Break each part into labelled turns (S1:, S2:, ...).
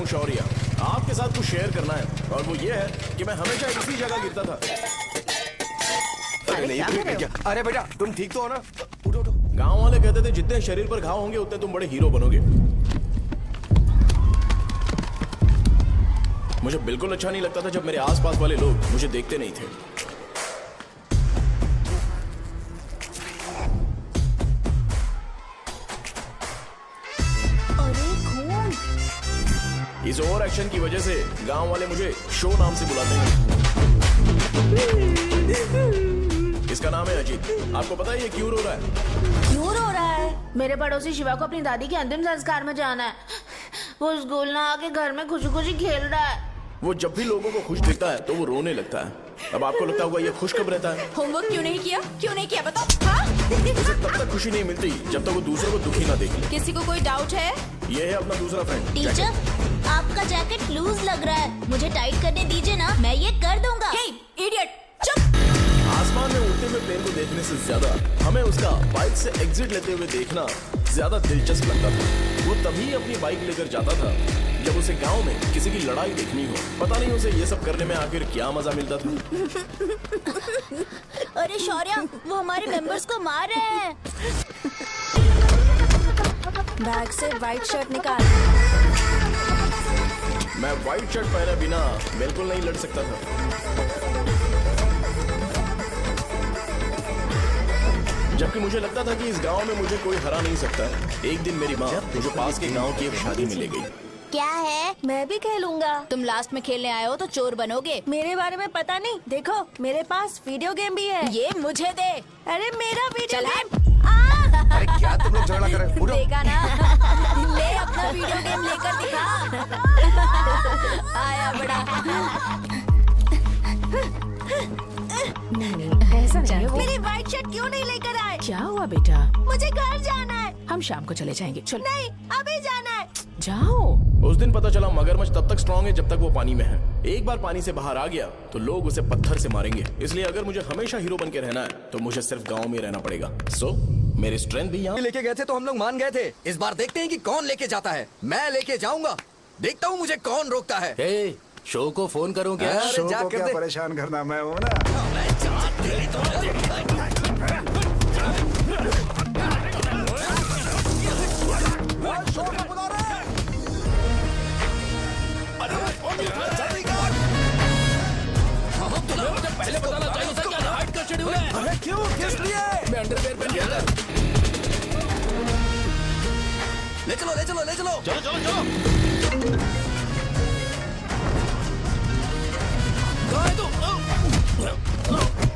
S1: हूँ शौर्य। आपके साथ कुछ शेयर करना है और वो ये है कि मैं हमेशा इसी जगह गिरता था।
S2: अरे नहीं क्या? अरे बेटा तुम ठीक तो हो ना? उठो उठो।
S1: गांव वाले कहते थे जितने शरीर पर घाव होंगे उतने तुम बड़े हीरो बनोगे। मुझे बिल्कुल अच्छा नहीं लगता था जब मेरे आसपास वाले लोग मुझे देखते नहीं थे। इस ओवर एक्शन की वजह से गांव वाले मुझे शो नाम से बुलाते हैं। इसका नाम है अजीत। आपको पता है ये क्यों रो रहा है?
S3: क्यों रो रहा है? मेरे पड़ोसी शिवा को अपनी दादी के अंतिम संस्कार में जाना है। वो स्कूल ना आके घर में खुशी खुशी खेल रहा है।
S1: वो जब भी लोगों को खुश दिखता है तो वो रोने लगता है। अब आपको लगता होगा ये खुश कब रहता है?
S4: होमवर्क क्यों नहीं किया? क्यों नहीं किया बताओ? हाँ?
S1: उसे तब तक खुशी नहीं मिलती जब तक वो दूसरों को दुखी ना देख ले।
S4: किसी को कोई डाउट है?
S1: ये है अपना दूसरा फ्रेंड।
S3: टीचर, आपका जैकेट लूज लग रहा है, मुझे टाइट करने दीजिए ना, मैं ये कर दूंगा।
S4: हे, इडियट, चुप!
S1: आसमान में उड़ते हुए प्लेन को देखने से ज्यादा हमें उसका बाइक से एग्जिट लेते हुए देखना ज्यादा दिलचस्प लगता था। वो तभी अपनी बाइक लेकर जाता था जब उसे गांव में किसी की लड़ाई देखनी हो। पता नहीं उसे ये सब करने में आखिर क्या मजा मिलता था।
S3: अरे शौर्य, वो हमारे मेंबर्स को मार रहे हैं। बैग से व्हाइट शर्ट निकाल।
S1: मैं व्हाइट शर्ट पहने बिना बिल्कुल नहीं लड़ सकता था। जबकि मुझे लगता था कि इस गांव में मुझे कोई हरा नहीं सकता। एक दिन मेरी माँ मुझे पास के गांव की एक शादी में ले गई।
S3: क्या है? मैं भी खेलूंगा।
S4: तुम लास्ट में खेलने आए हो तो चोर बनोगे।
S3: मेरे बारे में पता नहीं। देखो मेरे पास वीडियो गेम भी है।
S4: ये मुझे दे।
S3: अरे मेरा वीडियो
S4: चल
S3: गेम।
S2: अरे क्या तुम लोग झगड़ा कर रहे हो? उठो।
S4: देखा ना? ले अपना वीडियो गेम लेकर दिखा। आया बड़ा।
S5: नहीं ऐसा नहीं है।
S3: मेरी व्हाइट शर्ट क्यों नहीं लेकर आए?
S5: क्या हुआ बेटा?
S3: मुझे घर जाना है।
S5: हम शाम को चले जाएंगे। चलो।
S3: नहीं, अभी जाना है।
S5: जाओ।
S1: उस दिन पता चला मगरमच्छ तब तक स्ट्रांग है जब तक वो पानी में है। एक बार पानी से बाहर आ गया तो लोग उसे पत्थर से मारेंगे। इसलिए अगर मुझे हमेशा हीरो बन के रहना है तो मुझे सिर्फ गांव में रहना पड़ेगा। सो मेरी स्ट्रेंथ भी यहाँ।
S2: लेके गए थे तो हम लोग मान गए थे। इस बार देखते हैं कि कौन लेके जाता है। मैं लेके जाऊंगा। देखता हूँ मुझे कौन रोकता है।
S6: हे, शो को फोन करूं क्या?
S7: शो को क्या परेशान करना, मैं हूँ ना।
S6: पहले बताना चाहिए था क्या नाइट का शेड्यूल है?
S2: अरे क्यों? किस लिए?
S6: मैं अंडरवेयर पहन गया था।
S2: ले चलो ले चलो ले चलो।
S6: चलो चलो चलो। कहाँ है तू?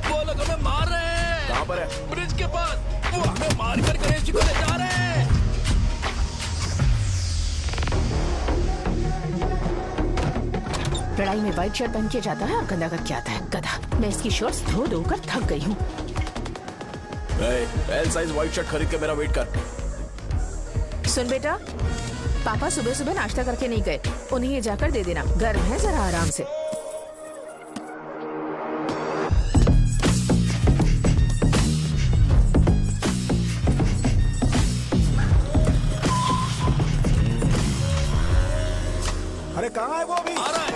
S6: वो लोग हमें मार रहे हैं।
S1: कहाँ पर है?
S6: ब्रिज के पास। वो हमें मार कर गणेश जी को ले जा रहे हैं।
S5: लड़ाई में व्हाइट शर्ट पहन के जाता है और गंदा करके आता है। गधा। मैं इसकी शॉर्ट्स धो धोकर थक गई हूँ।
S1: एल साइज व्हाइट शर्ट खरीद के मेरा वेट कर।
S5: सुन बेटा, पापा सुबह सुबह नाश्ता करके नहीं गए। उन्हें ये जाकर दे देना। गर्म है, जरा आराम से।
S7: अरे कहाँ है वो अभी?
S6: आ रहा है।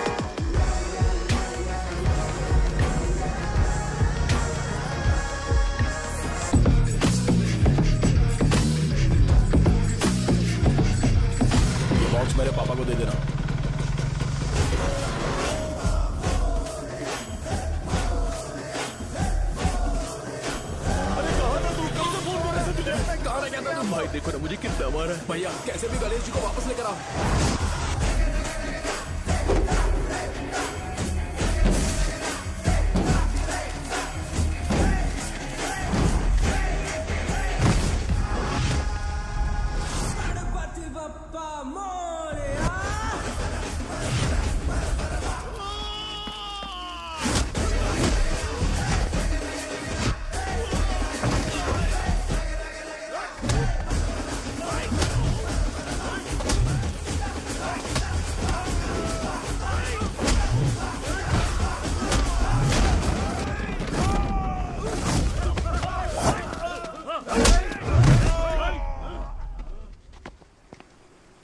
S1: ये बॉक्स मेरे पापा को दे देना। अरे कहाँ था तू? कब से फोन कर रहे थे तुझे?
S6: कहाँ रह गया था तुम?
S1: भाई देखो ना मुझे कितना मारा है।
S6: भैया कैसे भी गणेश जी को वापस लेकर आओ।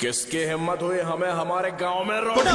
S1: किसकी हिम्मत हुई हमें हमारे गांव में रोक?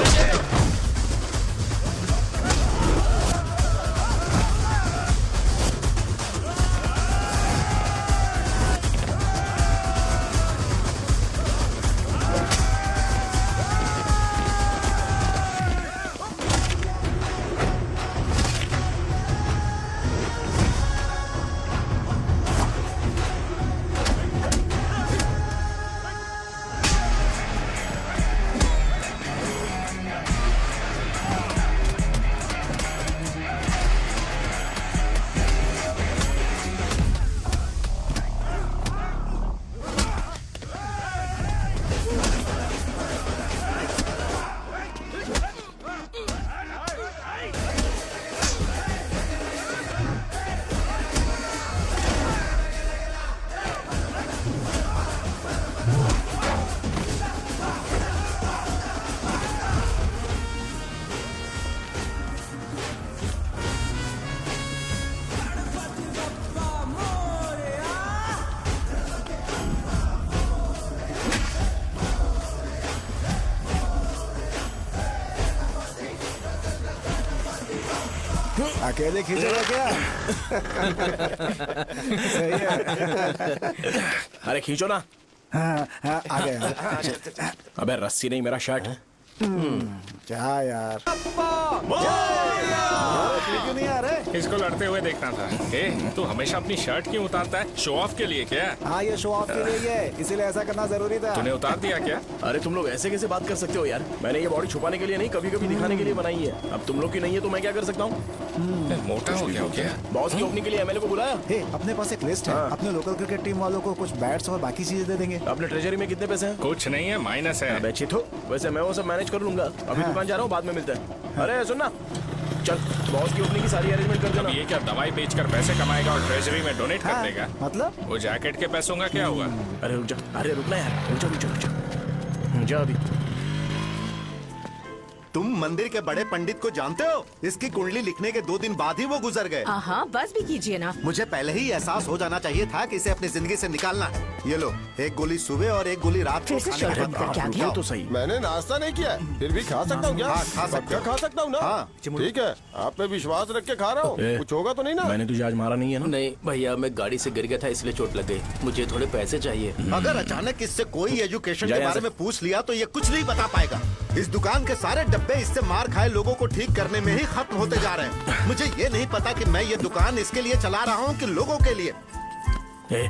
S7: अकेले खींचेगा क्या? सही है।
S1: अरे खींचो ना।
S7: हाँ, हाँ, आ गया।
S1: अबे रस्सी नहीं, मेरा शर्ट।
S7: क्या यार? क्यों नहीं आ रहे?
S8: इसको लड़ते हुए देखना था। तू हमेशा अपनी शर्ट क्यों उतारता है? शो ऑफ के लिए क्या?
S7: हाँ, ये शो ऑफ के लिए ही है, इसीलिए ऐसा करना जरूरी था।
S8: तूने उतार दिया क्या?
S1: अरे तुम लोग ऐसे कैसे बात कर सकते हो यार? मैंने ये बॉडी छुपाने के लिए नहीं, कभी कभी दिखाने के लिए बनाई है। अब तुम लोग की नहीं है तो मैं क्या कर सकता हूँ?
S8: मोटा हो गया क्या?
S1: बॉस की ओपनिंग के लिए एमएलए को बुलाया।
S7: हे, अपने पास एक लिस्ट है। अपने लोकल क्रिकेट टीम वालों को कुछ बैट्स और बाकी चीजें दे देंगे।
S1: अपने ट्रेजरी में कितने पैसे हैं?
S8: कुछ नहीं है, माइनस है।
S1: अबे चिथो, वैसे मैं वो सब मैनेज कर लूंगा। अभी दुकान जा रहा हूँ, बाद में मिलते हैं। अरे सुनना, चल बॉस की ओपनिंग की सारी अरेंजमेंट कर देना।
S8: ये क्या दवाई बेचकर पैसे कमाएगा और ट्रेजरी में डोनेट कर देगा?
S7: मतलब?
S8: वो जैकेट के पैसों का क्या हुआ?
S1: अरे रुक जा, अरे रुकना यार, रुक जा जा अभी।
S9: तुम मंदिर के बड़े पंडित को जानते हो? इसकी कुंडली लिखने के 2 दिन बाद ही वो गुजर गए।
S5: हाँ, बस भी कीजिए ना।
S9: मुझे पहले ही एहसास हो जाना चाहिए था कि इसे अपनी जिंदगी से निकालना है। ये लो, एक गोली सुबह और एक गोली रात को
S5: फिर से
S9: खाने के
S5: शर्ट
S9: बाद
S5: अंदर क्या
S9: खाओ।
S5: गया?
S1: तो सही।
S10: मैंने नाश्ता नहीं किया है, फिर भी खा सकता हूँ क्या?
S9: हाँ, खा सकते
S10: पक्का
S9: हो।
S10: खा सकता हूँ ना?
S9: हाँ।
S10: ठीक है, आप पे विश्वास रख के खा रहा हूँ। कुछ होगा तो नहीं ना?
S1: मैंने तुझे आज मारा नहीं है ना?
S6: नहीं भैया, मैं गाड़ी से गिर गया था इसलिए चोट लग गई। मुझे थोड़े पैसे चाहिए।
S9: अगर अचानक इससे कोई एजुकेशन
S1: जा
S9: के
S1: यहाँ
S9: बारे
S1: से।
S9: में पूछ लिया तो ये कुछ नहीं बता पाएगा। इस दुकान के सारे डब्बे इससे मार खाए लोगों को ठीक करने में ही खत्म होते जा रहे हैं। मुझे ये नहीं पता कि मैं ये दुकान इसके लिए चला रहा हूँ कि लोगों के लिए।
S1: ए,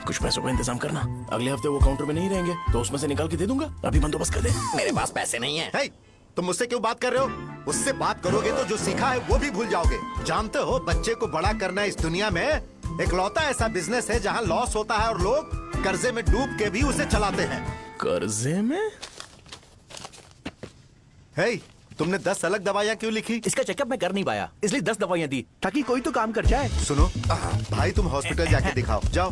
S1: कुछ पैसों का इंतजाम करना। अगले हफ्ते वो काउंटर में नहीं रहेंगे तो उसमें से निकाल के दे दूंगा। अभी बंदोबस्त कर दे।
S2: मेरे पास पैसे नहीं है।
S9: हे, तुम मुझसे क्यों बात कर रहे हो? उससे बात करोगे तो जो सीखा है वो भी भूल जाओगे। जानते हो, बच्चे को बड़ा करना इस दुनिया में इकलौता ऐसा बिजनेस है जहाँ लॉस होता है और लोग कर्जे में डूब के भी उसे चलाते हैं।
S1: कर्जे में?
S9: हे, तुमने 10 अलग दवाइयाँ क्यों लिखी?
S2: इसका चेकअप मैं कर नहीं पाया, इसलिए 10 दवाइयाँ दी ताकि कोई तो काम कर जाए।
S9: सुनो भाई, तुम हॉस्पिटल जाके दिखाओ, जाओ।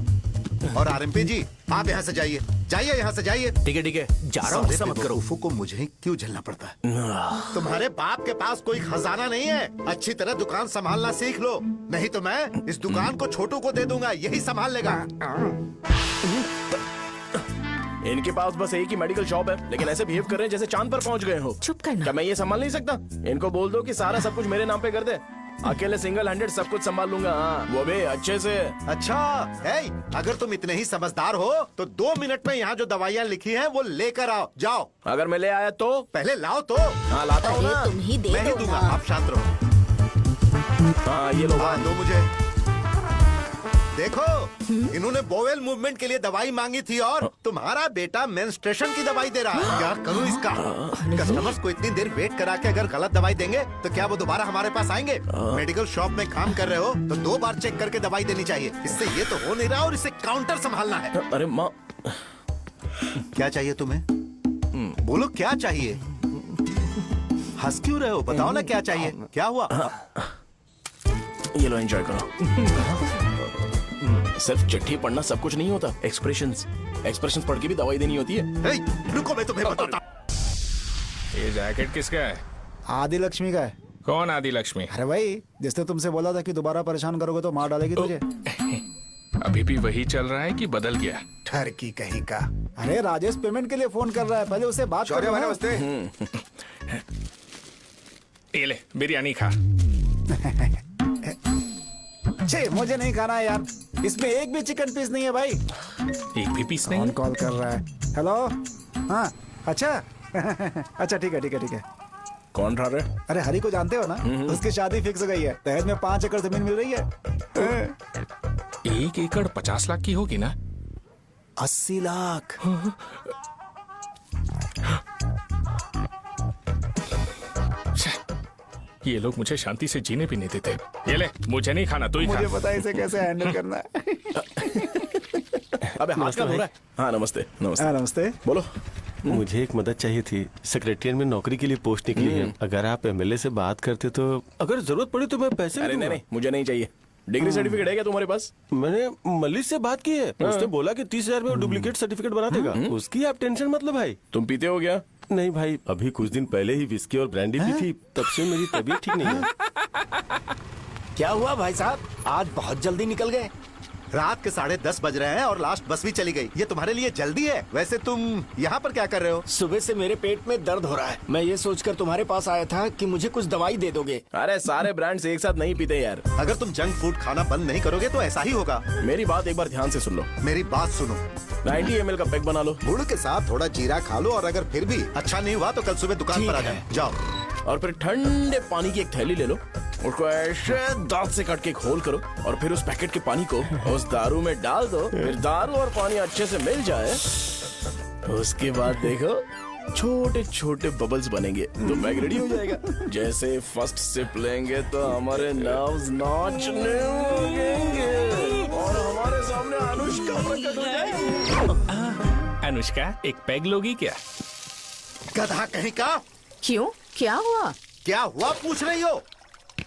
S9: और आरएमपी जी, आप यहाँ से जाइए, जाइए यहाँ से जाइए।
S2: ठीक है, जा रहा हूँ, गुस्सा मत करो।
S9: बेवकूफों को मुझे ही क्यों झेलना पड़ता है? तुम्हारे बाप के पास कोई खजाना नहीं है। अच्छी तरह दुकान संभालना सीख लो, नहीं तो मैं इस दुकान को छोटू को दे दूंगा, यही संभाल लेगा।
S1: इनके पास बस एक ही मेडिकल शॉप है, लेकिन ऐसे बिहेव कर रहे हैं जैसे चांद पर पहुंच गए हो।
S5: चुप करना।
S1: क्या मैं ये संभाल नहीं सकता? इनको बोल दो कि सारा सब कुछ मेरे नाम पे कर दे। अकेले सिंगल हैंडेड सब कुछ संभाल लूंगा। हाँ, वो भी अच्छे से।
S9: अच्छा, हे, अगर तुम इतने ही समझदार हो तो 2 मिनट में यहाँ जो दवाइयाँ लिखी हैं वो लेकर आओ, जाओ।
S1: अगर मैं ले आया तो?
S9: पहले लाओ तो।
S1: हाँ लाता हूँ ना।
S4: तुम ही दे
S9: मैं ही
S4: दो
S9: दूंगा,
S4: ना।
S9: आप शांत रहो।
S1: हाँ ये लो।
S9: हाँ, दो मुझे। देखो, इन्होंने बोवेल मूवमेंट के लिए दवाई मांगी थी और तुम्हारा बेटा मेंस्ट्रुएशन की दवाई दे रहा है। क्या करूं इसका? कस्टमर्स को इतनी देर वेट करा के अगर गलत दवाई देंगे तो क्या वो दोबारा हमारे पास आएंगे? मेडिकल शॉप में काम कर रहे हो तो 2 बार चेक करके दवाई देनी चाहिए। इससे ये तो हो नहीं रहा और इसे काउंटर संभालना है।
S1: अरे माँ,
S9: क्या चाहिए तुम्हें? बोलो क्या चाहिए? हंस क्यों रहे हो? बताओ ना क्या चाहिए? क्या हुआ?
S1: ये लो, एंजॉय करो। सिर्फ चिट्ठी पढ़ना सब कुछ नहीं होता। एक्सप्रेशंस पढ़ के भी दवाई देनी होती है।
S9: हे, रुको, मैं तुम्हें बताता।
S8: ये जैकेट किसका है?
S7: आदि लक्ष्मी का है।
S8: कौन आदि लक्ष्मी?
S7: अरे भाई, जिसने तुमसे बोला था कि दोबारा परेशान करोगे तो मार डालेगी तुझे।
S8: अभी भी वही चल रहा है कि बदल गया?
S7: ठरकी कहीं का। अरे राजेश पेमेंट के लिए फोन कर रहा है, पहले उससे बात
S10: शौर्य
S7: करो
S10: भाई
S7: ना।
S10: नमस्ते।
S8: ये ले बिरयानी खा।
S7: छे, मुझे नहीं खाना है यार, इसमें एक भी चिकन पीस नहीं है भाई।
S8: एक भी पीस नहीं
S7: कौन
S8: है?
S7: कॉल कर रहा है? हेलो, हाँ अच्छा अच्छा ठीक है ठीक है ठीक है।
S1: कौन रहा रे?
S7: अरे हरी को जानते हो ना, उसकी शादी फिक्स हो गई है, दहेज में 5 एकड़ जमीन मिल रही है।
S8: 1 एकड़ 50 लाख की होगी ना?
S7: 80 लाख।
S8: ये लोग मुझे शांति से जीने भी नहीं देते। ये ले, मुझे नहीं खाना, तू ही खा।
S7: मुझे पता है इसे कैसे हैंडल करना है।
S1: अबे हाथ का हो रहा है। हाँ नमस्ते नमस्ते।
S7: हाँ, नमस्ते।
S1: बोलो।
S10: मुझे एक मदद चाहिए थी। सेक्रेटरिएट में नौकरी के लिए पोस्ट निकली है। अगर आप एमएलए से बात करते तो अगर जरूरत पड़ी तो मैं पैसे भी
S1: अरे नहीं
S10: दूंगा।
S1: नहीं, मुझे नहीं चाहिए। डिग्री सर्टिफिकेट है क्या तुम्हारे पास?
S10: मैंने मलिक से बात की है, उसने बोला कि 30,000 में वो डुप्लीकेट सर्टिफिकेट बना देगा। उसकी आप टेंशन मत लो भाई।
S1: तुम पीते हो क्या?
S10: नहीं भाई, अभी कुछ दिन पहले ही विस्की और ब्रांडी पी थी, तब से मेरी तबीयत ठीक नहीं है।
S9: क्या हुआ भाई साहब, आज बहुत जल्दी निकल गए? रात के 10:30 बज रहे हैं और लास्ट बस भी चली गई। ये तुम्हारे लिए जल्दी है। वैसे तुम यहाँ पर क्या कर रहे हो?
S6: सुबह से मेरे पेट में दर्द हो रहा है। मैं ये सोचकर तुम्हारे पास आया था कि मुझे कुछ दवाई दे दोगे।
S1: अरे सारे ब्रांड्स एक साथ नहीं पीते यार।
S9: अगर तुम जंक फूड खाना बंद नहीं करोगे तो ऐसा ही होगा।
S1: मेरी बात एक बार ध्यान से सुन लो।
S9: मेरी बात सुनो,
S1: 90 ml का पैक बना लो
S9: गुड़ के साथ थोड़ा जीरा खा लो, और अगर फिर भी अच्छा नहीं हुआ तो कल सुबह दुकान पर आ जाओ।
S1: और फिर ठंडे पानी की एक थैली ले लो, उसको ऐसे दांत से काट के घोल करो और फिर उस पैकेट के पानी को उस दारू में डाल दो। फिर दारू और पानी अच्छे से मिल जाए, उसके बाद देखो छोटे छोटे बबल्स बनेंगे तो पैक रेडी हो जाएगा। जैसे फर्स्ट सिप लेंगे तो हमारे नर्व्स नाचने लगेंगे और हमारे सामने अनुष्का प्रकट हो जाएगी।
S8: अनुष्का, एक पैग लोगी क्या?
S9: गधा कहीं का।
S5: क्यों, क्या हुआ?
S9: क्या हुआ पूछ रही हो?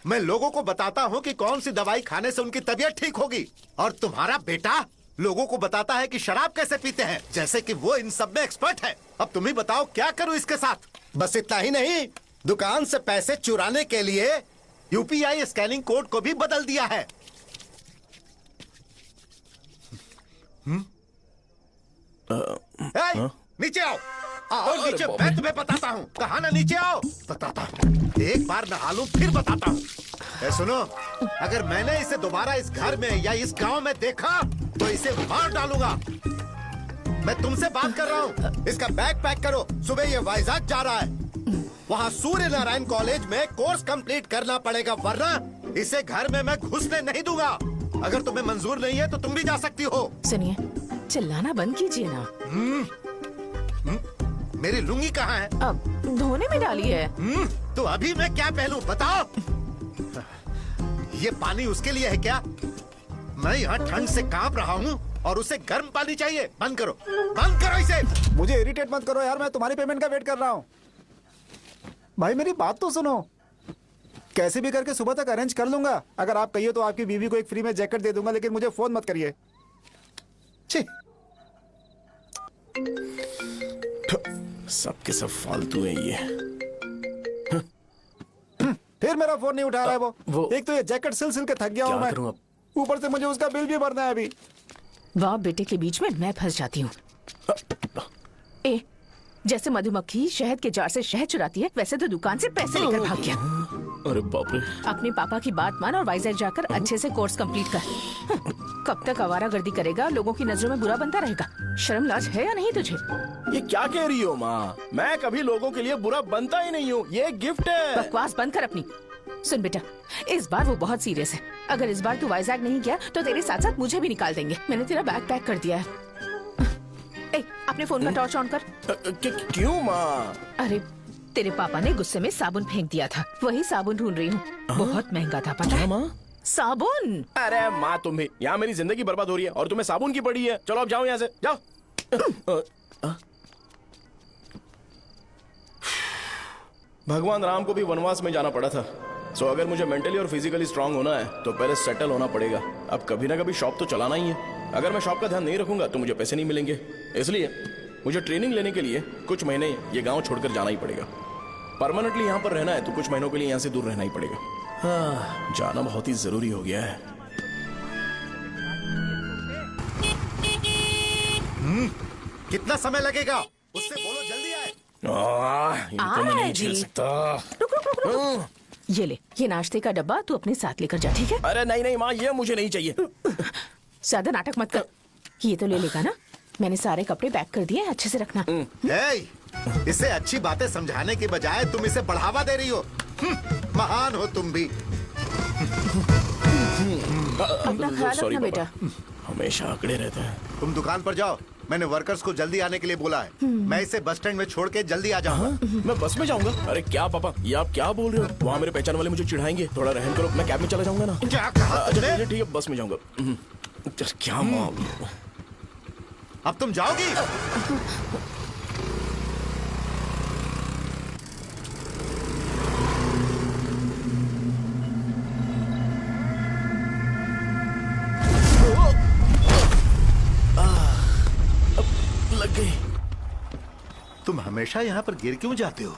S9: मैं लोगों को बताता हूँ कि कौन सी दवाई खाने से उनकी तबीयत ठीक होगी, और तुम्हारा बेटा लोगों को बताता है कि शराब कैसे पीते हैं, जैसे कि वो इन सब में एक्सपर्ट है। अब तुम ही बताओ क्या करूँ इसके साथ? बस इतना ही नहीं, दुकान से पैसे चुराने के लिए यूपीआई स्कैनिंग कोड को भी बदल दिया है। नीचे आओ, आओ नीचे, मैं तुम्हें बताता हूँ। कहा ना नीचे आओ, बताता हूँ। एक बार नहा लूं फिर बताता हूँ। सुनो, अगर मैंने इसे दोबारा इस घर में या इस गांव में देखा तो इसे मार डालूंगा। मैं तुमसे बात कर रहा हूँ। इसका बैग पैक करो, सुबह ये वाइजाग जा रहा है। वहाँ सूर्य नारायण कॉलेज में कोर्स कंप्लीट करना पड़ेगा, वरना इसे घर में मैं घुसने नहीं दूंगा। अगर तुम्हें मंजूर नहीं है तो तुम भी जा सकती हो।
S5: सुनिए, चिल्लाना बंद कीजिए ना।
S9: मेरी लुंगी कहाँ है?
S5: अब धोने में डाली है।
S9: तो अभी मैं क्या पहनूं बताओ? ये पानी उसके लिए है क्या? मैं यहाँ ठंड से कांप रहा हूँ और उसे गर्म पानी चाहिए। बंद करो, बंद करो इसे।
S7: मुझे इरिटेट मत करो यार, मैं तुम्हारी पेमेंट का वेट कर रहा हूँ। भाई मेरी बात तो सुनो, कैसे भी करके सुबह तक अरेंज कर लूंगा। अगर आप कहिए तो आपकी बीवी को एक फ्री में जैकेट दे दूंगा, लेकिन मुझे फोन मत करिए। छी,
S1: सब के सब फालतू है ये।
S7: फिर मेरा फोन नहीं उठा रहा है वो। एक तो ये जैकेट सिल सिल के थक गया हूँ मैं, ऊपर से मुझे उसका बिल भी भरना है अभी।
S5: वाह बेटे के बीच में मैं फंस जाती हूँ। ए, जैसे मधुमक्खी शहद के जार से शहद चुराती है, वैसे तो दुकान से पैसे लेकर भाग गया।
S1: अरे बाप रे।
S5: अपने पापा की बात मान और वाइजैक जाकर अच्छे से कोर्स कंप्लीट कर। कब तक आवारागर्दी करेगा, लोगों की नजरों में बुरा बनता रहेगा। शर्म लाज है या नहीं तुझे?
S1: ये क्या कह रही हो माँ? मैं कभी लोगों के लिए बुरा बनता ही नहीं हूँ, ये गिफ्ट है।
S5: बकवास बंद कर अपनी। सुन बेटा, इस बार वो बहुत सीरियस है। अगर इस बार तू वाइजैक नहीं गया तो तेरे साथ साथ मुझे भी निकाल देंगे। मैंने तेरा बैग पैक कर दिया है। ए, अपने फोन का टॉर्च ऑन कर।
S1: क्यों माँ?
S5: अरे तेरे पापा ने गुस्से में साबुन फेंक दिया था, वही साबुन ढूंढ रही हूँ। बहुत महंगा था, पता है?
S1: माँ
S5: साबुन।
S1: अरे माँ तुम भी, यहाँ मेरी जिंदगी बर्बाद हो रही है और तुम्हें साबुन की पड़ी है। चलो अब जाओ यहाँ से, जाओ। भगवान राम को भी वनवास में जाना पड़ा था। सो अगर मुझे मेंटली और फिजिकली स्ट्रांग होना है तो पहले सेटल होना पड़ेगा। अब कभी ना कभी शॉप तो चलाना ही है। अगर मैं शॉप का ध्यान नहीं रखूंगा तो मुझे पैसे नहीं मिलेंगे। इसलिए मुझे ट्रेनिंग लेने के लिए कुछ महीने ये गांव छोड़कर जाना ही पड़ेगा। परमानेंटली यहाँ पर रहना है तो कुछ महीनों के लिए यहाँ से दूर रहना ही पड़ेगा। हाँ, जाना बहुत ही जरूरी हो गया है।
S9: कितना समय लगेगा? उससे बोलो जल्दी आए।
S8: इनको मैं नहीं झेल
S5: जी।
S8: सकता।
S5: रुक रुक रुक रुक। ये ले, ये नाश्ते का डब्बा तू अपने साथ लेकर जा, ठीक है?
S1: अरे नहीं नहीं माँ, ये मुझे नहीं चाहिए।
S5: ज्यादा नाटक मत कर। ये तो ले लेगा ना? मैंने सारे कपड़े पैक कर दिए, अच्छे से रखना।
S9: हे, इसे अच्छी बातें समझाने की बजाय तुम इसे बढ़ावा दे रही हो। महान हो तुम भी।
S5: अपना ख्याल
S1: सॉरी
S5: रखना बेटा।
S1: हमेशा अकड़े रहते हैं।
S9: तुम दुकान पर जाओ, मैंने वर्कर्स को जल्दी आने के लिए बोला है। मैं इसे बस स्टैंड में छोड़ के जल्दी आ जाऊंगा।
S1: मैं बस में जाऊंगा? अरे क्या पापा, ये आप क्या बोल रहे हो? वहाँ मेरे पहचान वाले मुझे चिढ़ाएंगे। थोड़ा रहम करो, मैं कैब में चला जाऊंगा ना।
S9: क्या कहा तुमने?
S1: ठीक है, बस में जाऊंगा। क्या माँ,
S9: अब तुम जाओगी?
S1: लग गई।
S9: तुम हमेशा यहाँ पर गिर क्यों जाते हो?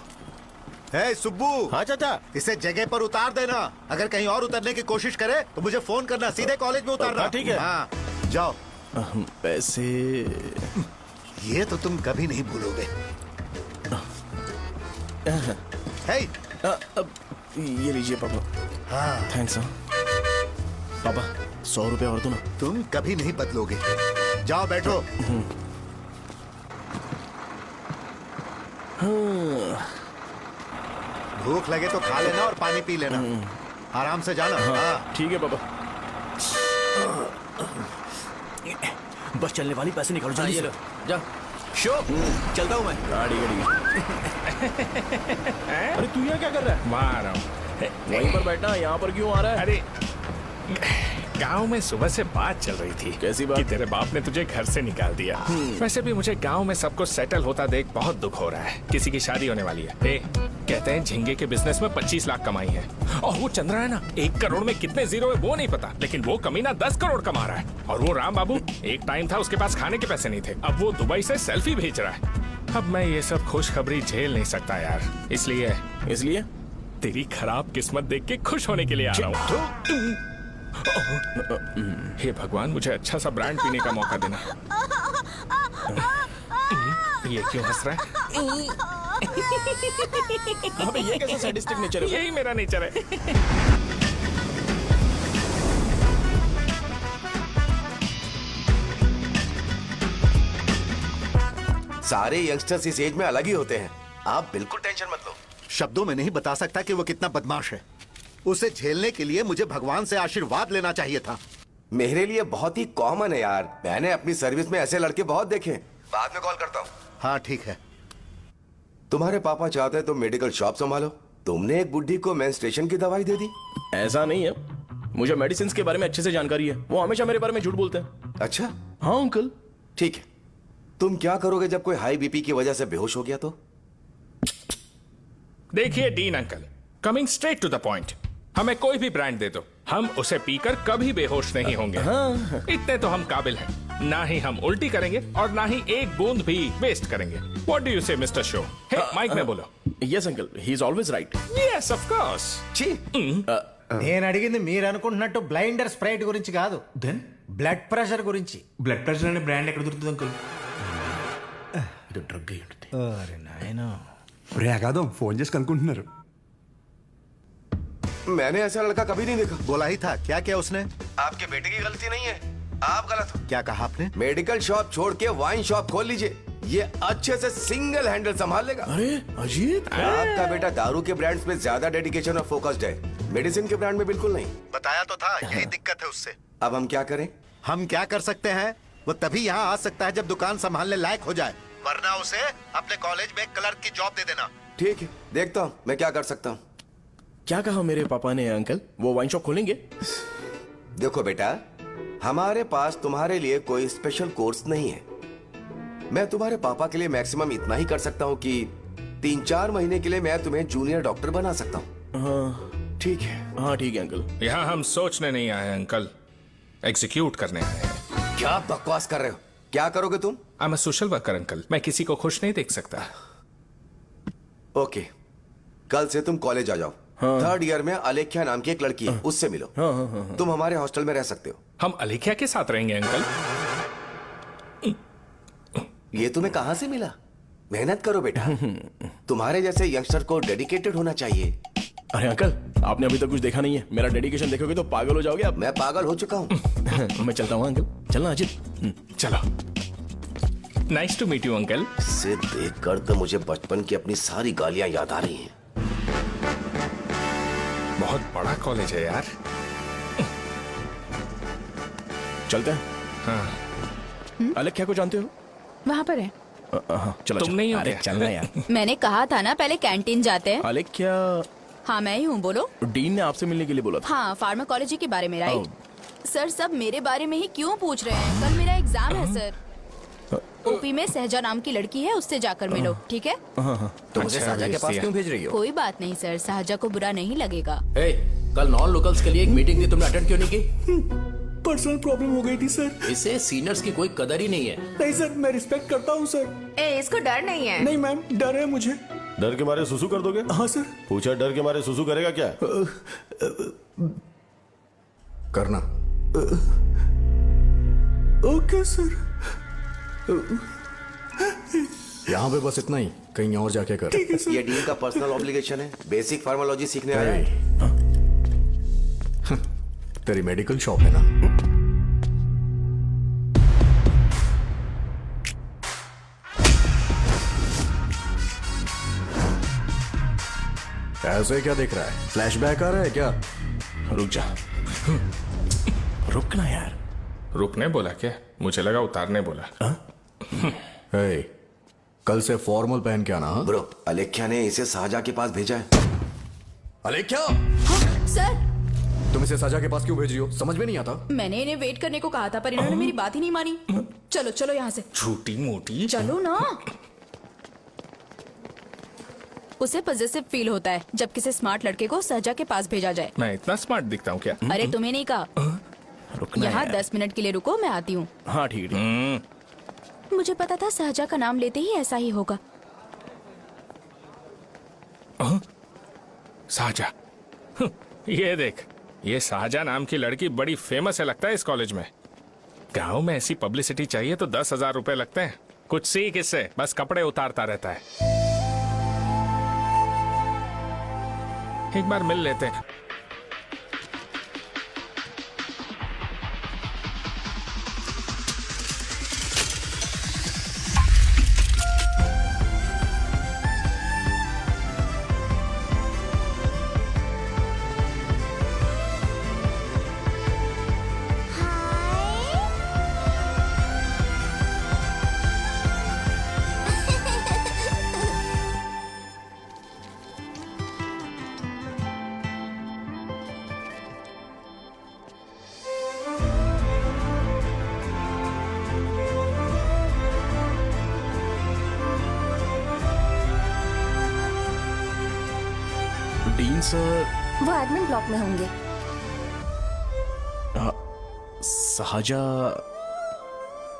S9: हे सुब्बू।
S10: हाँ चाचा।
S9: इसे जगह पर उतार देना। अगर कहीं और उतरने की कोशिश करे तो मुझे फोन करना, सीधे कॉलेज में उतारना।
S10: हाँ, ठीक है।
S9: हाँ, जाओ।
S1: पैसे
S9: ये तो तुम कभी नहीं भूलोगे। हे,
S1: ये लीजिए पापा।
S9: हाँ,
S1: थैंक्स। पापा 100 रुपए और दो ना।
S9: तुम कभी नहीं बदलोगे। जाओ बैठो। भूख लगे तो खा लेना और पानी पी लेना। आराम से जाना। हाँ।
S1: ठीक है पापा।
S2: बस चलने वाली, पैसे निकालो जल्दी से।
S1: जा।
S2: शो, चलता हूँ मैं।
S1: गाड़ी गाड़ी। अरे तू यहाँ क्या कर रहा है?
S8: मार रहा हूँ।
S1: वहीं पर बैठना, यहाँ पर क्यों आ रहा है?
S8: अरे गांव में सुबह से बात चल रही थी।
S1: कैसी बात?
S8: कि तेरे बाप ने तुझे घर से निकाल दिया। वैसे भी मुझे गांव में सब कुछ सेटल होता देख बहुत दुख हो रहा है। किसी की शादी होने वाली है। कहते हैं झींगे के बिजनेस में 25 लाख कमाई है। और वो चंद्रा है ना, 1 करोड़ में कितने जीरो है वो नहीं पता, लेकिन वो कमीना 10 करोड़ कमा रहा है। और वो राम बाबू, एक टाइम था उसके पास खाने के पैसे नहीं थे, अब वो दुबई से सेल्फी भेज रहा है। अब मैं ये सब खुशखबरी झेल नहीं सकता यार, इसलिए तेरी खराब किस्मत देख के खुश होने के लिए आ रहा हूँ। हे भगवान, मुझे अच्छा सा ब्रांड पीने का मौका देना। ये क्यों हंस रहा है?
S1: अबे ये कैसा सैडिस्टिक नेचर है?
S8: यही मेरा नेचर है।
S11: सारे यंगस्टर्स इस एज में अलग ही होते हैं। आप बिल्कुल टेंशन मत लो।
S9: शब्दों में नहीं बता सकता कि वो कितना बदमाश है। उसे झेलने के लिए मुझे भगवान से आशीर्वाद लेना चाहिए था।
S11: मेरे लिए बहुत ही कॉमन है यार। मैंने अपनी सर्विस में ऐसे लड़के बहुत देखे। बाद में कॉल करता हूँ।
S9: हाँ ठीक है।
S11: तुम्हारे पापा चाहते हैं तुम मेडिकल शॉप संभालो। तुमने एक बुढ़ी को मेंस्ट्रुएशन की दवाई दे दी।
S1: ऐसा नहीं है, मुझे मेडिसिन के बारे में अच्छे से जानकारी है। वो हमेशा मेरे बारे में झूठ बोलते हैं।
S11: अच्छा
S1: हाँ अंकल।
S11: ठीक है, तुम क्या करोगे जब कोई हाई बीपी की वजह से बेहोश हो गया तो?
S8: देखिए Deen uncle, coming straight to the point, हमें कोई भी ब्रांड दे दो, हम उसे पीकर कभी बेहोश नहीं होंगे। इतने तो हम काबिल हैं। ना ही हम उल्टी करेंगे और ना ही एक बूंद भी वेस्ट करेंगे। व्हाट डू यू से मिस्टर शो? हे माइक में बोलो।
S1: Yes uncle, he is always right.
S8: Yes of course.
S12: నేను అడిగింది మీరు అనుకుంటున్నట్టు బ్లైండర్ స్ప్రైట్ గురించి కాదు, దెన్ బ్లడ్ ప్రెషర్ గురించి.
S6: బ్లడ్ ప్రెషర్ అనే బ్రాండ్ ఎక్కడ దొరుకుతుంది అంకుల్?
S12: ఇది డ్రగ్ అయి ఉంటుంది. అరే నాయనా,
S13: రే అగాదం ఫోన్ చేసి కనుక్కుంటున్నారు.
S11: मैंने ऐसा लड़का कभी नहीं देखा।
S9: बोला ही था। क्या किया उसने?
S11: आपके बेटे की गलती नहीं है, आप गलत हो।
S9: क्या कहा आपने?
S11: मेडिकल शॉप छोड़ के वाइन शॉप खोल लीजिए, ये अच्छे से सिंगल हैंडल संभाल लेगा।
S1: अरे अजीत,
S11: आपका बेटा दारू के ब्रांड्स में ज्यादा डेडिकेशन और फोकस्ड है, मेडिसिन के ब्रांड में बिल्कुल नहीं।
S9: बताया तो था, यही दिक्कत है उससे।
S11: अब हम क्या करें?
S9: हम क्या कर सकते हैं? वो तभी यहाँ आ सकता है जब दुकान संभालने लायक हो जाए, वरना उसे अपने कॉलेज में क्लर्क की जॉब दे देना।
S11: ठीक है, देखता हूँ मैं क्या कर सकता हूँ।
S1: क्या कहा मेरे पापा ने अंकल? वो वाइन शॉप खोलेंगे?
S11: देखो बेटा, हमारे पास तुम्हारे लिए कोई स्पेशल कोर्स नहीं है। मैं तुम्हारे पापा के लिए मैक्सिमम इतना ही कर सकता हूँ कि 3-4 महीने के लिए मैं तुम्हें जूनियर डॉक्टर बना सकता हूँ।
S1: हाँ
S11: ठीक है।
S1: हाँ ठीक है अंकल।
S8: यहाँ हम सोचने नहीं आए अंकल, एग्जीक्यूट करने आए हैं।
S11: क्या बकवास कर रहे हो? क्या करोगे तुम?
S8: I am a social worker uncle, मैं किसी को खुश नहीं देख सकता।
S11: ओके, कल से तुम कॉलेज आ जाओ। हाँ। 3rd ईयर में अलेख्या नाम की एक लड़की है, उससे मिलो।
S1: हाँ, हाँ, हाँ, हाँ।
S11: तुम हमारे हॉस्टल में रह सकते हो।
S8: हम अलेख्या के साथ रहेंगे अंकल?
S11: ये तुम्हें कहाँ से मिला? मेहनत करो बेटा। तुम्हारे जैसे यंगस्टर को डेडिकेटेड होना चाहिए।
S1: अरे अंकल, आपने अभी तक कुछ देखा नहीं है। मेरा डेडिकेशन देखोगे तो पागल हो जाओगे आप।
S11: मैं पागल हो चुका हूँ।
S1: मैं चलता हूँ अंकल। चलना अजित।
S8: चलो। Nice to meet you uncle.
S11: इसे देखकर तो मुझे बचपन की अपनी सारी गालियां याद आ रही हैं।
S8: बहुत बड़ा कॉलेज है यार।
S1: चलते हैं।
S8: हाँ।
S1: अलेख्या को जानते हो?
S5: वहाँ पर है।
S1: चलो
S8: तुम नहीं हो
S1: अरे
S8: क्या?
S1: चलना यार।
S4: मैंने कहा था ना पहले कैंटीन जाते हैं।
S1: अलेख्या,
S4: हाँ मैं ही हूँ, बोलो।
S1: डीन ने आपसे मिलने के लिए बोला था।
S4: हाँ, फार्माकोलॉजी के बारे में, राइट? सर सब मेरे बारे में ही क्यों पूछ रहे हैं? कल मेरा एग्जाम है सर। ओपी में सहजा नाम की लड़की है, उससे जाकर मिलो, ठीक है?
S2: तो मुझे साजा के पास क्यों भेज रही हो?
S4: कोई बात नहीं सर, सहजा को बुरा नहीं लगेगा।
S6: कल नॉन लोकल्स के लिए एक मीटिंग थी, तुमने अटेंड क्यों नहीं की?
S14: पर्सनल प्रॉब्लम हो गई थी सर।
S6: इसे सीनियर्स की कोई कदर ही नहीं है।
S14: नहीं सर, मैं रिस्पेक्ट करता हूँ सर।
S3: इसको डर नहीं है।
S14: नहीं मैम, डर है मुझे।
S10: डर के मारे सुसु कर दोगे?
S14: हाँ सर।
S10: पूछा डर के मारे सुसु करेगा क्या?
S13: करना।
S14: Okay sir.
S13: यहाँ पे बस इतना ही, कहीं और जाके कर।
S11: ये डीन का पर्सनल ऑब्लिगेशन है। बेसिक फार्माकोलॉजी सीखने आया है।
S13: तेरी मेडिकल शॉप है ना? ऐसे क्या देख रहा है? फ्लैशबैक आ रहा है क्या?
S1: रुक जा। रुकना यार।
S8: रुकने बोला क्या? मुझे लगा उतारने बोला।
S13: हे, कल से फॉर्मल पहन के आना।
S11: ब्रो, अलेख्या ने इसे साजा के पास भेजा है।
S13: अलेख्या,
S4: सर
S13: तुम इसे साजा के पास क्यों भेज रही हो? समझ में नहीं आता।
S4: मैंने इन्हें वेट करने को कहा था, पर इन्होंने मेरी बात ही नहीं मानी। चलो चलो यहाँ से।
S8: छोटी मोटी।
S4: चलो ना। उसे पॉजिटिव फील होता है जब किसी स्मार्ट लड़के को सहजा के पास भेजा जाए।
S8: मैं इतना स्मार्ट दिखता हूँ क्या?
S4: अरे तुम्हें नहीं कहा। यहाँ 10 मिनट के लिए रुको, मैं आती हूँ।
S1: हाँ ठीक है।
S4: मुझे पता था सहजा का नाम लेते ही ऐसा ही होगा।
S8: साजा। ये देख, ये साजा नाम की लड़की बड़ी फेमस है लगता है इस कॉलेज में। गांव में ऐसी पब्लिसिटी चाहिए तो 10,000 रुपए लगते हैं। कुछ सीख इससे, बस कपड़े उतारता रहता है। एक बार मिल लेते हैं।
S1: डीन सर
S4: वो एडमिन ब्लॉक में होंगे।
S1: साजा,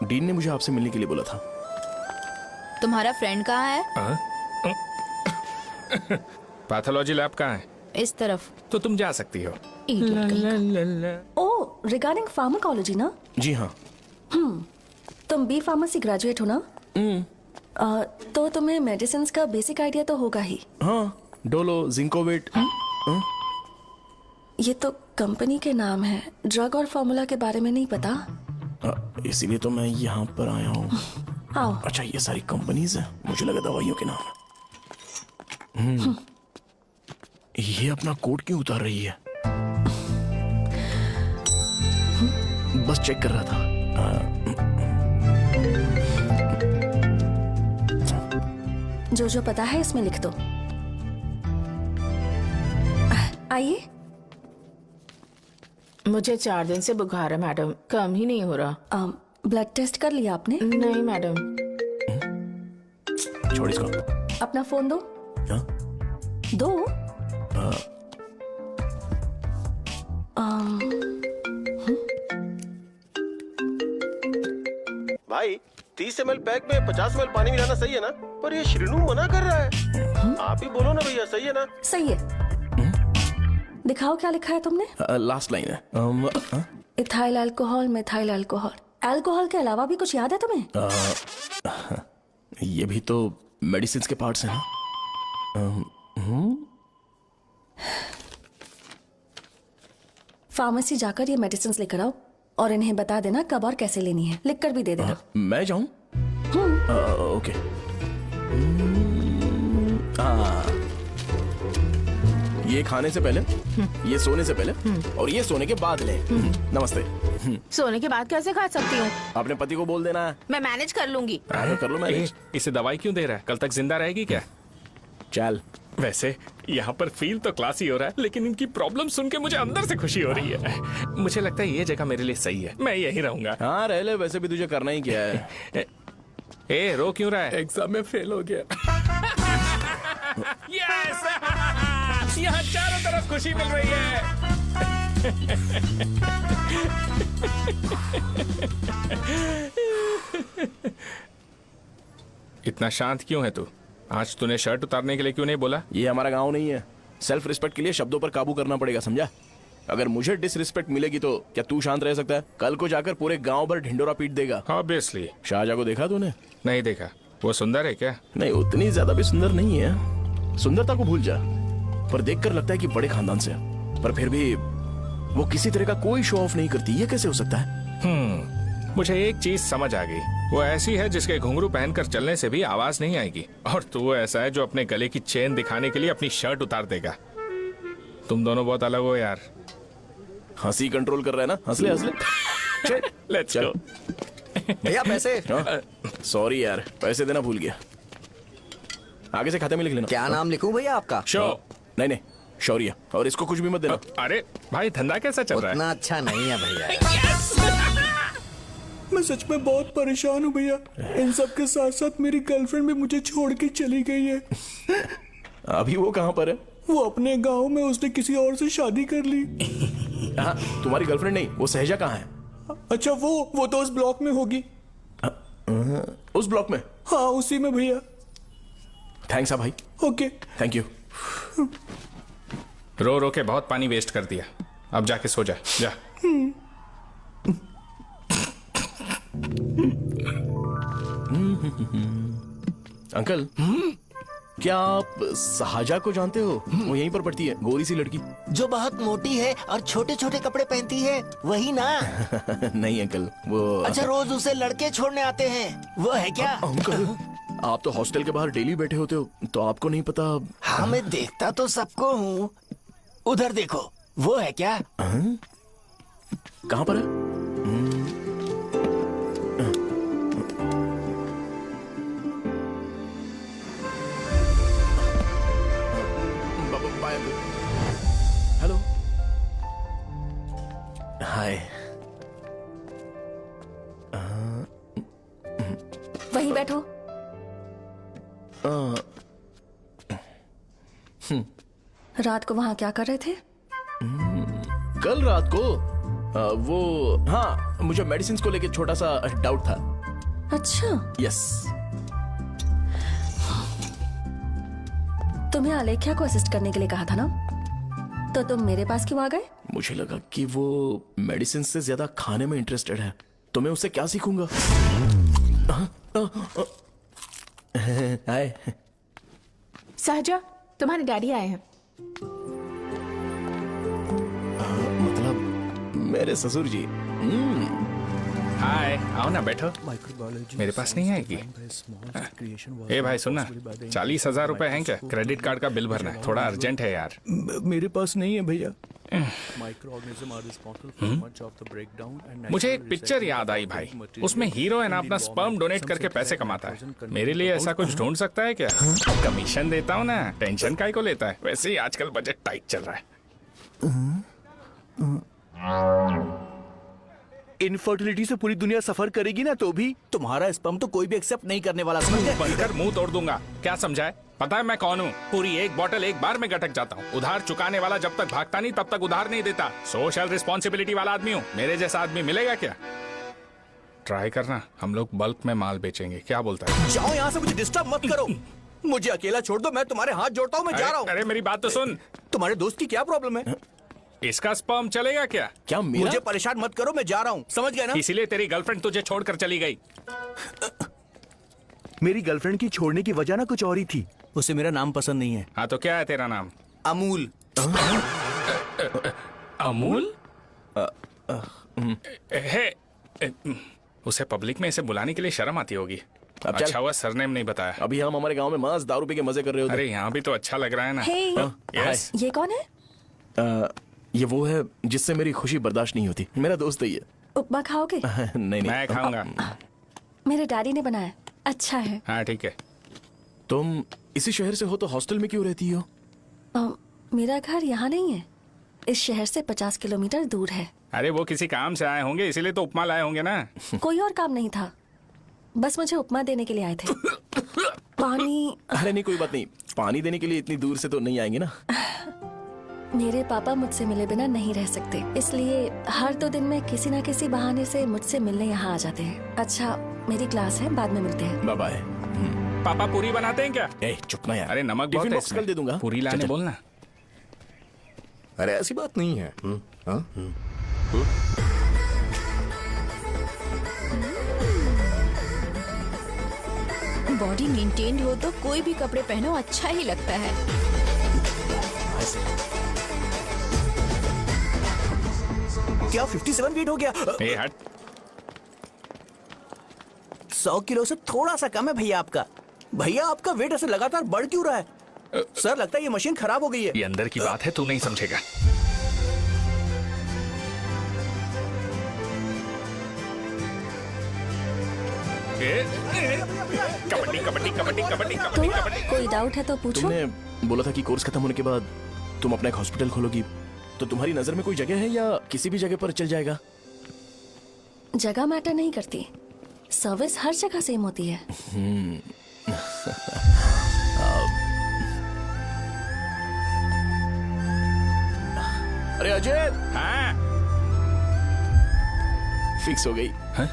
S1: डीन ने मुझे आपसे मिलने के लिए बोला था।
S4: तुम्हारा फ्रेंड कहाँ है?
S8: पैथोलॉजी लैब कहाँ है?
S4: इस तरफ।
S8: तो तुम जा सकती हो।
S15: ओह, रिगार्डिंग फार्माकोलॉजी ना?
S1: जी हाँ।
S15: तुम बी फार्मेसी ग्रेजुएट हो ना? तो तुम्हें मेडिसिन का बेसिक आइडिया तो होगा ही।
S1: हाँ, डोलो, जिंकोवेट।
S15: ये तो कंपनी के नाम है, ड्रग और फॉर्मूला के बारे में नहीं पता।
S1: इसीलिए तो मैं यहाँ पर आया हूँ।
S15: आओ।
S1: अच्छा, ये सारी कंपनीज है, मुझे लगा दवाइयों के नाम है। ये अपना कोट क्यों उतार रही है? बस चेक कर रहा था।
S15: जो जो पता है इसमें लिख दो। आइए।
S5: मुझे 4 दिन से बुखार है मैडम, कम ही नहीं हो रहा।
S15: ब्लड टेस्ट कर लिया आपने?
S5: नहीं मैडम।
S1: छोड़ इसको।
S15: अपना फोन दो।
S1: हाँ?
S15: दो।
S10: भाई 30 ml पैक में 50 ml पानी मिलाना सही है ना? पर ये श्रीनू मना कर रहा है। आप ही बोलो ना भैया, सही है ना?
S15: सही है। दिखाओ क्या लिखा है तुमने?
S1: लास्ट लाइन है।
S15: Ethyl alcohol, methyl alcohol. Alcohol के अलावा भी कुछ याद है तुम्हें?
S1: ये भी तो मेडिसिन के पार्ट्स हैं ना।
S15: फार्मेसी जाकर ये मेडिसिन लेकर आओ और इन्हें बता देना कब और कैसे लेनी है, लिख कर भी दे देना।
S1: मैं जाऊं? ओके। ये खाने से पहले, ये सोने से पहले और ये सोने के बाद ले। नमस्ते।
S3: सोने के बाद कैसे खा सकती हूँ?
S1: अपने पति को बोल देना।
S3: मैं मैनेज कर लूंगी।
S1: कर लो मैनेज।
S8: इसे दवाई क्यों दे रहा है? कल तक जिंदा रहेगी क्या?
S1: चल।
S8: वैसे यहाँ पर फील तो क्लासी हो रहा है, लेकिन इनकी प्रॉब्लम सुन के मुझे अंदर से खुशी हो रही है। मुझे लगता है ये जगह मेरे लिए सही है, मैं यहीं रहूंगा।
S1: हाँ रह ले, वैसे भी तुझे करना ही क्या है।
S8: ए रो क्यों रहा है?
S14: एग्जाम में फेल हो गया।
S8: यस! यहाँ चारों तरफ खुशी मिल रही है। इतना शांत क्यों है तू? आज तूने शर्ट उतारने के लिए क्यों नहीं बोला?
S1: ये हमारा गांव नहीं है। सेल्फ रिस्पेक्ट के लिए शब्दों पर काबू करना पड़ेगा, समझा? अगर मुझे डिसरिस्पेक्ट मिलेगी तो क्या तू शांत रह सकता है? कल को जाकर पूरे गांव भर ढिंडोरा पीट देगा।
S8: ऑब्वियसली।
S1: शाहजहां को देखा तूने?
S8: नहीं देखा। वो सुंदर है क्या?
S1: नहीं, उतनी ज्यादा भी सुंदर नहीं है। सुंदरता को भूल जा, पर देखकर लगता है कि बड़े खानदान से है। पर फिर भी वो किसी तरह का कोई शो ऑफ नहीं करती। ये कैसे हो सकता है?
S8: मुझे एक चीज समझ आ गई। वो ऐसी है जिसके घुंघरू पहनकर चलने से भी आवाज नहीं आएगी, और तू ऐसा है जो अपने गले की चेन दिखाने के लिए अपनी शर्ट उतार देगा। तुम दोनों बहुत अलग हो यार।
S1: हंसी कंट्रोल कर रहा है ना? हंस ले, हंस ले।
S8: Let's go.
S2: भैया पैसे।
S1: सॉरी यार, पैसे देना भूल गया। आगे से खाते में लिख लेना।
S2: क्या नाम लिखूं भैया आपका?
S8: शो।
S1: नहीं, शौर्य। और इसको कुछ भी मत देना।
S8: अरे भाई, धंधा कैसा चल रहा है?
S2: उतना अच्छा नहीं है भैया।
S14: मैं सच में बहुत परेशान हूँ भैया। इन सब के साथ साथ मेरी गर्लफ्रेंड भी मुझे छोड़ के चली गई है।
S1: अभी वो कहाँ पर है?
S14: वो अपने गांव में, उसने किसी और से शादी कर ली।
S1: हाँ, तुम्हारी गर्लफ्रेंड नहीं, वो सहजा कहाँ है?
S14: अच्छा, वो तो उस ब्लॉक में होगी।
S1: उस ब्लॉक में?
S14: हाँ, उसी में भैया।
S1: थैंक्स भाई।
S14: Okay,
S1: thank you.
S8: रो रो के बहुत पानी वेस्ट कर दिया। अब जाके सो जा। जा।
S1: अंकल, क्या आप शाहजहां को जानते हो? वो यहीं पर पढ़ती है, गोरी सी लड़की
S16: जो बहुत मोटी है और छोटे छोटे कपड़े पहनती है, वही ना?
S1: नहीं अंकल, वो
S16: अच्छा, रोज उसे लड़के छोड़ने आते हैं, वो है क्या?
S1: अंकल, आप तो हॉस्टल के बाहर डेली बैठे होते हो, तो आपको नहीं पता?
S16: हाँ, मैं देखता तो सबको हूँ। उधर देखो, वो है क्या?
S1: कहाँ पर है? हेलो। हाय।
S15: वहीं बैठो। रात को वहां क्या कर रहे थे?
S1: कल रात को वो, हाँ, मुझे मेडिसिन को लेके छोटा सा डाउट था।
S15: अच्छा।
S1: यस।
S15: तुम्हें आलेख्या को असिस्ट करने के लिए कहा था ना, तो तुम मेरे पास क्यों आ गए?
S1: मुझे लगा कि वो मेडिसिन से ज्यादा खाने में इंटरेस्टेड है, तो मैं उससे क्या सीखूंगा? हाय।
S5: सहजा, तुम्हारे डैडी आए हैं।
S1: मतलब मेरे ससुर जी।
S8: हाय, आओ ना, बैठो। मेरे पास नहीं आएगी। ए भाई सुनना, 40,000 रुपए हैं क्या? क्रेडिट कार्ड का बिल भरना है, थोड़ा अर्जेंट है यार।
S14: मेरे पास नहीं है भैया।
S8: मुझे एक पिक्चर याद आई भाई, उसमें हीरोइन अपना स्पर्म डोनेट करके पैसे कमाता है। मेरे लिए ऐसा कुछ ढूंढ सकता है क्या? कमीशन देता हूँ ना, टेंशन काहे को लेता है? वैसे ही आजकल बजट टाइट चल रहा है।
S6: इनफर्टिलिटी से पूरी दुनिया सफर करेगी ना, तो भी तुम्हारा स्पर्म तो कोई भी एक्सेप्ट नहीं करने वाला।
S8: बनकर मुंह तोड़ दूंगा। क्या समझा है? पता है मैं कौन हूँ? पूरी एक बोतल एक बार में गटक जाता हूँ। उधार चुकाने वाला जब तक भागता नहीं तब तक उधार नहीं देता। सोशल रिस्पॉन्सिबिलिटी वाला आदमी हूँ। मेरे जैसा आदमी मिलेगा क्या? ट्राई करना, हम लोग बल्क में माल बेचेंगे। क्या बोलता है?
S6: जाओ यहाँ से, मुझे डिस्टर्ब मत करो। मुझे अकेला छोड़ दो, मैं तुम्हारे हाथ जोड़ता हूँ, मैं जा रहा हूँ।
S8: अरे मेरी बात तो सुन।
S6: तुम्हारे दोस्त की क्या प्रॉब्लम है?
S8: इसका स्पर्म चलेगा क्या?
S16: क्या मेरा? मुझे परेशान मत करो, मैं जा रहा हूँ, समझ गया ना?
S8: इसीलिए तेरी गर्लफ्रेंड तुझे छोड़कर चली गई।
S17: मेरी गर्लफ्रेंड की छोड़ने की वजह ना कुछ और ही थी।
S16: उसे मेरा नाम पसंद नहीं है।
S8: हाँ तो क्या है तेरा नाम?
S16: अमूल।
S8: अमूल? उसे पब्लिक में इसे बुलाने के लिए शर्म आती होगी। अच्छा हुआ सरनेम नहीं बताया।
S1: अभी हम हमारे गांव में मस्त दारू पी के मजे कर रहे होते।
S8: अरे यहाँ भी तो अच्छा लग रहा है ना।
S15: Hey.
S8: यस।
S15: ये कौन है?
S1: ये वो है जिससे मेरी खुशी बर्दाश्त नहीं होती। मेरा दोस्त है ये।
S15: उपमा खाओगे?
S1: नहीं।
S8: मैं खाऊंगा।
S15: मेरे डैडी ने बनाया, अच्छा है।
S8: हाँ ठीक है।
S1: तुम इसी शहर से हो तो हॉस्टल में क्यों रहती हो?
S15: मेरा घर यहाँ नहीं है, इस शहर से 50 किलोमीटर दूर है।
S8: अरे वो किसी काम से आए होंगे, इसीलिए तो उपमा लाए होंगे ना।
S15: कोई और काम नहीं था, बस मुझे उपमा देने के लिए आए थे। पानी?
S1: अरे नहीं, कोई बात नहीं। पानी देने के लिए इतनी दूर से तो नहीं आएंगे ना।
S15: मेरे पापा मुझसे मिले बिना नहीं रह सकते, इसलिए हर 2 दिन में किसी न किसी बहाने से मुझसे मिलने यहाँ आ जाते हैं। अच्छा, मेरी क्लास है, बाद में मिलते हैं।
S1: Bye bye.
S8: पापा पूरी बनाते हैं क्या?
S1: चुप ना यार।
S8: अरे नमक बहुत है इसमें।
S1: कल दे दूंगा।
S8: पूरी लाने बोलना।
S13: अरे ऐसी बात नहीं है।
S4: बॉडी मेंटेन्ड हो तो कोई भी कपड़े पहनो अच्छा ही लगता है।
S16: क्या 57 वेट हो गया?
S8: ए हट।
S16: 100 किलो से थोड़ा सा कम है भैया आपका। भैया आपका वेट ऐसे लगातार बढ़ क्यों रहा है? सर लगता है ये मशीन खराब हो गई है।
S8: ये अंदर की बात है, तू नहीं समझेगा। कबड्डी कबड्डी कबड्डी कबड्डी कबड्डी कबड्डी।
S15: कोई डाउट है तो पूछो।
S1: तुमने बोला था कि कोर्स खत्म होने के बाद तुम अपना एक हॉस्पिटल खोलोगी, तो तुम्हारी नजर में कोई जगह है या किसी भी जगह पर चल जाएगा?
S15: जगह मैटर नहीं करती, सर्विस हर जगह सेम होती है।
S1: अरे अजय।
S8: हाँ?
S1: फिक्स हो गई।
S8: हाँ?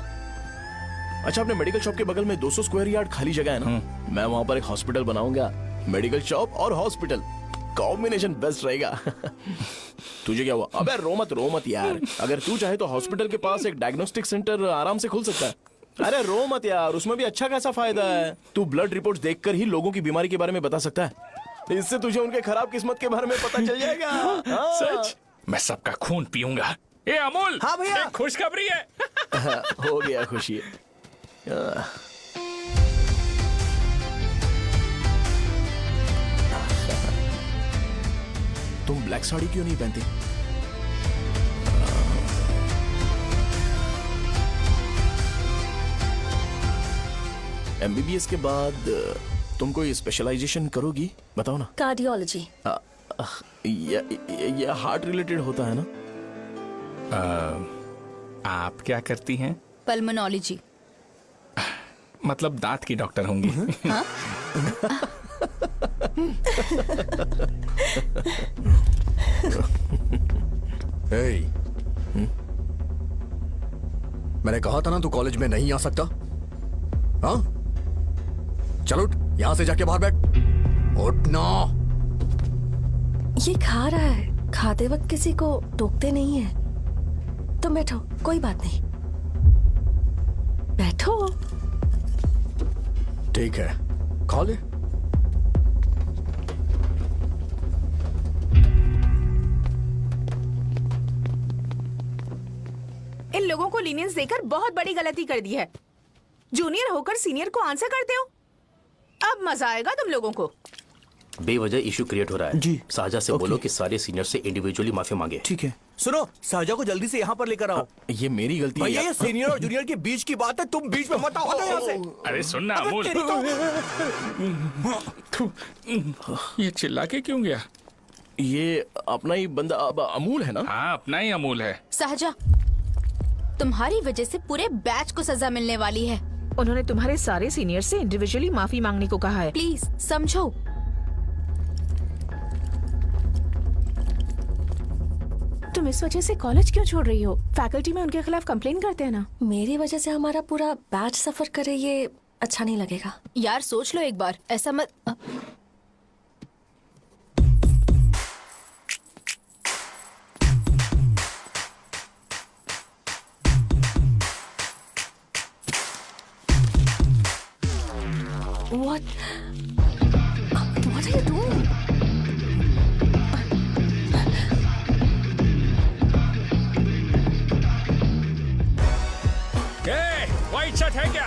S1: अच्छा, अपने मेडिकल शॉप के बगल में 200 स्क्वायर यार्ड खाली जगह है ना? मैं वहाँ पर एक हॉस्पिटल बनाऊंगा। मेडिकल शॉप और हॉस्पिटल कॉम्बिनेशन बेस्ट रहेगा। तुझे क्या हुआ? अबे रो मत यार। अगर तू चाहे तो हॉस्पिटल के पास एक डायग्नोस्टिक सेंटर आराम से खुल सकता है। अरे रो मत यार, उसमें भी अच्छा खासा फायदा है। तू ब्लड रिपोर्ट्स देखकर ही लोगों की बीमारी के बारे में बता सकता है। इससे तुझे उनके खराब किस्मत के बारे में पता चल जाएगा।
S8: सच? मैं सबका खून पीऊंगा। ये अमूल।
S16: हाँ भैया।
S8: खुशखबरी है।
S1: हो गया खुशी। तुम ब्लैक साड़ी क्यों नहीं पहनती? MBBS के बाद तुम कोई स्पेशलाइजेशन करोगी? बताओ ना।
S15: कार्डियोलॉजी।
S1: ये हार्ट रिलेटेड होता है ना?
S8: आप क्या करती हैं?
S4: पल्मोनोलॉजी।
S8: मतलब दांत की डॉक्टर होंगी।
S4: हाँ?
S13: मैंने कहा था ना तू कॉलेज में नहीं आ सकता। हाँ, चल उठ, यहां से जाके बाहर बैठ। उठ ना।
S15: ये खा रहा है, खाते वक्त किसी को टोकते नहीं है। तुम बैठो, कोई बात नहीं, बैठो।
S13: ठीक है, खा ले।
S5: इन लोगों को लीनियंस देकर बहुत बड़ी गलती कर दी है। जूनियर होकर सीनियर को आंसर करते हो। अब मजा आएगा तुम लोगों को।
S18: बेवजह इशू क्रिएट हो रहा है जी। साजा से बोलो कि सारे सीनियर से इंडिविजुअली माफी मांगे।
S16: ठीक है। सुनो, साजा को जल्दी से यहाँ पर लेकर आओ।
S1: ये मेरी गलती है।
S16: भैया ये सीनियर और जूनियर के बीच की बात है, तुम बीच में मत आओ यहाँ से।
S8: अरे सुनना अमूल, ये चिल्ला के क्यों गया?
S1: ये अपना ही बंदा अमूल है ना?
S8: हाँ, अपना ही अमूल है।
S4: साजा, तुम्हारी वजह से पूरे बैच को सजा मिलने वाली है।
S5: उन्होंने तुम्हारे सारे सीनियर से इंडिविजुअली माफी मांगने को कहा है।
S4: प्लीज समझो।
S5: तुम इस वजह से कॉलेज क्यों छोड़ रही हो? फैकल्टी में उनके खिलाफ कंप्लेन करते हैं ना।
S15: मेरी वजह से हमारा पूरा बैच सफर करे, ये अच्छा नहीं लगेगा।
S4: यार सोच लो एक बार, ऐसा मत।
S15: What are you doing?
S8: White shirt है क्या?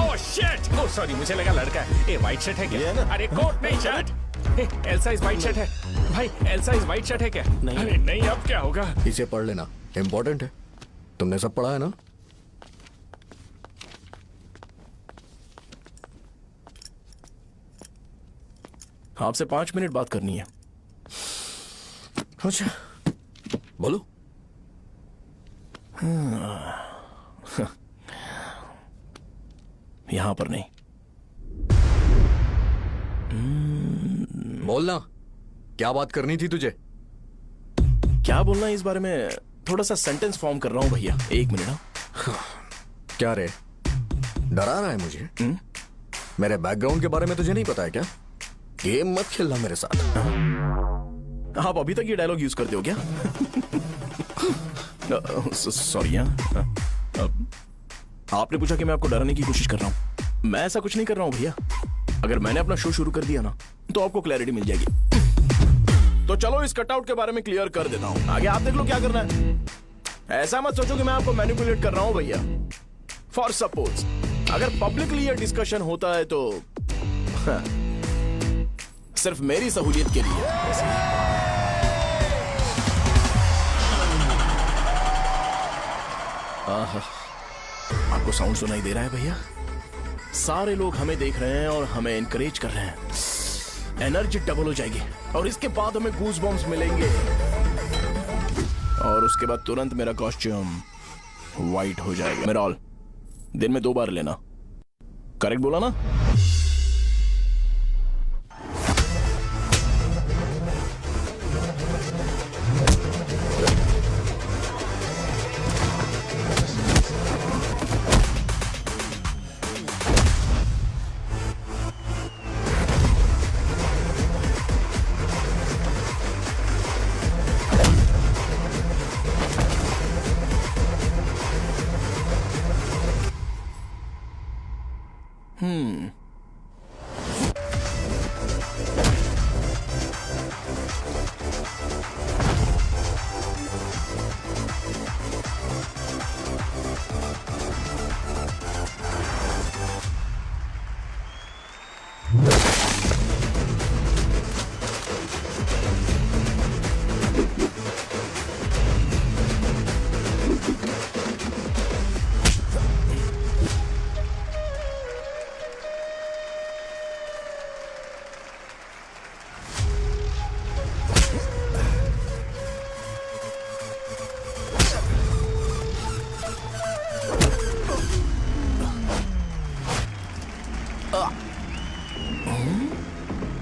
S8: Oh shit! ओह सॉरी, मुझे लगा लड़का है। ए व्हाइट शर्ट है क्या? अरे कोट नहीं shirt. L size white shirt है भाई। एल साइज व्हाइट शर्ट है क्या? नहीं अरे नहीं, अब क्या होगा?
S13: इसे पढ़ लेना, इम्पोर्टेंट है। तुमने सब पढ़ा है ना?
S1: आपसे 5 मिनट बात करनी है।
S13: अच्छा बोलो।
S1: यहां पर नहीं।
S13: बोलना, क्या बात करनी थी तुझे?
S1: क्या बोलना है इस बारे में? थोड़ा सा सेंटेंस फॉर्म कर रहा हूं भैया, 1 मिनट।
S13: क्या रे, डरा रहा है मुझे? मेरे बैकग्राउंड के बारे में तुझे नहीं पता है क्या? गेम मत खेलना मेरे साथ।
S1: आप अभी तक ये डायलॉग यूज करते हो क्या? सॉरी। आपने पूछा कि मैं आपको डराने की कोशिश कर रहा हूं। मैं ऐसा कुछ नहीं कर रहा हूं भैया। अगर मैंने अपना शो शुरू कर दिया ना तो आपको क्लैरिटी मिल जाएगी। तो चलो इस कटआउट के बारे में क्लियर कर देता हूं, आगे आप देख लो क्या करना है। ऐसा मत सोचो कि मैं आपको मैनिपुलेट कर रहा हूं भैया। फॉर सपोज अगर पब्लिकली ये डिस्कशन होता है तो सिर्फ मेरी सहूलियत के लिए। आपको साउंड सुनाई दे रहा है भैया? सारे लोग हमें देख रहे हैं और हमें एनकरेज कर रहे हैं। एनर्जी डबल हो जाएगी और इसके बाद हमें गूज बम्स मिलेंगे और उसके बाद तुरंत मेरा कॉस्ट्यूम वाइट हो जाएगा। मेरा ऑल दिन में 2 बार लेना। करेक्ट बोला ना?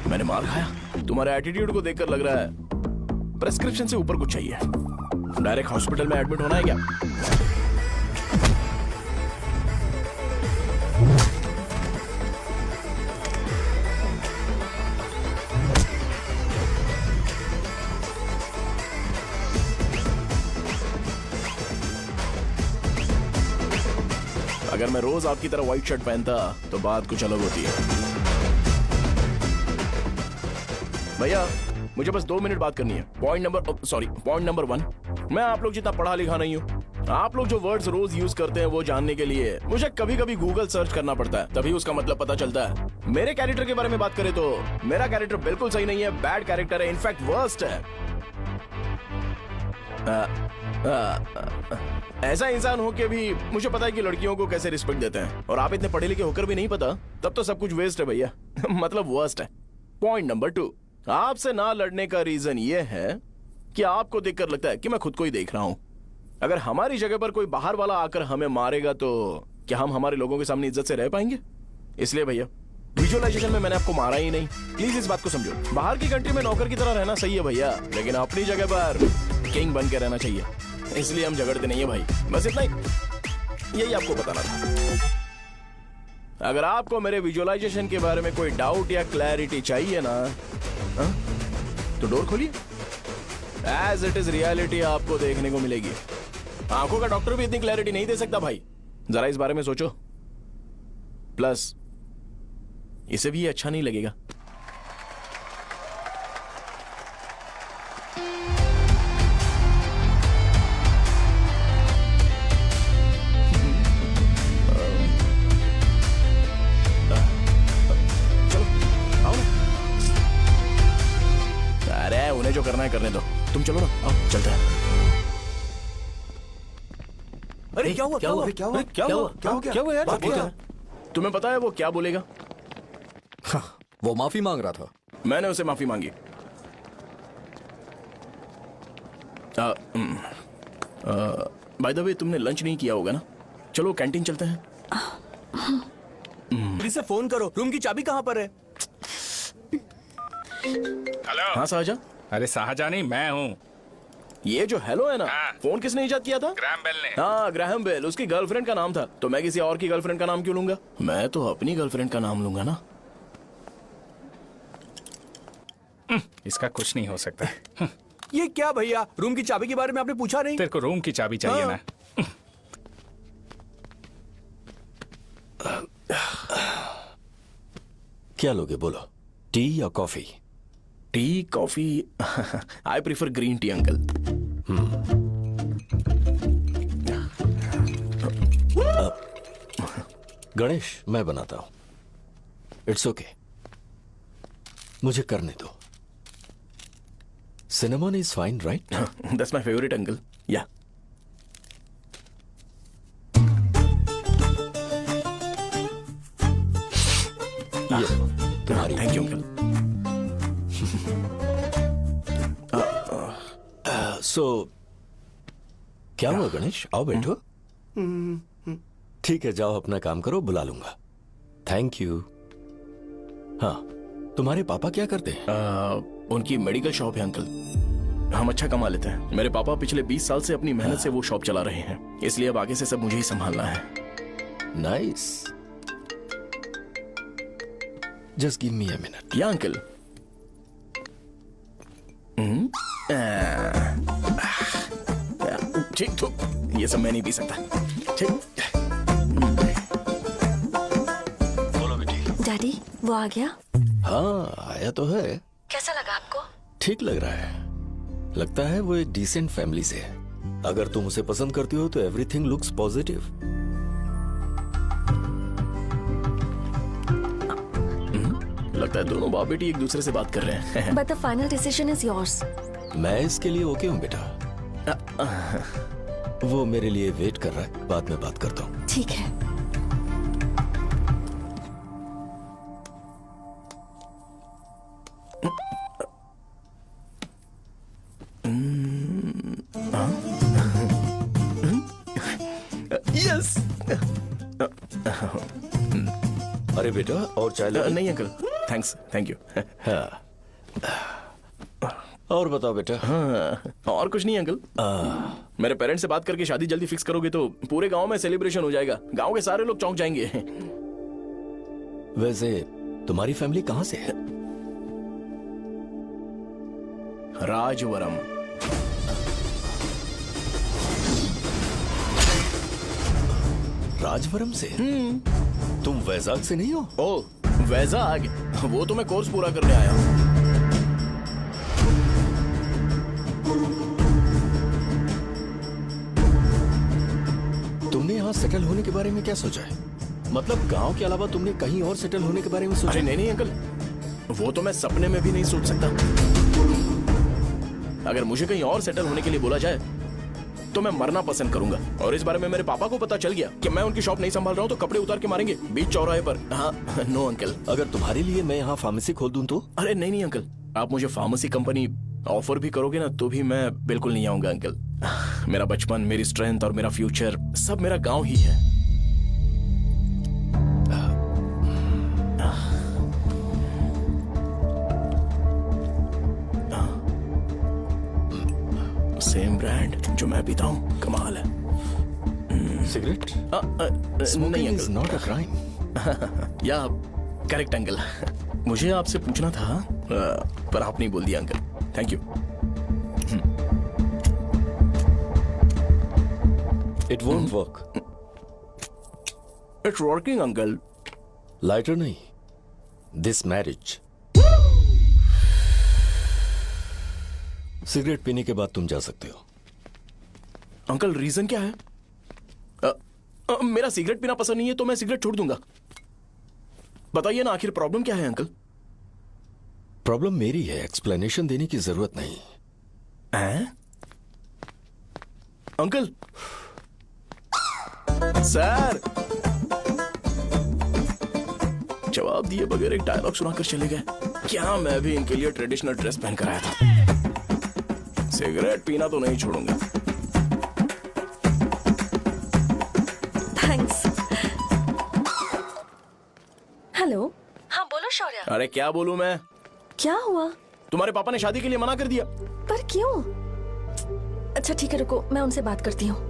S1: मैंने मार खाया? तुम्हारे एटीट्यूड को देखकर लग रहा है प्रेस्क्रिप्शन से ऊपर कुछ चाहिए। डायरेक्ट हॉस्पिटल में एडमिट होना है क्या? अगर मैं रोज आपकी तरह व्हाइट शर्ट पहनता तो बात कुछ अलग होती है। भैया मुझे बस 2 मिनट बात करनी है। पॉइंट नंबर 1, मैं आप लोग जितना पढ़ा लिखा नहीं हूँ। आप लोग जो वर्ड्स रोज यूज करते हैं वो जानने के लिए मुझे कभी कभी गूगल सर्च करना पड़ता है, तभी उसका मतलब पता चलता है। मेरे कैरेक्टर के बारे में बात करें तो मेरा कैरेक्टर बिल्कुल सही नहीं है, बैड कैरेक्टर है, इनफैक्ट वर्स्ट है। ऐसा इंसान हो के भी मुझे पता है कि लड़कियों को कैसे रिस्पेक्ट देते हैं, और आप इतने पढ़े लिखे होकर भी नहीं पता, तब तो सब कुछ वेस्ट है भैया। मतलब वर्स्ट है। पॉइंट नंबर 2, आपसे ना लड़ने का रीजन ये है कि आपको देखकर लगता है कि मैं खुद को ही देख रहा हूं। अगर हमारी जगह पर कोई बाहर वाला आकर हमें मारेगा तो क्या हम हमारे लोगों के सामने इज्जत से रह पाएंगे? इसलिए भैया विजुअलाइजेशन में मैंने आपको मारा ही नहीं। प्लीज इस बात को समझो। बाहर की कंट्री में नौकर की तरह रहना सही है भैया, लेकिन अपनी जगह पर किंग बन के रहना चाहिए। इसलिए हम झगड़ते नहीं है भाई, बस इतना ही, यही आपको बताना था। अगर आपको मेरे विजुअलाइजेशन के बारे में कोई डाउट या क्लैरिटी चाहिए ना, तो डोर खोलिए। एज इट इज रियलिटी आपको देखने को मिलेगी। आंखों का डॉक्टर भी इतनी क्लैरिटी नहीं दे सकता भाई, जरा इस बारे में सोचो। प्लस इसे भी ये अच्छा नहीं लगेगा। अरे उन्हें जो करना है करने दो, तुम चलो ना, आओ चलते हैं।
S16: अरे क्या हुआ?
S1: क्या हुआ?
S16: क्या हुआ? क्या हुआ?
S1: क्या हुआ यार?
S16: बात क्या?
S1: तुम्हें पता है वो क्या बोलेगा?
S13: वो माफी मांग रहा था।
S1: मैंने उसे माफी मांगी। बाय द वे तुमने लंच नहीं किया होगा ना? चलो कैंटीन चलते हैं।
S16: पुलिस से फोन करो, रूम की चाबी कहाँ पर है?
S8: हेलो।
S1: हाँ शाहजहां।
S8: अरे शाहजहां नहीं, मैं हूँ।
S1: ये जो हेलो है ना, फोन किसने इजाद किया था?
S8: ग्रैहम बेल ने।
S1: हाँ ग्रैहम बेल, उसकी गर्लफ्रेंड का नाम था। तो मैं किसी और की गर्लफ्रेंड का नाम क्यों लूंगा? मैं तो अपनी गर्लफ्रेंड का नाम लूंगा ना।
S8: इसका कुछ नहीं हो सकता।
S16: ये क्या भैया, रूम की चाबी के बारे में आपने पूछा नहीं?
S8: तेरे को रूम की चाबी चाहिए ना?
S13: क्या लोगे बोलो, टी या coffee?
S1: Tea coffee? I prefer green tea uncle.
S13: Ganesh मैं बनाता हूं। इट्स ओके, मुझे करने दो। Cinnamon is fine right?
S1: That's my favourite uncle. या
S13: तुम्हारी।
S1: Thank you uncle.
S13: सो क्या हुआ गणेश? आओ बैठो। ठीक है जाओ अपना काम करो, बुला लूंगा। Thank you. हाँ तुम्हारे पापा क्या करते हैं?
S1: उनकी मेडिकल शॉप है अंकल। हम अच्छा कमा लेते हैं। मेरे पापा पिछले 20 साल से अपनी मेहनत से वो शॉप चला रहे हैं, इसलिए अब आगे से सब मुझे ही संभालना है।
S13: Nice. Just give me a minute.
S1: या अंकल। ठीक तो ये सब मैं नहीं पी सकता। ठीक।
S13: बोलो बेटी।
S15: डैडी वो आ गया?
S13: हाँ आया तो है।
S15: कैसा लगा आपको?
S13: ठीक लग रहा है। लगता है वो एक डिसेंट फैमिली से है। अगर तुम उसे पसंद करती हो तो एवरीथिंग लुक्स पॉजिटिव।
S1: लगता है दोनों बाप बेटी एक दूसरे से बात कर रहे हैं।
S15: But the final decision is yours.
S13: मैं इसके लिए ओके हूँ बेटा। वो मेरे लिए वेट कर रहा है, बाद में बात करता हूँ।
S15: ठीक है।
S1: यस।
S13: अरे बेटा और चाय लो।
S1: नहीं अंकल थैंक्स, थैंक यू।
S13: हाँ। और बताओ बेटा।
S1: हाँ, और कुछ नहीं अंकल। मेरे पेरेंट्स से बात करके शादी जल्दी फिक्स करोगे तो पूरे गांव में सेलिब्रेशन हो जाएगा। गांव के सारे लोग चौंक जाएंगे।
S13: वैसे तुम्हारी फैमिली कहाँ से है?
S1: राजवरम।
S13: राजवरम से? तुम वैजाग से नहीं हो?
S1: ओ वैजाग, वो तो मैं कोर्स पूरा करने आया हूँ।
S13: तुमने यहाँ सेटल होने के बारे में क्या सोचा है? मतलब गांव के अलावा तुमने कहीं और सेटल होने के बारे में सोचा?
S1: अरे नहीं अंकल, वो तो मैं सपने में भी नहीं सोच सकता। अगर मुझे कहीं और सेटल होने के लिए बोला जाए तो मैं मरना पसंद करूंगा। और इस बारे में मेरे पापा को पता चल गया कि मैं उनकी शॉप नहीं संभाल रहा हूँ तो कपड़े उतार के मारेंगे बीच चौराहे पर। हाँ नो अंकल।
S13: अगर तुम्हारे लिए मैं यहाँ फार्मेसी खोल दूं तो?
S1: अरे नहीं अंकल, आप मुझे फार्मेसी कंपनी ऑफर भी करोगे ना तो भी मैं बिल्कुल नहीं आऊंगा अंकल। मेरा बचपन, मेरी स्ट्रेंथ और मेरा फ्यूचर सब मेरा गांव ही है। सेम ब्रांड जो मैं पीता हूँ, कमाल है।
S13: सिगरेट?
S1: नहीं अंकल,
S13: नॉट अ क्राइम।
S1: या करेक्ट अंकल। मुझे आपसे पूछना था पर आप नहीं बोल दिया uncle. Thank you.
S13: It won't work.
S1: It's working uncle.
S13: Lighter नहीं, दिस मैरिज। सिगरेट पीने के बाद तुम जा सकते हो।
S1: अंकल रीजन क्या है? मेरा सिगरेट पीना पसंद नहीं है तो मैं सिगरेट छोड़ दूंगा। बताइए ना आखिर प्रॉब्लम क्या है अंकल?
S13: प्रॉब्लम मेरी है, एक्सप्लेनेशन देने की जरूरत नहीं।
S1: अंकल सर जवाब दिए बगैर एक डायलॉग सुनाकर चले गए। क्या मैं भी इनके लिए ट्रेडिशनल ड्रेस पहन कर आया था। सिगरेट पीना तो नहीं छोड़ूंगा।
S15: थैंक्स। हेलो। हाँ बोलो शौर्य।
S1: अरे क्या बोलूं मैं?
S15: क्या हुआ?
S1: तुम्हारे पापा ने शादी के लिए मना कर दिया।
S15: पर क्यों? अच्छा ठीक है रुको, मैं उनसे बात करती हूँ।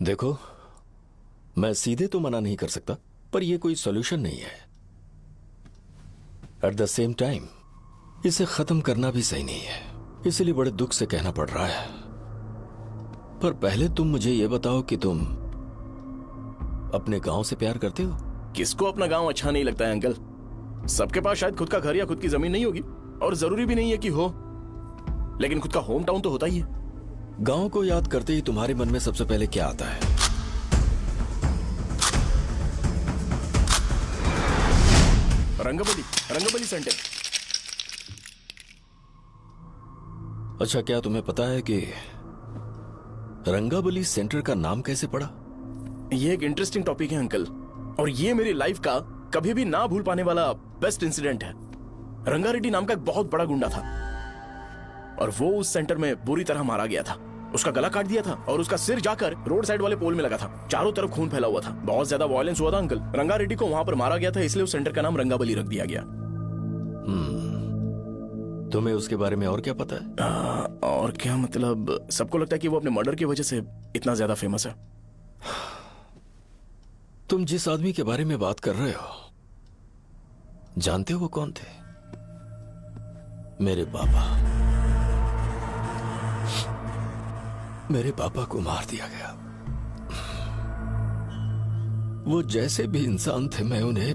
S13: देखो, मैं सीधे तो मना नहीं कर सकता, पर यह कोई सॉल्यूशन नहीं है। एट द सेम टाइम इसे खत्म करना भी सही नहीं है, इसलिए बड़े दुख से कहना पड़ रहा है। पर पहले तुम मुझे यह बताओ कि तुम अपने गांव से प्यार करते हो?
S1: किसको अपना गांव अच्छा नहीं लगता है अंकल? सबके पास शायद खुद का घर या खुद की जमीन नहीं होगी, और जरूरी भी नहीं है कि हो, लेकिन खुद का होम टाउन तो होता ही है।
S13: गांव को याद करते ही तुम्हारे मन में सबसे पहले क्या आता है?
S1: रंगबली सेंटर।
S13: अच्छा, क्या तुम्हें पता है कि रंगाबली सेंटर का नाम कैसे पड़ा?
S1: ये एक इंटरेस्टिंग टॉपिक है अंकल, और ये मेरी लाइफ का कभी भी ना भूल पाने वाला बेस्ट इंसिडेंट है। रंगारेड्डी नाम का एक बहुत बड़ा गुंडा था, और वो उस सेंटर में बुरी तरह मारा गया था। उसका गला काट दिया था और उसका सिर जाकर रोड साइड वाले पोल में लगा था। चारों तरफ खून फैला हुआ था, बहुत ज्यादा वायलेंस हुआ था अंकल। रंगारेड्डी को वहां पर मारा गया था, इसलिए उस सेंटर का नाम रंगाबली रख दिया गया।
S13: तुम्हें उसके बारे में और क्या पता है?
S1: और क्या मतलब, सबको लगता है कि वो अपने मर्डर की वजह से इतना ज्यादा फेमस है।
S13: तुम जिस आदमी के बारे में बात कर रहे हो, जानते हो वो कौन थे? मेरे पापा। मेरे पापा को मार दिया गया। वो जैसे भी इंसान थे, मैं उन्हें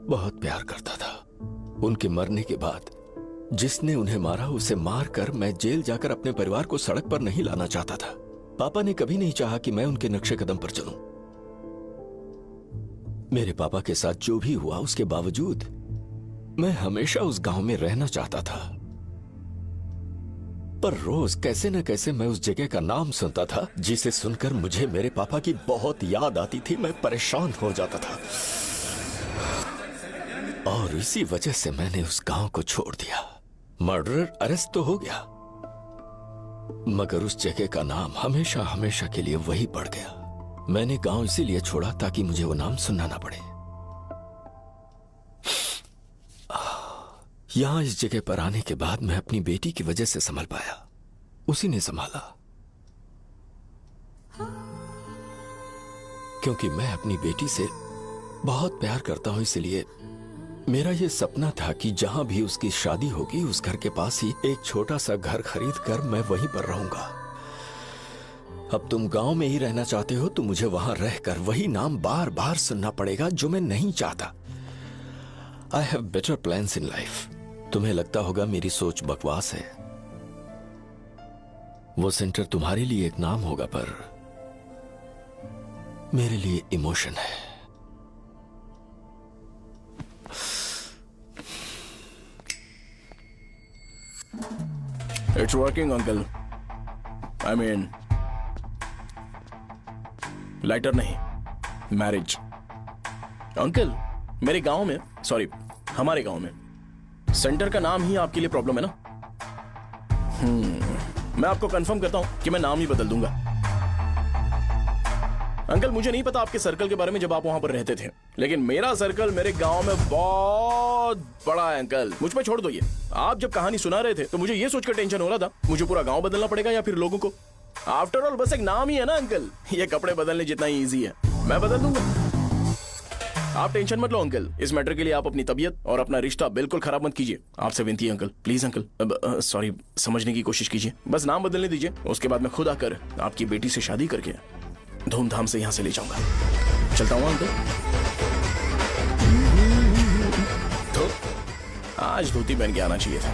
S13: बहुत प्यार करता था। उनके मरने के बाद जिसने उन्हें मारा उसे मारकर मैं जेल जाकर अपने परिवार को सड़क पर नहीं लाना चाहता था। पापा ने कभी नहीं चाहा कि मैं उनके नक्शे कदम पर चलूं। मेरे पापा के साथ जो भी हुआ, उसके बावजूद मैं हमेशा उस गांव में रहना चाहता था। पर रोज कैसे न कैसे मैं उस जगह का नाम सुनता था, जिसे सुनकर मुझे मेरे पापा की बहुत याद आती थी। मैं परेशान हो जाता था, और इसी वजह से मैंने उस गांव को छोड़ दिया। मर्डरर अरेस्ट तो हो गया, मगर उस जगह का नाम हमेशा हमेशा के लिए वही पड़ गया। मैंने गांव इसीलिए छोड़ा ताकि मुझे वो नाम सुनना ना पड़े। यहां इस जगह पर आने के बाद मैं अपनी बेटी की वजह से संभल पाया, उसी ने संभाला। क्योंकि मैं अपनी बेटी से बहुत प्यार करता हूं, इसलिए मेरा यह सपना था कि जहां भी उसकी शादी होगी, उस घर के पास ही एक छोटा सा घर खरीद कर मैं वहीं पर रहूंगा। अब तुम गांव में ही रहना चाहते हो तो मुझे वहां रहकर वही नाम बार बार सुनना पड़ेगा, जो मैं नहीं चाहता। I have better plans in life. तुम्हें लगता होगा मेरी सोच बकवास है। वो सेंटर तुम्हारे लिए एक नाम होगा, पर मेरे लिए इमोशन है।
S1: It's working, uncle. I mean, lighter नहीं, मैरिज। अंकल, मेरे गांव में, सॉरी, हमारे गांव में सेंटर का नाम ही आपके लिए प्रॉब्लम है ना? मैं आपको कंफर्म करता हूं कि मैं नाम ही बदल दूंगा। अंकल, मुझे नहीं पता आपके सर्कल के बारे में जब आप वहां पर रहते थे, लेकिन मेरा सर्कल मेरे गांव में बहुत बड़ा है अंकल। मुझ पे छोड़ दो ये। आप जब कहानी सुना रहे थे तो मुझे ये सोचकर टेंशन हो रहा था, मुझे पूरा गांव बदलना पड़ेगा या फिर लोगों को। आफ्टर ऑल बस एक नाम ही है ना अंकल, ये कपड़े बदलने जितना ही इजी है। मैं बदल दूंगा। आप टेंशन मत लो अंकल, इस मैटर के लिए आप अपनी तबीयत और अपना रिश्ता बिल्कुल खराब मत कीजिए। आपसे विनती है अंकल, प्लीज अंकल। सॉरी, समझने की कोशिश कीजिए, बस नाम बदलने दीजिए। उसके बाद मैं खुद आकर आपकी बेटी से शादी करके धूमधाम से यहाँ से ले जाऊंगा। चलता हूँ अंकल। तो आज धोती पहन के आना चाहिए था।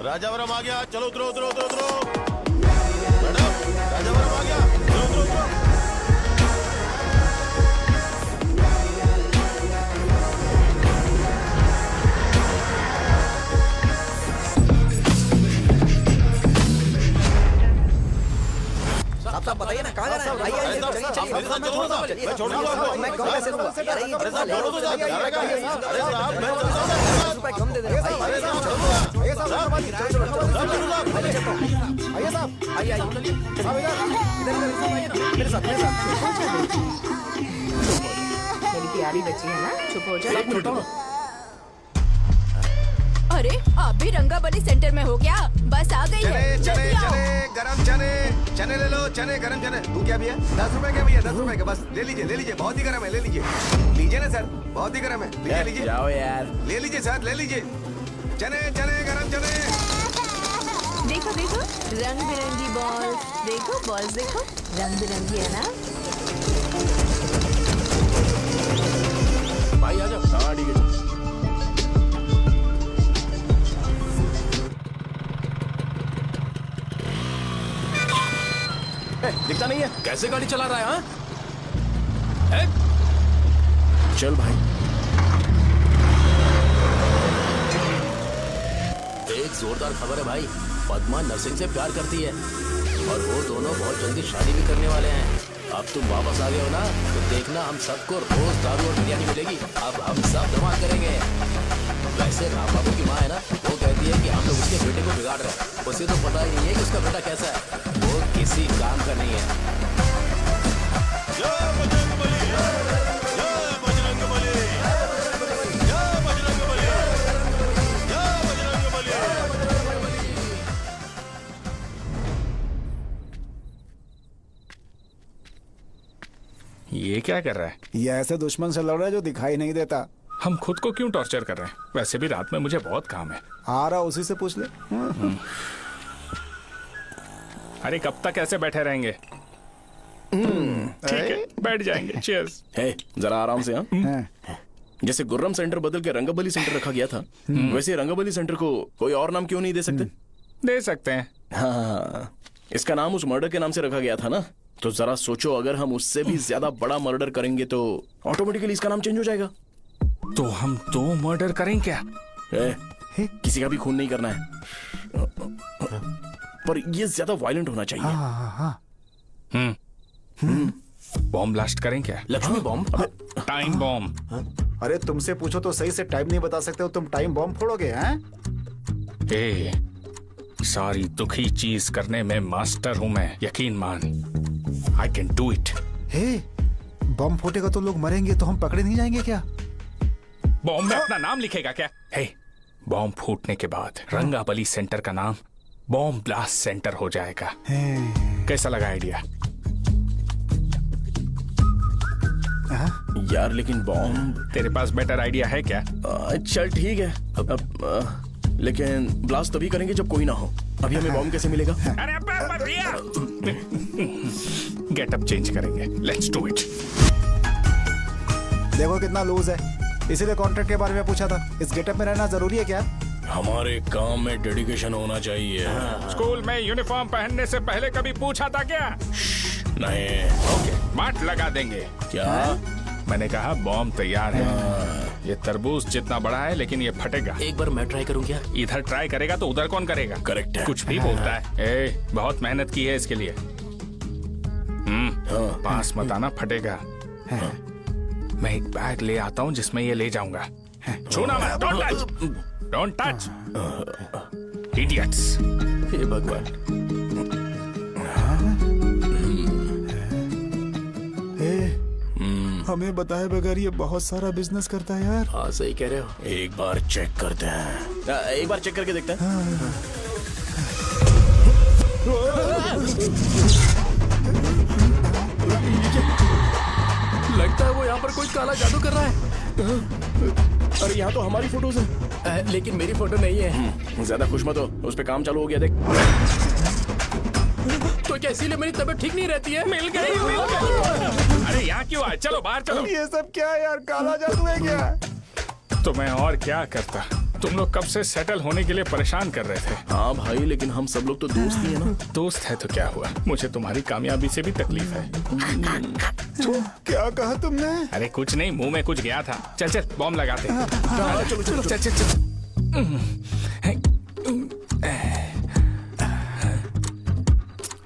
S9: राजावरम आ गया, चलो उतरो उतरो उतरो उतरो। मैडम, राजावरम आ गया, चलो उतरो उतरो।
S2: साहब बताइए ना कहाँ जाना है? आइए चलिए मैं छोड़ दूंगा आपको। मैं कम पैसे दूंगा। कम दे देना भाई।
S7: आइए साहब, आइए मेरे साथ
S5: मेरी प्यारी बच्ची है ना, चुप हो जा।
S4: अरे आप भी रंगाबली सेंटर में हो क्या? बस आ गई है।
S11: चने गरम चने ले लो, चने गरम चने। तू क्या भैया? 10 रुपए के भैया, 10 रुपए के, बस ले लीजिए। बहुत ही गरम है, ले लीजिए ना सर, बहुत ही गरम है। लीजिए
S1: जाओ यार,
S11: ले लीजिए सर, ले लीजिए। चने गरम चने।
S3: देखो रंग बिरंगी बॉल्स, देखो रंग बिरंगी है ना।
S1: भाई आ जाओ। हाँ ठीक है। दिखता नहीं है,
S18: कैसे गाड़ी चला रहा है? हाँ,
S1: चल भाई।
S18: एक जोरदार खबर है भाई, पद्मा नरसिंह से प्यार करती है और वो दोनों बहुत जल्दी शादी भी करने वाले हैं। अब तुम वापस आ गए हो ना, तो देखना हम सबको रोज दारू और बिरयानी मिलेगी। अब हम सब धमाल करेंगे। वैसे राम बाबू की माँ है ना, वो कहती है कि हम लोग उसके बेटे को बिगाड़ रहे हैं। उसे तो पता ही नहीं है कि उसका बेटा कैसा है, वो किसी काम का नहीं है।
S8: ये क्या कर रहा है?
S7: ये ऐसे दुश्मन से लड़ रहा है जो दिखाई नहीं देता।
S8: हम खुद को क्यों टॉर्चर कर रहे हैं? वैसे भी रात में मुझे बहुत काम है।
S7: आ रहा उसी से पूछ ले।
S8: अरे कब तक ऐसे बैठे रहेंगे? ठीक है, बैठ जाएंगे। चीयर्स।
S1: हे, जरा आराम से। हाँ, जैसे गुर्रम सेंटर बदल के रंगाबली सेंटर रखा गया था, वैसे रंगाबली सेंटर को कोई और नाम क्यों नहीं दे सकते?
S8: दे सकते हैं।
S1: हाँ, इसका नाम उस मर्डर के नाम से रखा गया था ना, तो जरा सोचो, अगर हम उससे भी ज्यादा बड़ा मर्डर करेंगे तो ऑटोमेटिकली इसका नाम चेंज हो जाएगा।
S8: तो हम 2 मर्डर करें क्या?
S1: किसी का भी खून नहीं करना है, पर ये ज्यादा वायलेंट होना चाहिए।
S8: बॉम्ब ब्लास्ट करें क्या?
S18: लक्ष्मी बॉम्ब?
S8: Time bomb.
S7: अरे तुमसे पूछो तो सही से टाइम नहीं बता सकते हो, तुम टाइम बॉम्ब फोड़ोगे?
S8: हैं? सारी दुखी चीज करने में मास्टर हूं मैं, यकीन मान। I can do it.
S7: Bomb फूटेगा तो लोग मरेंगे, तो हम पकड़े नहीं जाएंगे क्या?
S8: बॉम्ब में अपना नाम लिखेगा क्या? बॉम्ब फूटने के बाद रंगाबली सेंटर का नाम बॉम्ब ब्लास्ट सेंटर हो जाएगा। कैसा लगा आइडिया?
S1: यार लेकिन बॉम्ब,
S8: तेरे पास बेटर आइडिया है क्या?
S1: चल ठीक है, लेकिन ब्लास्ट तभी करेंगे जब कोई ना हो। अभी हमें बॉम्ब कैसे मिलेगा?
S8: अरे भैया, गेटअप चेंज करेंगे। Let's do it.
S7: देखो कितना लूज है, इसीलिए कॉन्ट्रैक्ट के बारे में पूछा था। इस गेटअप में रहना जरूरी है क्या?
S13: हमारे काम में डेडिकेशन होना चाहिए।
S8: स्कूल में यूनिफॉर्म पहनने से पहले कभी पूछा था क्या?
S13: नहीं।
S8: ओके, मार लगा देंगे।
S13: क्या?
S8: मैंने कहा बॉम्ब तैयार है। ये तरबूज जितना बड़ा है, लेकिन ये फटेगा।
S18: एक बार मैं ट्राई करूं क्या?
S8: इधर ट्राई करेगा तो उधर कौन करेगा?
S13: करेक्ट है।
S8: कुछ भी बोलता है। बहुत मेहनत की है इसके लिए। पास मत आना, फटेगा। मैं एक बैग ले आता हूँ जिसमें ये ले जाऊंगा। छूना मत, don't touch, don't touch, idiots.
S18: हे भगवान।
S14: हमें बताए बगैर ये बहुत सारा बिजनेस करता है यार।
S18: हाँ सही कह रहे हो, एक बार चेक करते हैं।
S1: एक बार चेक करके देखते हैं।
S18: लगता है वो यहाँ पर कोई काला जादू कर रहा है।
S1: अरे यहाँ तो हमारी फोटोज हैं,
S18: लेकिन मेरी फोटो नहीं है।
S1: ज्यादा खुश मत हो, उस पे काम चालू हो गया देख।
S18: तो क्या इसीलिए मेरी तबीयत ठीक नहीं रहती है?
S8: मिल गई, मिल गई। अरे यहाँ क्यों आए? चलो बाहर चलो।
S7: ये सब क्या है यार, काला जादू है क्या?
S8: तो मैं और क्या करता? तुम लोग कब से सेटल होने के लिए परेशान कर रहे थे।
S1: हाँ भाई, लेकिन हम सब लोग तो दोस्त ही है ना।
S8: दोस्त है तो क्या हुआ, मुझे तुम्हारी कामयाबी से भी तकलीफ है।
S7: क्या कहा तुमने?
S8: अरे कुछ नहीं, मुंह में कुछ गया था। चल चल बॉम्ब लगाते हैं।
S1: चलो चलो
S8: चल चल चल।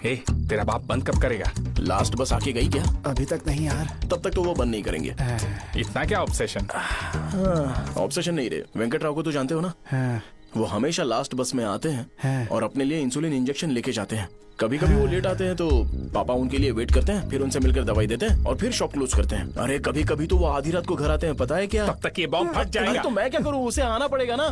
S8: हे, तेरा बाप बंद कब करेगा?
S1: लास्ट बस आके गई क्या?
S7: अभी तक नहीं यार।
S1: तब तक तो वो बंद नहीं करेंगे।
S8: इतना क्या ऑब्सेशन?
S1: ऑब्सेशन नहीं रे, वेंकट राव को तो जानते हो ना। वो हमेशा लास्ट बस में आते हैं और अपने लिए इंसुलिन इंजेक्शन लेके जाते हैं। कभी कभी वो लेट आते हैं तो पापा उनके लिए वेट करते हैं, फिर उनसे मिलकर दवाई देते हैं और फिर शॉप क्लोज करते हैं। अरे कभी कभी तो वो आधी रात को घर आते हैं, पता है क्या?
S8: तब तक ये बॉम्ब फट जाएगा।
S1: अरे तो मैं क्या करूँ, उसे आना पड़ेगा ना।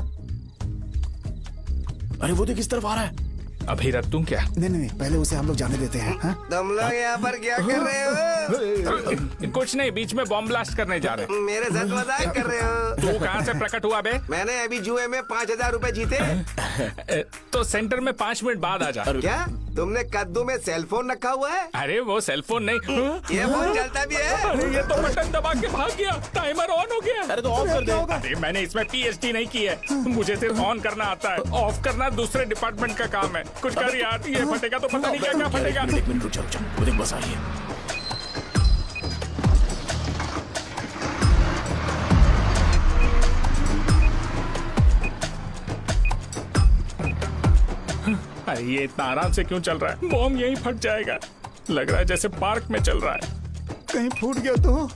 S1: अरे वो देख किस तरफ आ रहा है।
S8: अभी रख दूं क्या?
S7: नहीं, पहले उसे हम लोग जाने देते हैं।
S11: तुम लोग यहाँ पर क्या कर रहे हो?
S8: कुछ नहीं, बीच में बॉम्ब ब्लास्ट करने जा रहे।
S11: मेरे साथ मजाक कर रहे हो?
S8: तू कहाँ से प्रकट हुआ बे?
S11: मैंने अभी जुए में 5,000 रुपए जीते।
S8: तो सेंटर में 5 मिनट बाद आ जा।
S11: क्या तुमने कद्दू में सेलफोन रखा हुआ है?
S8: अरे वो सेलफोन नहीं,
S11: ये फोन चलता भी है।
S8: अरे ये तो बटन दबा के भाग गया, टाइमर ऑन हो गया।
S1: अरे तो ऑफ कर दे।
S8: अरे मैंने इसमें PhD नहीं की है, मुझे सिर्फ ऑन करना आता है, ऑफ करना दूसरे डिपार्टमेंट का काम है। कुछ कर यार, ये फटेगा तो पता नहीं क्या क्या फटेगा।
S1: एक मिनट रुक जाओ, वो देख बस आ रही है।
S8: अरे ये इतना आराम से क्यों चल रहा है? बॉम्ब यहीं फट जाएगा। लग रहा है जैसे पार्क में चल रहा है।
S7: कहीं फूट गया तो?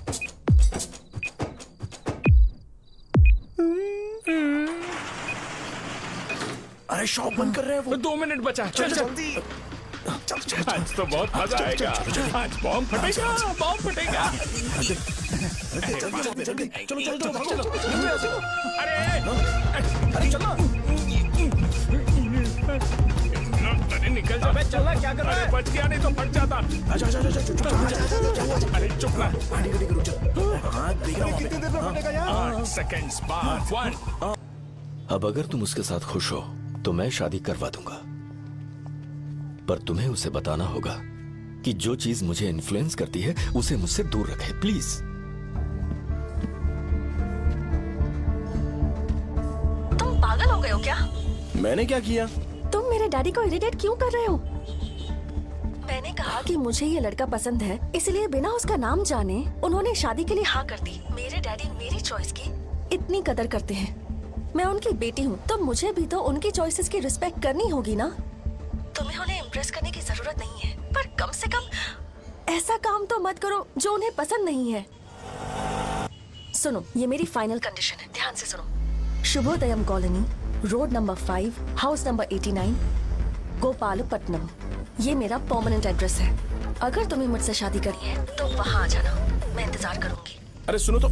S1: अरे शॉप बंद कर रहे हैं वो।
S8: 2 मिनट बचा, चल जल्दी। आज तो बहुत मजा आएगा। आज बॉम्ब फटेगा, बॉम्ब फटेगा।
S1: चलो
S8: अरे चलो, अरे निकल जा।
S6: चलना क्या कर रहा है?
S8: बच गया, नहीं तो फट जाता। अरे चुप ना।
S1: हाँ देख रहा हूँ।
S7: कितनी देर में फटेगा यार?
S8: 8 सेकंड्स बाद 1।
S13: अब अगर तुम उसके साथ खुश हो तो मैं शादी करवा दूंगा, पर तुम्हें उसे बताना होगा कि जो चीज मुझे इन्फ्लुएंस करती है उसे मुझसे दूर रखे, प्लीज।
S15: तुम पागल हो गए हो क्या?
S1: मैंने क्या किया?
S15: तुम मेरे डैडी को इरिटेट क्यों कर रहे हो? मैंने कहा कि मुझे ये लड़का पसंद है, इसलिए बिना उसका नाम जाने उन्होंने शादी के लिए हाँ कर दी। मेरे डैडी मेरी चॉइस की इतनी कदर करते हैं। मैं उनकी बेटी हूँ, तो मुझे भी तो उनकी चॉइसेस की रिस्पेक्ट करनी होगी ना। तुम्हें उन्हें इम्प्रेस करने की जरूरत नहीं है, पर कम से कम ऐसा काम तो मत करो जो उन्हें पसंद नहीं है। सुनो, ये मेरी फाइनल कंडीशन है, ध्यान से सुनो। Shubhodayam colony, road number 5, house number 89, Gopalapatnam. ये मेरा परमानेंट एड्रेस है। अगर तुम्हें मुझसे शादी करनी है तो वहाँ आ जाना, मैं इंतजार करूंगी।
S1: अरे सुनो तो,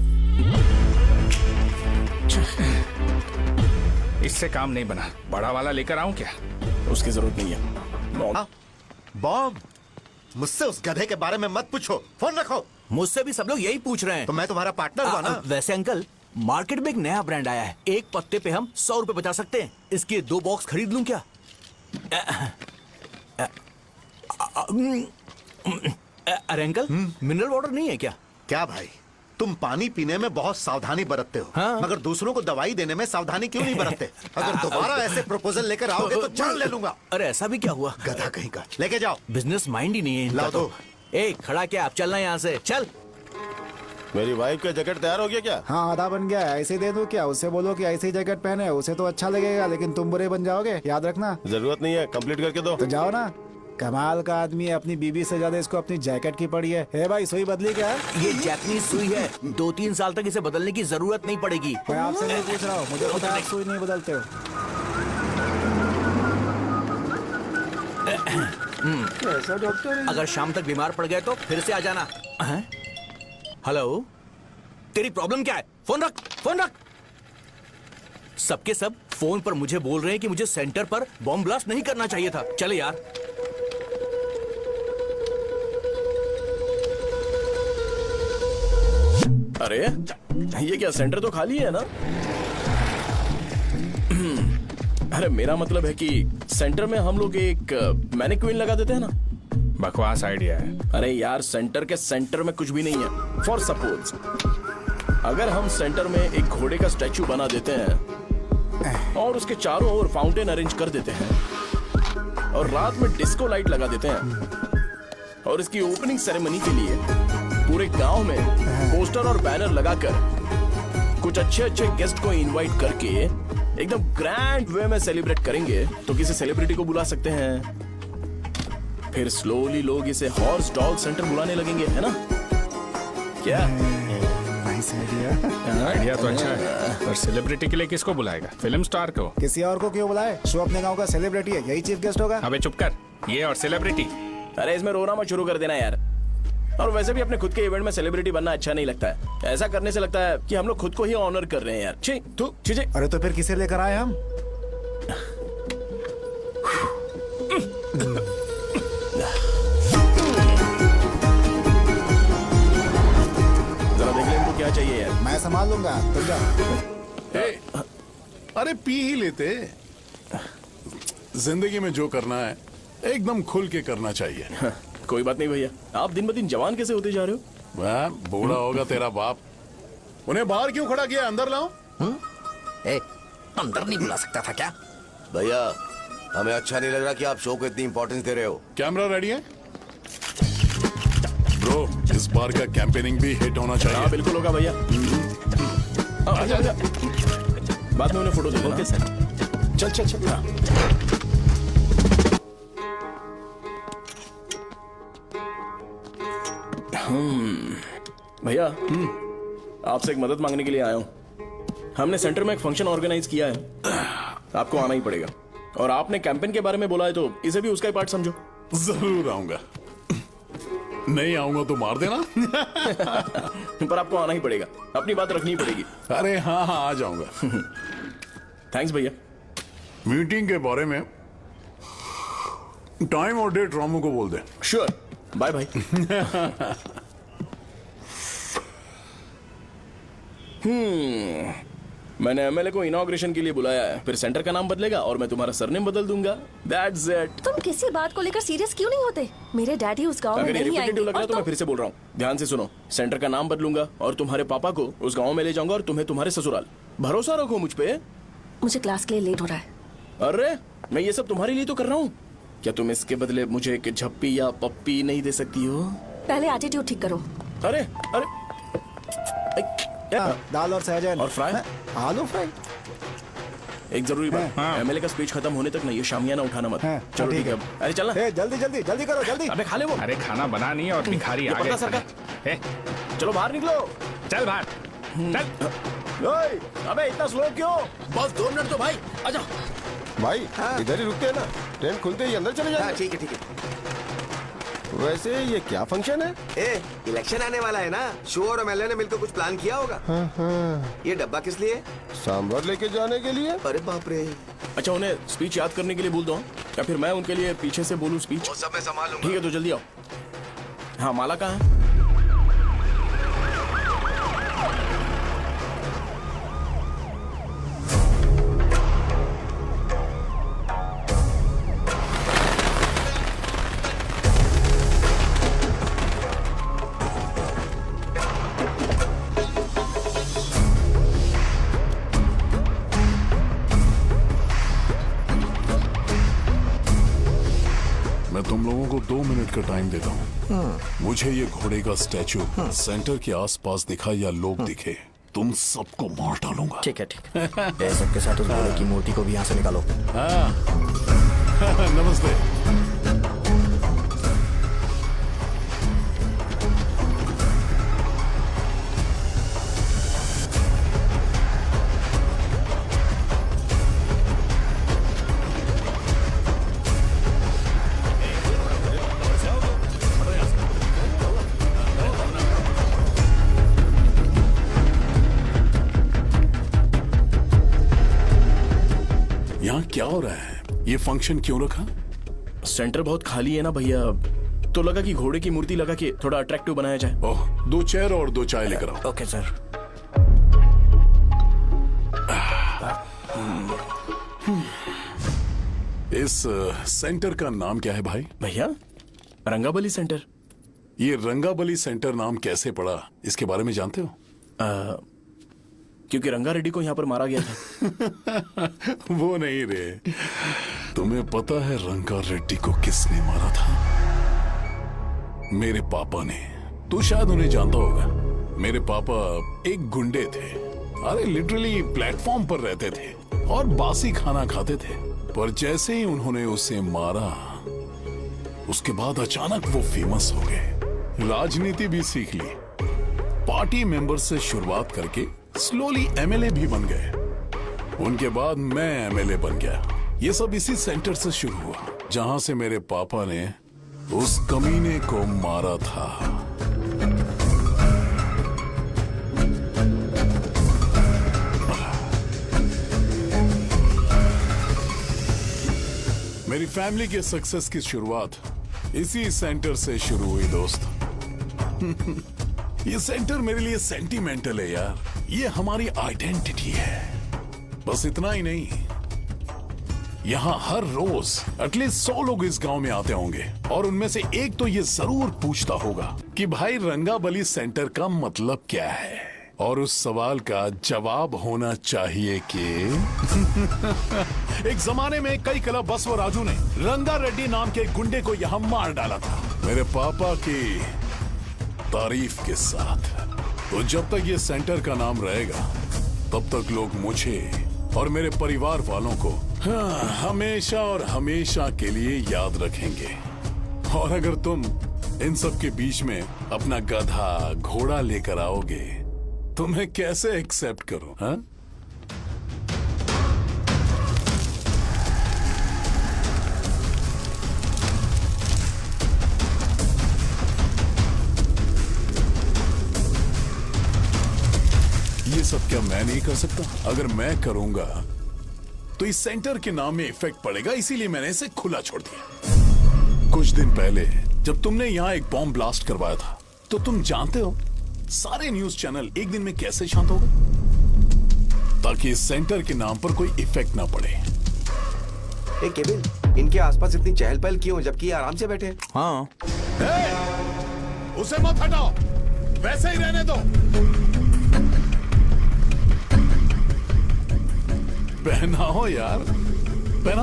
S8: इससे काम नहीं बना। बड़ा वाला लेकर आऊं क्या?
S1: उसकी जरूरत नहीं है।
S9: बॉम्ब, मुझसे उस गधे के बारे में मत पूछो, फोन रखो।
S16: मुझसे भी सब लोग यही पूछ रहे हैं।
S9: तो मैं तुम्हारा पार्टनर हुआ ना।
S16: वैसे अंकल, मार्केट में एक नया ब्रांड आया है, एक पत्ते पे हम 100 रुपए बचा सकते हैं। इसके 2 बॉक्स खरीद लूं क्या? अरे अंकल, मिनरल वाटर नहीं है क्या?
S9: क्या भाई, तुम पानी पीने में बहुत सावधानी बरतते हो,
S16: हाँ?
S9: मगर दूसरों को दवाई देने में सावधानी क्यों नहीं बरतते? अगर दोबारा ऐसे प्रपोजल लेकर आओगे तो जान ले लूंगा।
S16: अरे ऐसा भी क्या हुआ?
S9: गधा कहीं का, लेके जाओ।
S16: बिजनेस माइंड ही नहीं है इनका।
S9: लाओ
S16: तो खड़ा क्या, आप चलना यहाँ से, चल।
S10: मेरी वाइफ का जैकेट तैयार हो गया क्या?
S7: हाँ, आधा बन गया है। ऐसे दे दो क्या? उससे बोलो कि ऐसे ही जैकेट पहने, उसे तो अच्छा लगेगा, लेकिन तुम बुरे बन जाओगे, याद रखना।
S10: जरूरत नहीं है, कंप्लीट करके दो।
S7: तो जाओ ना। कमाल का आदमी है, अपनी बीबी से ज्यादा इसको अपनी जैकेट की पड़ी है। हे भाई, सुई बदली क्या?
S16: ये जैपनीज सुई है, 2-3 साल तक इसे बदलने की जरूरत नहीं पड़ेगी।
S7: मैं आपसे नहीं पूछ रहा हूँ, मुझे पता है आप सुई नहीं बदलते हो।
S16: ऐसा डॉक्टर, अगर शाम तक बीमार पड़ गए तो फिर से आ जाना। हेलो, तेरी प्रॉब्लम क्या है? फोन रख, फोन रख। सबके सब फोन पर मुझे बोल रहे हैं कि मुझे सेंटर पर बॉम्ब ब्लास्ट नहीं करना चाहिए था। चले यार।
S1: अरे ये क्या सेंटर तो खाली है ना? अरे मेरा मतलब है कि सेंटर में हम लोग एक मैनिक्विन लगा देते हैं ना।
S8: बकवास आइडिया है।
S1: अरे यार सेंटर के सेंटर में कुछ भी नहीं है। फॉर सपोज अगर हम सेंटर में एक घोड़े का स्टैचू बना देते हैं और उसके चारों ओर फाउंटेन अरेंज कर देते हैं और रात में डिस्को लाइट लगा देते हैं और इसकी ओपनिंग सेरेमनी के लिए पूरे गांव में पोस्टर और बैनर लगाकर कुछ अच्छे अच्छे गेस्ट को इनवाइट करके एकदम ग्रैंड वे में सेलिब्रेट करेंगे तो किसी सेलिब्रिटी को बुला सकते हैं। फिर स्लोली लोग इसे हॉर्स डॉग सेंटर बुलाने लगेंगे, है ना? क्या
S8: आइडिया तो अच्छा है, पर सेलिब्रिटी के लिए किसको बुलाएगा? फिल्म स्टार को।
S7: किसी और को क्यों बुलाए? शो अपने गांव का सेलिब्रिटी है, यही चीफ गेस्ट होगा।
S8: अबे चुप कर, ये और सेलिब्रिटी।
S1: अरे इसमें रोना मत शुरू कर देना यार। और वैसे भी अपने खुद के इवेंट में सेलिब्रिटी बनना अच्छा नहीं लगता है। ऐसा करने से लगता है कि हम लोग खुद को ही ऑनर कर रहे हैं यार। छी तू छी।
S7: अरे तो फिर किसे लेकर आए हम?
S1: जरा देख ले इनको क्या चाहिए यार।
S7: मैं संभाल लूंगा, तुम जाओ।
S19: अरे पी ही लेते। जिंदगी में जो करना है एकदम खुल के करना चाहिए।
S1: कोई बात नहीं भैया, आप दिन ब दिन जवान कैसे होते जा रहे हो?
S19: वह बूढ़ा होगा तेरा बाप। उन्हें बाहर क्यों खड़ा किया? अंदर लाओ।
S2: अंदर नहीं बुला सकता था क्या?
S11: भैया हमें अच्छा नहीं लग रहा कि आप शो को इतनी इंपॉर्टेंस दे रहे हो।
S19: कैमरा रेडी है ब्रो? इस बार का कैंपेनिंग भी हिट होना चाहिए।
S1: हाँ बिल्कुल होगा भैया। आजा। बाद में उन्हें फोटो दे देना।
S19: सर चल चल चल।
S1: भैया आपसे एक मदद मांगने के लिए आया हूँ। हमने सेंटर में एक फंक्शन ऑर्गेनाइज किया है, आपको आना ही पड़ेगा। और आपने कैंपेन के बारे में बोला है तो इसे भी उसका ही पार्ट समझो।
S19: जरूर आऊंगा। नहीं आऊंगा तो मार देना।
S1: पर आपको आना ही पड़ेगा, अपनी बात रखनी पड़ेगी।
S19: अरे हाँ हाँ आ जाऊंगा।
S1: थैंक्स भैया।
S19: मीटिंग के बारे में टाइम और डेट रामू को बोल दे।
S1: Sure, bye bye. मैंने एमएलए को इनॉग्रेशन के लिए बुलाया है, फिर सेंटर का नाम बदलेगा और मैं तुम्हारा सरनेम बदल दूंगा। That's it।
S15: तुम किसी बात को लेकर सीरियस क्यों नहीं होते? मेरे डैडी उस गांव में
S1: अगर
S15: नहीं आएंगे।
S1: रिपीटेटिव लग रहा है तो मैं फिर से बोल रहा हूँ, ध्यान से सुनो। सेंटर का नाम बदलूंगा और तुम्हारे पापा को उस गाँव में ले जाऊंगा और तुम्हें तुम्हारे ससुराल। भरोसा रखो मुझ पे।
S15: मुझे क्लास के लिए लेट हो रहा है।
S1: अरे मैं ये सब तुम्हारे लिए तो कर रहा हूँ। क्या तुम इसके बदले मुझे एक झप्पी या पप्पी नहीं दे सकती हो?
S15: पहले एटीट्यूड ठीक करो।
S1: अरे
S7: दाल और सहजन
S1: और फ्राई,
S7: आलू फ्राई।
S1: एक जरूरी बात, एमएलए का स्पीच खत्म होने तक ना ये शामियाना उठाना मत। चलो ठीक है। अरे चलना।
S7: जल्दी जल्दी जल्दी करो जल्दी।
S1: अबे खा ले वो।
S8: अरे खाना बना नहीं और भिखारी आ गए।
S1: चलो बाहर निकलो।
S8: चल बाहर
S1: चल। अबे इतना स्लो क्यों?
S18: बस 2 मिनट तो भाई। आजा
S10: भाई इधर ही रुकते हैं ना, ट्रेन खुलते ही अंदर चले जाएंगे।
S11: ठीक है ठीक है।
S10: वैसे ये क्या फंक्शन है?
S11: इलेक्शन आने वाला है ना, शो और एमएलए ने मिलकर कुछ प्लान किया होगा। ये डब्बा किस लिए?
S10: सांभर लेके जाने के लिए।
S11: अरे बाप रे।
S1: अच्छा उन्हें स्पीच याद करने के लिए बोल दो या फिर मैं उनके लिए पीछे से बोलूं स्पीच?
S11: वो सब मैं संभाल लूंगा।
S1: ठीक है तो जल्दी आओ। हाँ माला कहाँ है?
S19: मैं तुम लोगों को 2 मिनट का टाइम देता हूँ। मुझे ये घोड़े का स्टैचू सेंटर के आसपास दिखा या लोग दिखे, तुम सबको मार डालूंगा।
S2: ठीक है ठीक है। सबके साथ उस घोड़े की मूर्ति को भी यहाँ से निकालो।
S19: नमस्ते। क्या हो रहा है? ये फंक्शन क्यों रखा?
S1: सेंटर बहुत खाली है ना भैया, तो लगा कि घोड़े की मूर्ति लगा के थोड़ा अट्रैक्टिव बनाया जाए।
S19: ओह, 2 चेयर और 2 चाय लेकर आओ।
S1: Okay sir.
S19: इस सेंटर का नाम क्या है भाई?
S1: भैया रंगाबली सेंटर।
S19: ये रंगाबली सेंटर नाम कैसे पड़ा, इसके बारे में जानते हो?
S1: क्योंकि रंगा रेड्डी को यहाँ पर मारा गया था।
S19: वो नहीं रे, तुम्हें पता है रंगा रेड्डी को किसने मारा था? मेरे पापा ने। तू शायद उन्हें जानता होगा। मेरे पापा एक गुंडे थे। अरे लिटरली प्लेटफॉर्म पर रहते थे और बासी खाना खाते थे। पर जैसे ही उन्होंने उसे मारा, उसके बाद अचानक वो फेमस हो गए। राजनीति भी सीख ली, पार्टी मेंबर से शुरुआत करके स्लोली एमएलए भी बन गए। उनके बाद मैं एमएलए बन गया। ये सब इसी सेंटर से शुरू हुआ, जहां से मेरे पापा ने उस कमीने को मारा था। मेरी फैमिली के सक्सेस की शुरुआत इसी सेंटर से शुरू हुई दोस्त। ये सेंटर मेरे लिए सेंटिमेंटल है यार। ये हमारी आइडेंटिटी है। बस इतना ही नहीं, यहाँ हर रोज एटलीस्ट 100 लोग इस गांव में आते होंगे और उनमें से एक तो ये जरूर पूछता होगा कि भाई रंगाबली सेंटर का मतलब क्या है। और उस सवाल का जवाब होना चाहिए कि एक जमाने में कई क्लब बसव राजू ने रंगा रेड्डी नाम के गुंडे को यहाँ मार डाला था, मेरे पापा की तारीफ के साथ। तो जब तक ये सेंटर का नाम रहेगा, तब तक लोग मुझे और मेरे परिवार वालों को हमेशा और हमेशा के लिए याद रखेंगे। और अगर तुम इन सब के बीच में अपना गधा घोड़ा लेकर आओगे तो मैं कैसे एक्सेप्ट करूं? हाँ? ये सब क्या मैं नहीं कर सकता? अगर मैं करूंगा तो इस सेंटर के नाम में इफेक्ट पड़ेगा, इसीलिए मैंने इसे खुला छोड़ दिया। कुछ दिन पहले जब तुमने यहाँ एक बॉम्ब ब्लास्ट करवाया था, तो तुम जानते हो सारे न्यूज चैनल एक दिन में कैसे शांत हो गए? ताकि इस सेंटर के नाम पर कोई इफेक्ट ना पड़े।
S11: ए केविन, इनके आसपास इतनी चहल पहल क्यों, जबकि आराम से बैठे?
S16: हाँ।
S19: उसे मत हटाओ, वैसे ही रहने दो। पहनाओ यार, पहना।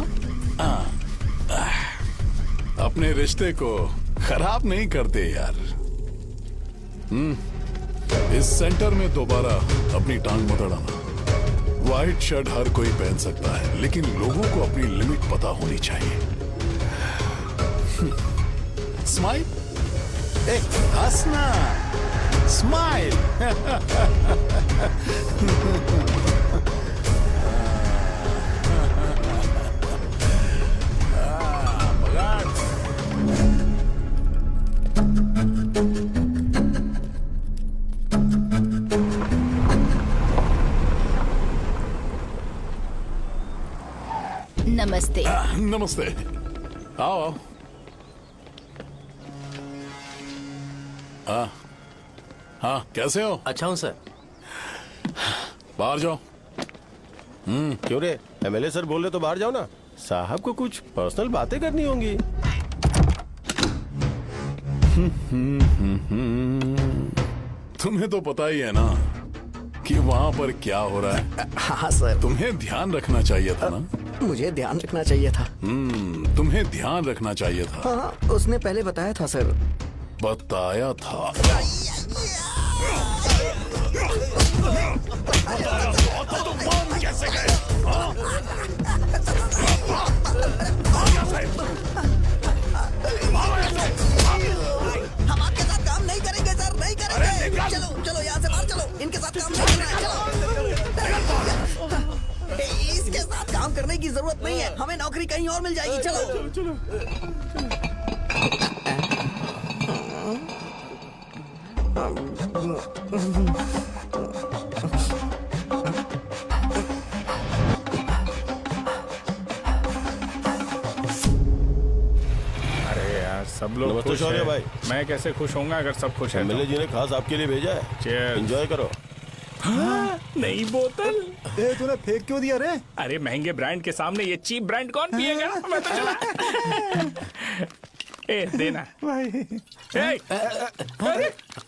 S19: अपने रिश्ते को खराब नहीं करते यार। इस सेंटर में दोबारा अपनी टांग मत अड़ाना। व्हाइट शर्ट हर कोई पहन सकता है, लेकिन लोगों को अपनी लिमिट पता होनी चाहिए। स्माइल, हंसना, स्माइल।
S4: नमस्ते।
S19: नमस्ते, आओ। हाँ, कैसे हो?
S16: अच्छा हूँ सर।
S19: बाहर जाओ।
S10: क्यों रे, एमएलए सर बोल रहे तो बाहर जाओ ना। साहब को कुछ पर्सनल बातें करनी होंगी।
S19: तुम्हें तो पता ही है ना कि वहाँ पर क्या हो रहा है।
S2: हाँ सर।
S19: तुम्हें ध्यान रखना चाहिए था ना।
S2: मुझे ध्यान रखना चाहिए था।
S19: तुम्हें ध्यान रखना चाहिए था।
S2: हाँ, उसने पहले बताया था सर।
S19: बताया था? तो मान कैसे गए?
S2: हम आपके साथ काम नहीं करेंगे सर, नहीं करेंगे। चलो चलो यहाँ से बाहर चलो, इनके साथ काम नहीं करना है। चलो, इसके साथ काम करने की जरूरत नहीं है, हमें नौकरी कहीं और मिल जाएगी। चलो चलो।
S8: सब लोग
S10: नमस्ते
S8: खुश
S10: शौर्य
S8: हैं।
S10: भाई।
S8: मैं कैसे खुश होऊंगा अगर सब खुश हैं तो?
S10: एमएलए जी ने खास आपके लिए भेजा है।
S8: Cheers।
S10: एंजॉय करो।
S8: नई बोतल।
S7: तूने फेंक क्यों दिया रे?
S8: अरे महंगे ब्रांड के सामने ये चीप ब्रांड कौन पिएगा? मैं तो चला। ए देना
S7: भाई।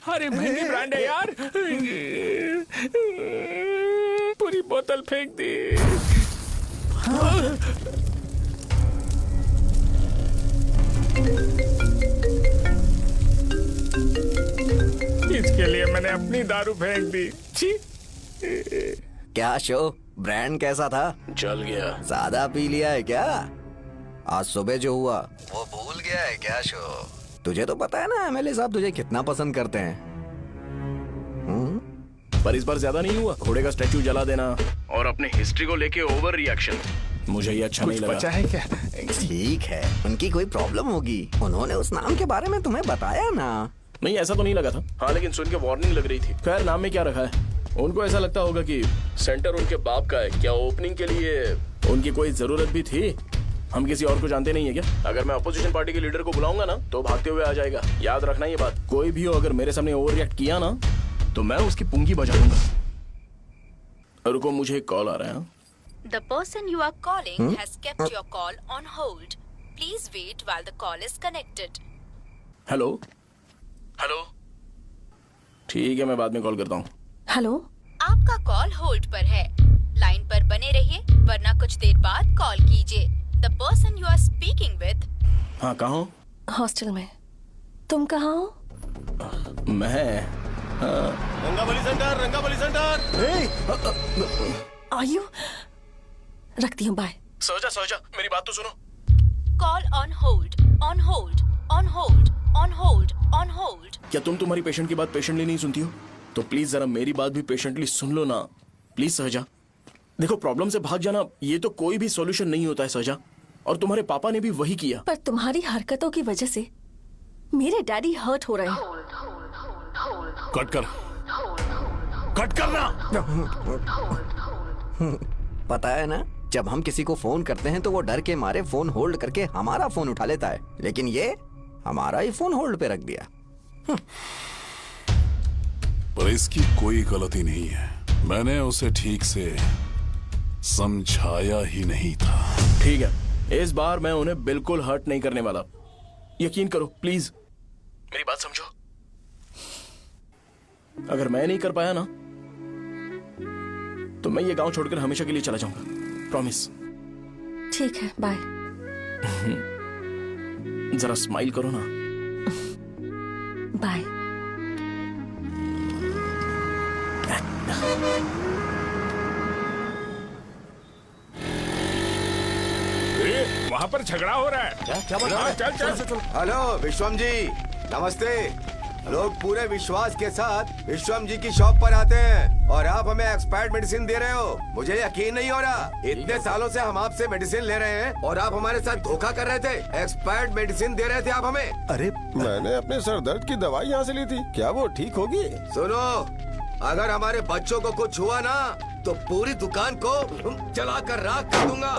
S8: अरे महंगी ब्रांड है यार। पूरी बोतल फेंक दी। इसके लिए मैंने अपनी दारू फेंक दी। छी।
S2: क्या शो, ब्रांड कैसा था?
S18: चल गया।
S2: ज्यादा पी लिया है क्या? आज सुबह जो हुआ वो भूल गया है क्या शो? तुझे तो पता है ना एमएलए साहब तुझे कितना पसंद करते हैं।
S1: पर इस बार ज्यादा नहीं हुआ। घोड़े का स्टैचू जला देना और अपने हिस्ट्री को लेके ओवर रिएक्शन, मुझे ये अच्छा नहीं लगा।
S8: बचा है क्या?
S2: ठीक है, उनकी कोई प्रॉब्लम होगी। उन्होंने उस नाम के बारे में तुम्हें बताया ना?
S1: नहीं, ऐसा तो नहीं लगा था। हाँ, लेकिन सुन के वार्निंग लग रही थी। खैर, नाम में क्या रखा है? उनको ऐसा लगता होगा कि सेंटर उनके बाप का है। क्या ओपनिंग के लिए उनकी कोई जरूरत भी थी? हम किसी और को जानते नहीं है क्या? अगर मैं अपोजिशन पार्टी के लीडर को बुलाऊंगा ना तो भागते हुए आ जाएगा। याद रखना ये बात। कोई भी हो अगर मेरे सामने ओवर रिएक्ट किया ना तो मैं उसकी पुंगी बजा दूंगा। रुको, मुझे एक कॉल आ रहा है।
S4: The person you are calling has kept your call on hold. Please wait while the call is connected.
S1: Hello hello, ठीक है, मैं बाद में कॉल करता हूँ।
S15: हेलो,
S4: आपका कॉल होल्ड पर है। लाइन पर बने रहिए वरना कुछ देर बाद कॉल कीजिए। The person you are speaking with।
S1: हाँ, कहाँ हो?
S15: हॉस्टल में। तुम कहाँ हो?
S1: मैं
S10: रंगाबली सेंटर, रंगाबली सेंटर।
S15: आयु, रखती हूँ, बाय।
S1: सोचा, मेरी बात तो सुनो।
S4: Call on hold, on hold, on hold, on hold, on hold।
S1: क्या तुम तुम्हारी पेशेंट की बात पेशेंटली नहीं सुनती हो? तो प्लीज जरा मेरी बात भी पेशेंटली सुन लो ना। प्लीज सहजा, देखो प्रॉब्लम से भाग जाना ये तो कोई भी सॉल्यूशन नहीं होता है सहजा, और तुम्हारे पापा ने भी वही किया।
S15: पर तुम्हारी हरकतों की वजह से मेरे डैडी हर्ट हो रहे हैं।
S19: कट कर, कट करना।
S2: पता है ना, जब हम किसी को फोन करते हैं तो वो डर के मारे फोन होल्ड करके हमारा फोन उठा लेता है, लेकिन ये हमारा ही फोन होल्ड पे रख दिया।
S19: पर इसकी कोई गलती नहीं है। मैंने उसे ठीक से समझाया ही नहीं था।
S1: ठीक है, इस बार मैं उन्हें बिल्कुल हर्ट नहीं करने वाला। यकीन करो प्लीज, मेरी बात समझो। अगर मैं नहीं कर पाया ना तो मैं ये गांव छोड़कर हमेशा के लिए चला जाऊंगा। प्रॉमिस।
S15: ठीक है, बाय।
S1: जरा स्माइल करो ना।
S15: बाय।
S8: वहाँ पर झगड़ा हो रहा है।
S11: क्या बोल रहा है?
S8: चल।
S11: हेलो विश्वम जी, नमस्ते। लोग पूरे विश्वास के साथ विश्वम जी की शॉप पर आते हैं और आप हमें एक्सपायर्ड मेडिसिन दे रहे हो। मुझे यकीन नहीं हो रहा। इतने सालों से हम आपसे मेडिसिन ले रहे हैं और आप हमारे साथ धोखा कर रहे थे। एक्सपायर्ड मेडिसिन दे रहे थे आप हमें।
S10: अरे मैंने अपने सर दर्द की दवाई यहाँ से ली थी, क्या वो ठीक होगी?
S11: सुनो, अगर हमारे बच्चों को कुछ हुआ ना तो पूरी दुकान को जला कर राख कर दूंगा।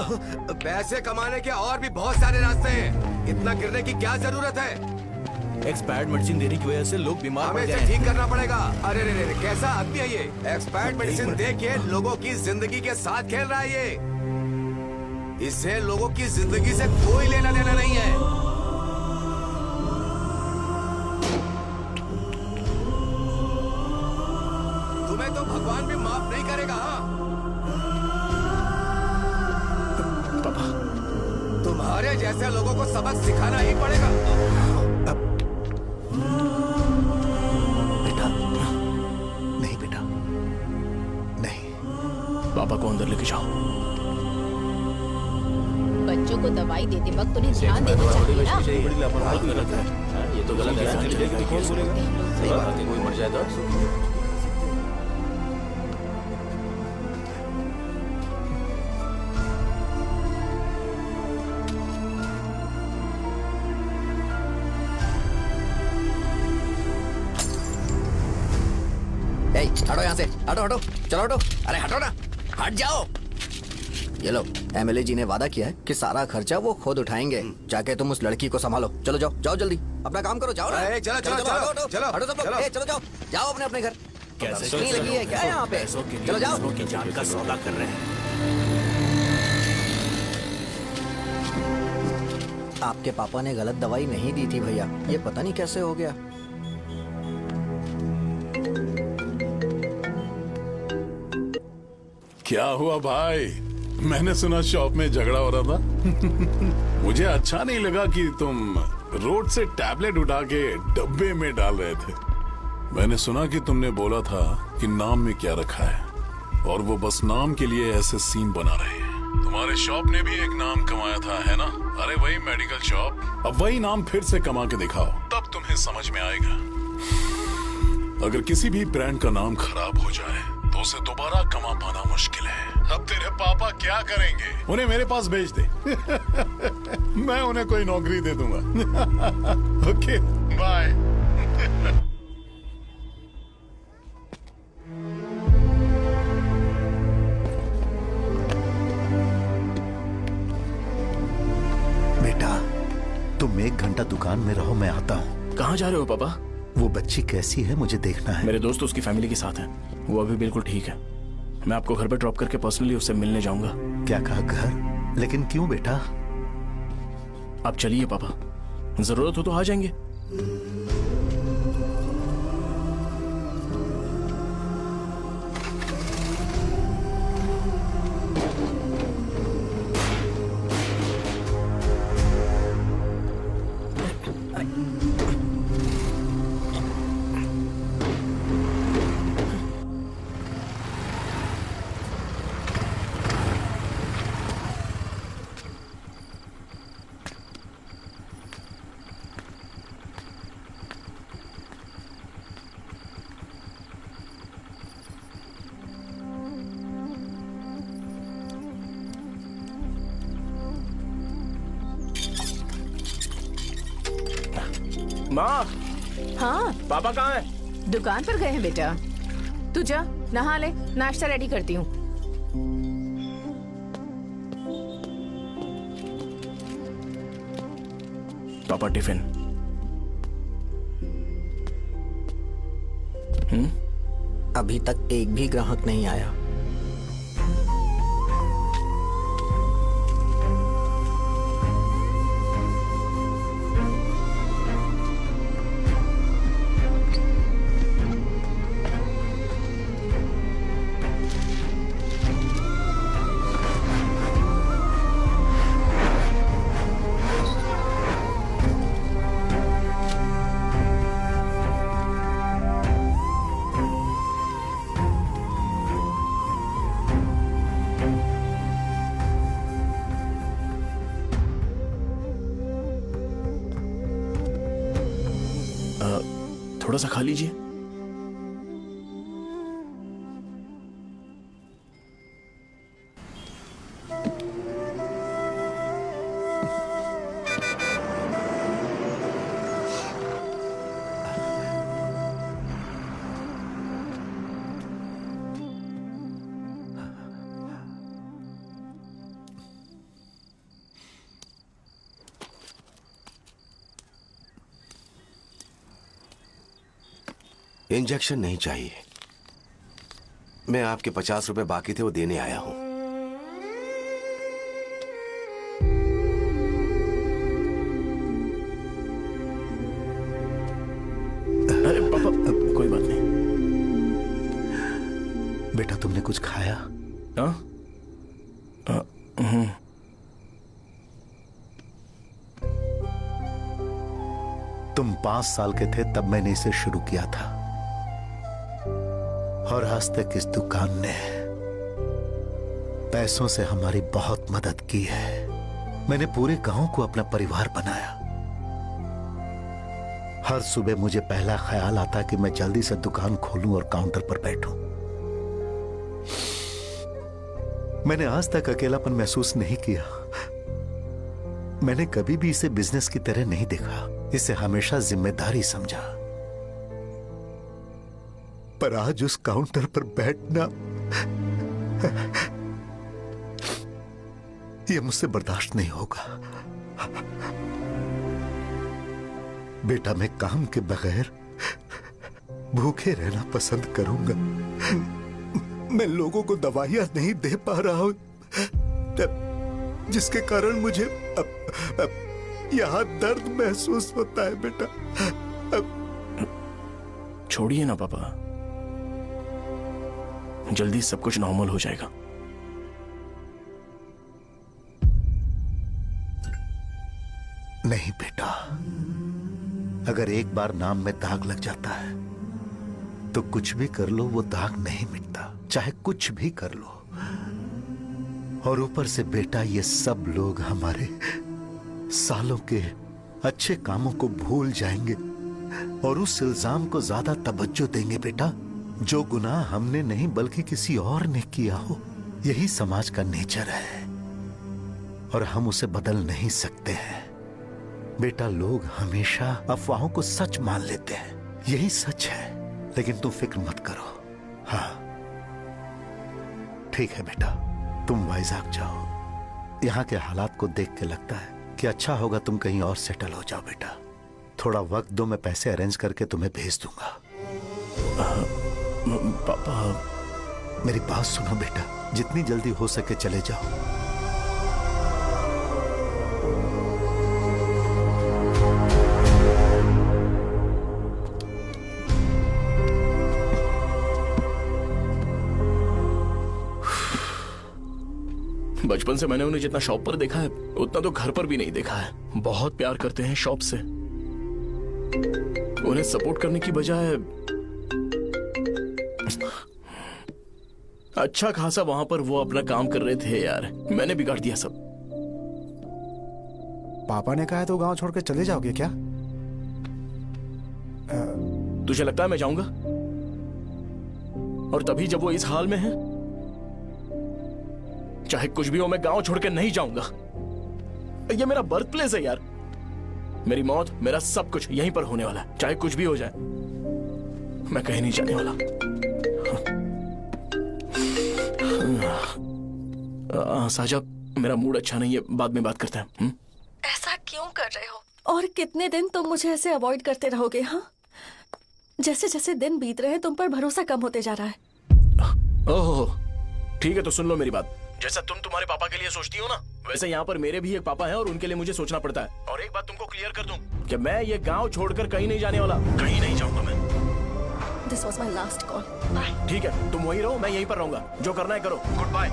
S11: पैसे कमाने के और भी बहुत सारे रास्ते हैं, इतना गिरने की क्या जरूरत है?
S16: एक्सपायर्ड मेडिसिन देने की वजह से लोग बीमार पड़
S11: हमें
S16: गए
S11: इसे
S16: हैं।
S11: ठीक करना पड़ेगा। अरे रे, कैसा आदमी है ये? एक्सपायर्ड मेडिसिन दे के लोगों की जिंदगी के साथ खेल रहा है ये। इससे लोगों की जिंदगी से कोई लेना देना नहीं है। तुम्हें तो भगवान भी माफ नहीं करेगा।
S1: पापा,
S11: तुम्हारे जैसे लोगों को सबक सिखाना ही पड़ेगा।
S2: बेटा, नहीं।
S1: पापा को अंदर लेके जाओ।
S4: बच्चों को दवाई देते वक्त उन्हें ध्यान देना चाहिए ना।
S18: ये तो गलत है। कौन बोलेगा? सही बात है, कोई मर जाए तो
S2: हटो यहाँ से, हटो, चलो हटो। अरे हटो ना, हट जाओ। ये लो, एमएलए जी ने वादा किया है कि सारा खर्चा वो खुद उठाएंगे। जाके तुम उस लड़की को संभालो। चलो जाओ जल्दी। अपना काम करो, जाओ ना।
S11: चलो चलो चलो
S2: हटो,
S11: चलो
S2: हटो सब लोग, चलो जाओ, जाओ अपने अपने घर। नहीं लगी है क्या यहाँ पे? चलो जाओ।
S16: की जान का सौदा कर रहे हैं।
S2: आपके पापा ने गलत दवाई नहीं दी थी भैया, ये पता नहीं कैसे हो गया।
S19: क्या हुआ भाई? मैंने सुना शॉप में झगड़ा हो रहा था। मुझे अच्छा नहीं लगा कि तुम रोड से टैबलेट उठा के डब्बे में डाल रहे थे। मैंने सुना कि तुमने बोला था कि नाम में क्या रखा है, और वो बस नाम के लिए ऐसे सीन बना रहे हैं। तुम्हारे शॉप ने भी एक नाम कमाया था, है ना? अरे वही मेडिकल शॉप। अब वही नाम फिर से कमा के दिखाओ, तब तुम्हें समझ में आएगा। अगर किसी भी ब्रांड का नाम खराब हो जाए तो उसे दोबारा कमा पाना मुश्किल है। अब तेरे पापा क्या करेंगे? उन्हें मेरे पास भेज दे। मैं उन्हें कोई नौकरी दे दूंगा। Okay bye.
S9: बेटा तुम 1 घंटा दुकान में रहो, मैं आता हूँ।
S1: कहाँ जा रहे हो पापा?
S9: वो बच्ची कैसी है मुझे देखना है।
S1: मेरे दोस्त उसकी फैमिली के साथ हैं, वो अभी बिल्कुल ठीक है। मैं आपको घर पे ड्रॉप करके पर्सनली उससे मिलने जाऊंगा।
S9: क्या कहा घर? लेकिन क्यों बेटा?
S1: आप चलिए पापा, जरूरत हो तो आ जाएंगे। माँ।
S5: हाँ
S1: पापा कहाँ हैं?
S5: दुकान पर गए हैं बेटा। तू जा नहा ले, नाश्ता रेडी करती हूँ।
S1: पापा टिफिन।
S2: अभी तक एक भी ग्राहक नहीं आया।
S1: थोड़ा सा खा लीजिए।
S11: इंजेक्शन नहीं चाहिए। मैं आपके 50 रुपए बाकी थे, वो देने आया हूं।
S1: अरे पापा कोई बात नहीं।
S9: बेटा तुमने कुछ खाया?
S1: हाँ?
S9: तुम 5 साल के थे तब मैंने इसे शुरू किया था, और आज तक इस दुकान ने पैसों से हमारी बहुत मदद की है। मैंने पूरे गांव को अपना परिवार बनाया। हर सुबह मुझे पहला ख्याल आता कि मैं जल्दी से दुकान खोलूं और काउंटर पर बैठूं। मैंने आज तक अकेलापन महसूस नहीं किया। मैंने कभी भी इसे बिजनेस की तरह नहीं देखा, इसे हमेशा जिम्मेदारी समझा। पर आज उस काउंटर पर बैठना यह मुझसे बर्दाश्त नहीं होगा। बेटा मैं काम के बगैर भूखे रहना पसंद करूंगा। मैं लोगों को दवाइयां नहीं दे पा रहा हूं, जिसके कारण मुझे यहाँ दर्द महसूस होता है बेटा।
S1: छोड़िए ना पापा, जल्दी सब कुछ नॉर्मल हो जाएगा।
S9: नहीं बेटा, अगर एक बार नाम में दाग लग जाता है तो कुछ भी कर लो वो दाग नहीं मिटता, चाहे कुछ भी कर लो। और ऊपर से बेटा ये सब लोग हमारे सालों के अच्छे कामों को भूल जाएंगे और उस इल्जाम को ज्यादा तवज्जो देंगे बेटा जो गुनाह हमने नहीं बल्कि किसी और ने किया हो। यही समाज का नेचर है और हम उसे बदल नहीं सकते हैं। बेटा लोग हमेशा अफवाहों को सच मान लेते हैं, यही सच है, लेकिन तुम फिक्र मत करो। हाँ ठीक है बेटा, तुम वाइजाग जाओ। यहाँ के हालात को देख के लगता है कि अच्छा होगा तुम कहीं और सेटल हो जाओ बेटा। थोड़ा वक्त दो, मैं पैसे अरेंज करके तुम्हें भेज दूंगा।
S1: पापा
S9: मेरी बात सुनो बेटा, जितनी जल्दी हो सके चले जाओ।
S1: बचपन से मैंने उन्हें जितना शॉप पर देखा है उतना तो घर पर भी नहीं देखा है। बहुत प्यार करते हैं शॉप से। उन्हें सपोर्ट करने की बजाय अच्छा खासा वहां पर वो अपना काम कर रहे थे यार, मैंने बिगाड़ दिया सब।
S7: पापा ने कहा है तो गांव छोड़ के चले जाओगे क्या?
S1: तुझे लगता है मैं जाऊंगा? और तभी जब वो इस हाल में है, चाहे कुछ भी हो मैं गांव छोड़ के नहीं जाऊंगा। ये मेरा बर्थ प्लेस है यार। मेरी मौत, मेरा सब कुछ यहीं पर होने वाला है, चाहे कुछ भी हो जाए। मैं कहीं नहीं जाने वाला। साजा, मेरा मूड अच्छा नहीं है, बाद में बात करते हैं।
S15: ऐसा क्यों कर रहे हो? और कितने दिन तुम मुझे ऐसे अवॉइड करते रहोगे? हाँ, जैसे जैसे दिन बीत रहे हैं तुम पर भरोसा कम होते जा रहा है।
S1: ओह ठीक है, तो सुन लो मेरी बात। जैसा तुम तुम्हारे पापा के लिए सोचती हो ना, वैसे यहाँ पर मेरे भी एक पापा हैं और उनके लिए मुझे सोचना पड़ता है। और एक बात तुमको क्लियर कर दूं कि मैं ये गांव छोड़कर कहीं नहीं जाने वाला, कहीं नहीं जाऊंगा मैं।
S15: This was my last call.
S1: ठीक है, तुम वहीं रहो, मैं यहीं पर रहूंगा। जो करना है करो। Good bye.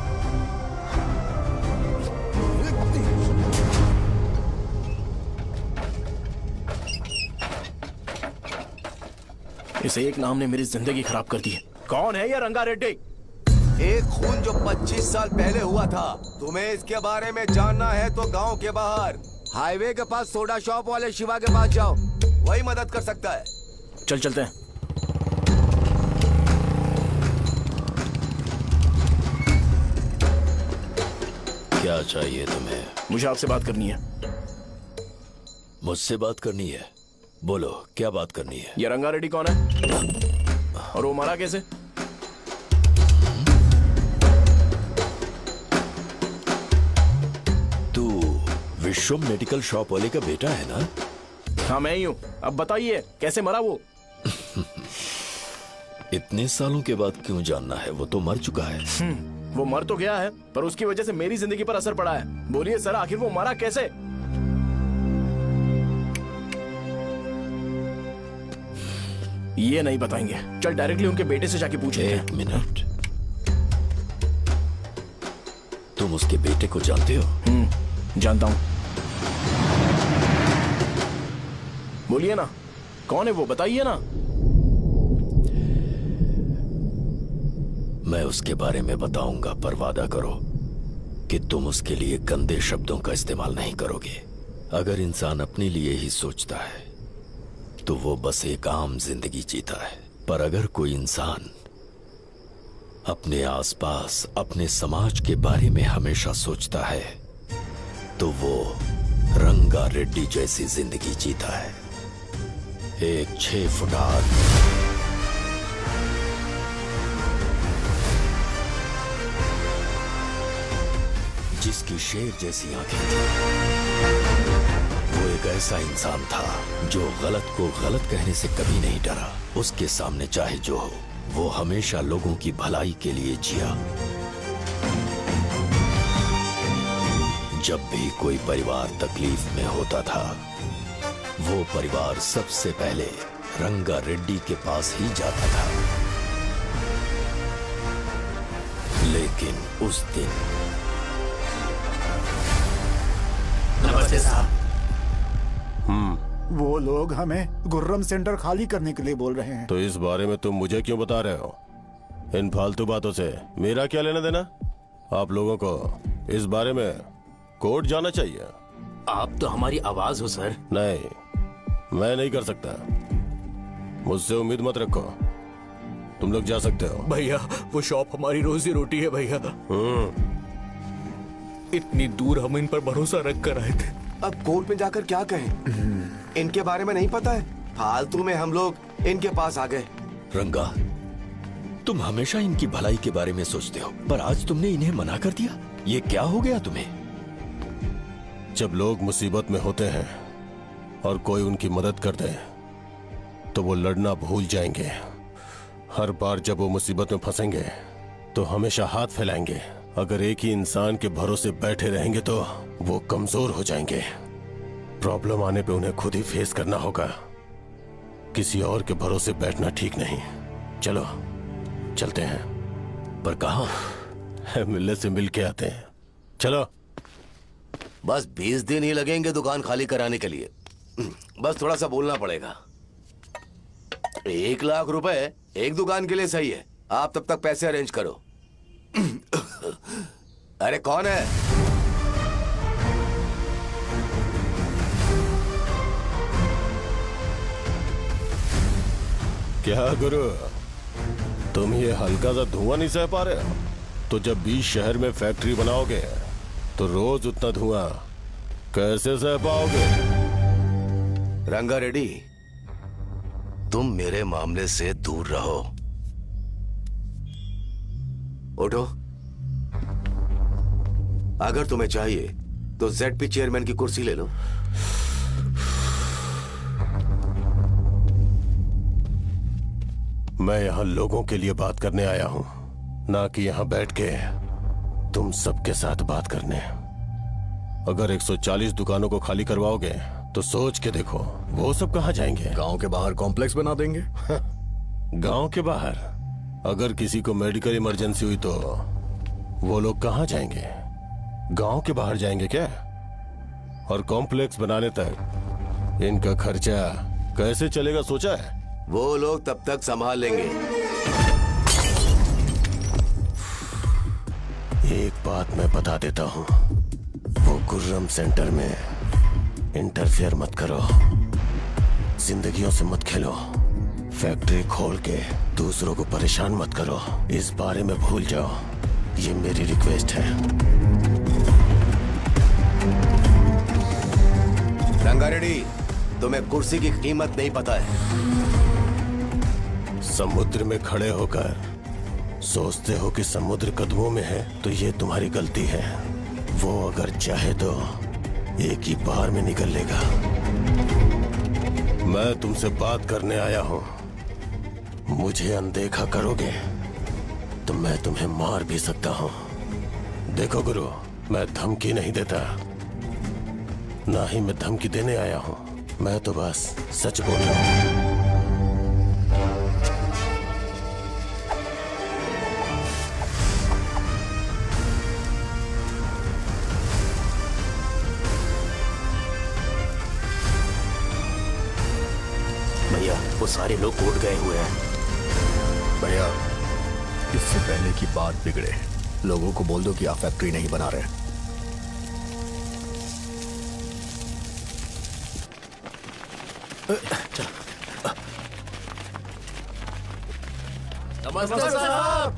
S1: इस एक नाम ने मेरी जिंदगी खराब कर दी है। कौन है ये रंगा रेड्डी?
S11: एक खून जो 25 साल पहले हुआ था। तुम्हें इसके बारे में जानना है तो गांव के बाहर हाईवे के पास सोडा शॉप वाले शिवा के पास जाओ, वही मदद कर सकता है।
S1: चल चलते हैं।
S13: क्या चाहिए तुम्हें?
S1: मुझे आपसे बात करनी है।
S13: मुझसे बात करनी है? बोलो क्या बात करनी है?
S1: ये रंगा रेड्डी कौन है और वो मरा कैसे?
S13: तू विश्वम मेडिकल शॉप वाले का बेटा है ना?
S1: हाँ मैं ही हूँ। अब बताइए कैसे मरा वो?
S13: इतने सालों के बाद क्यों जानना है? वो तो मर चुका है।
S1: वो मर तो गया है, पर उसकी वजह से मेरी जिंदगी पर असर पड़ा है। बोलिए सर, आखिर वो मरा कैसे? ये नहीं बताएंगे। चल डायरेक्टली उनके बेटे से जाके पूछ।
S13: एक मिनट, तुम उसके बेटे को जानते हो?
S1: जानता हूं। बोलिए ना, कौन है वो? बताइए ना।
S13: मैं उसके बारे में बताऊंगा, पर वादा करो कि तुम उसके लिए गंदे शब्दों का इस्तेमाल नहीं करोगे। अगर इंसान अपने लिए ही सोचता है तो वो बस एक आम जिंदगी जीता है, पर अगर कोई इंसान अपने आसपास, अपने समाज के बारे में हमेशा सोचता है तो वो रंगा रेड्डी जैसी जिंदगी जीता है। एक 6 फुट आदमी, जिसकी शेर जैसी आंखें थी, वो एक एक ऐसा इंसान था जो गलत को गलत कहने से कभी नहीं डरा। उसके सामने चाहे जो हो, वो हमेशा लोगों की भलाई के लिए जिया। जब भी कोई परिवार तकलीफ में होता था, वो परिवार सबसे पहले रंगा रेड्डी के पास ही जाता था। लेकिन उस दिन
S2: नमस्ते साहब।
S7: वो लोग हमें गुर्रम सेंटर खाली करने के लिए बोल रहे हैं।
S10: तो इस बारे में तुम मुझे क्यों बता रहे हो? इन फालतू बातों से मेरा क्या लेना देना? आप लोगों को इस बारे में कोर्ट जाना चाहिए।
S18: आप तो हमारी आवाज हो सर।
S10: नहीं, मैं नहीं कर सकता। मुझसे उम्मीद मत रखो। तुम लोग जा सकते हो।
S16: भैया वो शॉप हमारी रोजी रोटी है भैया। इतनी दूर हम इन पर भरोसा रख कर आए थे।
S11: अब कोर्ट में जाकर क्या कहें? इनके बारे में नहीं पता है। फालतू में हम लोग इनके पास आ गए।
S13: रंगा, तुम हमेशा इनकी भलाई के बारे में सोचते हो, पर आज तुमने इन्हें मना कर दिया। ये क्या हो गया तुम्हें?
S10: जब लोग मुसीबत में होते हैं और कोई उनकी मदद कर दे तो वो लड़ना भूल जाएंगे। हर बार जब वो मुसीबत में फंसेंगे तो हमेशा हाथ फैलाएंगे। अगर एक ही इंसान के भरोसे बैठे रहेंगे तो वो कमजोर हो जाएंगे। प्रॉब्लम आने पे उन्हें खुद ही फेस करना होगा। किसी और के भरोसे बैठना ठीक नहीं। चलो चलते हैं।
S13: पर कहाँ?
S10: मिलने से मिल के आते हैं। चलो।
S18: बस 20 दिन ही लगेंगे दुकान खाली कराने के लिए। बस थोड़ा सा बोलना पड़ेगा।
S11: 1 लाख रुपए एक दुकान के लिए सही है। आप तब तक पैसे अरेंज करो। अरे कौन है?
S10: क्या गुरु, तुम ये हल्का सा धुआं नहीं सह पा रहे हो? तो जब 20 शहर में फैक्ट्री बनाओगे तो रोज उतना धुआं कैसे सह पाओगे?
S11: रंगा रेड्डी, तुम मेरे मामले से दूर रहो। उठो। अगर तुम्हें चाहिए तो ZP चेयरमैन की कुर्सी ले लो।
S10: मैं यहां लोगों के लिए बात करने आया हूं, ना कि यहां बैठ के तुम सबके साथ बात करने। अगर 140 दुकानों को खाली करवाओगे तो सोच के देखो वो सब कहां जाएंगे?
S16: गांव के बाहर कॉम्प्लेक्स बना देंगे।
S10: गांव के बाहर? अगर किसी को मेडिकल इमरजेंसी हुई तो वो लोग कहां जाएंगे? गांव के बाहर जाएंगे क्या? और कॉम्प्लेक्स बनाने तक इनका खर्चा कैसे चलेगा सोचा है?
S11: वो लोग तब तक संभाल लेंगे।
S10: एक बात मैं बता देता हूं, वो गुर्रम सेंटर में इंटरफेयर मत करो। जिंदगियों से मत खेलो। फैक्ट्री खोल के दूसरों को परेशान मत करो। इस बारे में भूल जाओ। ये मेरी रिक्वेस्ट है।
S11: रंगा रेड्डी, तुम्हें कुर्सी की कीमत नहीं पता है।
S10: समुद्र में खड़े होकर सोचते हो कि समुद्र कदमों में है तो ये तुम्हारी गलती है। वो अगर चाहे तो एक ही बार में निकल लेगा। मैं तुमसे बात करने आया हूं। मुझे अनदेखा करोगे तो मैं तुम्हें मार भी सकता हूं। देखो गुरु, मैं धमकी नहीं देता, ना ही मैं धमकी देने आया हूं। मैं तो बस सच बोल रहा हूं।
S18: भैया वो सारे लोग कोर्ट गए हुए हैं।
S16: भैया इससे पहले की बात बिगड़े, लोगों को बोल दो कि आप फैक्ट्री नहीं बना रहे।
S18: नमस्ते साहब।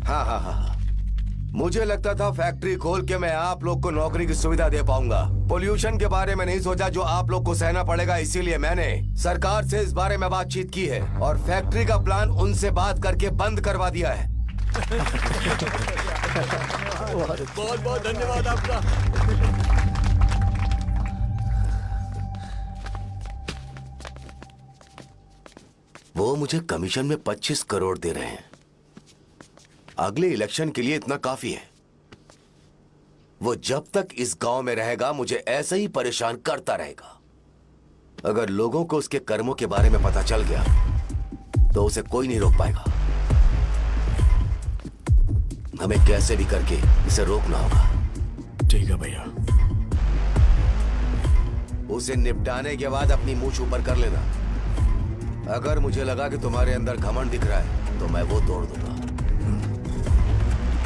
S11: हाँ। मुझे लगता था फैक्ट्री खोल के मैं आप लोग को नौकरी की सुविधा दे पाऊंगा। पोल्यूशन के बारे में नहीं सोचा जो आप लोग को सहना पड़ेगा, इसीलिए मैंने सरकार से इस बारे में बातचीत की है और फैक्ट्री का प्लान उनसे बात करके बंद करवा दिया है।
S18: बहुत बहुत धन्यवाद आपका।
S11: वो मुझे कमीशन में 25 करोड़ दे रहे हैं। अगले इलेक्शन के लिए इतना काफी है। वो जब तक इस गांव में रहेगा मुझे ऐसे ही परेशान करता रहेगा। अगर लोगों को उसके कर्मों के बारे में पता चल गया तो उसे कोई नहीं रोक पाएगा। हमें कैसे भी करके इसे रोकना होगा।
S13: ठीक है भैया।
S11: उसे निपटाने के बाद अपनी मूंछ ऊपर कर लेना। अगर मुझे लगा कि तुम्हारे अंदर घमंड दिख रहा है तो मैं वो तोड़ दूंगा।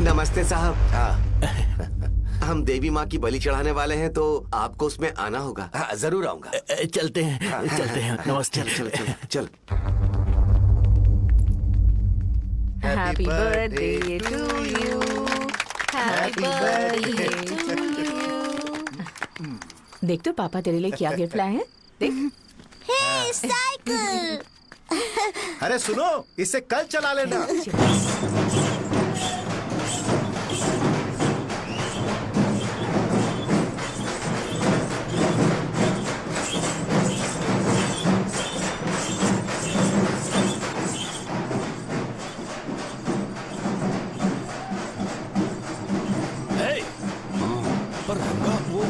S11: नमस्ते साहब। हाँ हम देवी माँ की बलि चढ़ाने वाले हैं तो आपको उसमें आना होगा। हाँ जरूर आऊंगा।
S18: चलते हैं।
S11: हाँ,
S18: चलते हैं। नमस्ते।
S11: चल चल चल चल।
S5: Happy birthday to you, happy birthday to you. देख तो पापा तेरे लिए क्या गिफ्ट लाए हैं। देख।
S2: हे साइकिल।
S9: अरे सुनो, इसे कल चला लेना।
S13: पर रंगा वो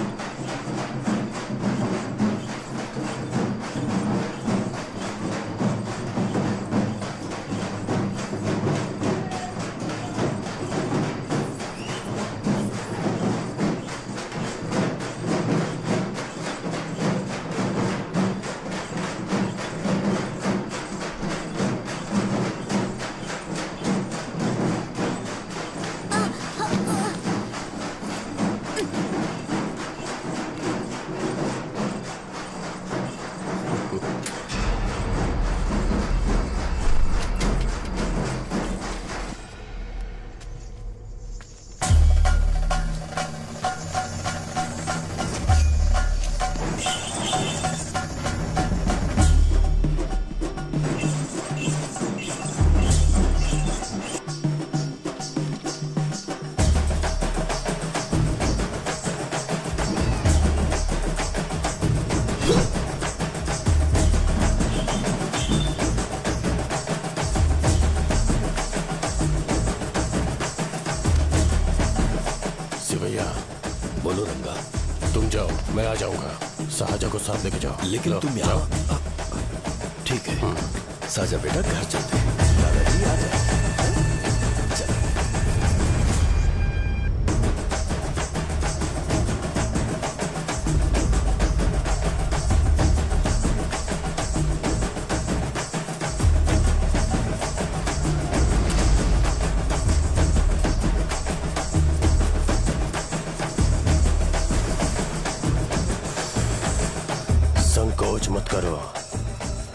S10: बोलो रंगा, तुम जाओ, मैं आ जाऊंगा। साजा को साथ लेके जाओ।
S13: लेकिन तुम यहाँ। ठीक है साजा बेटा, घर चलते हैं। दादाजी आ जाए।
S10: संकोच मत करो,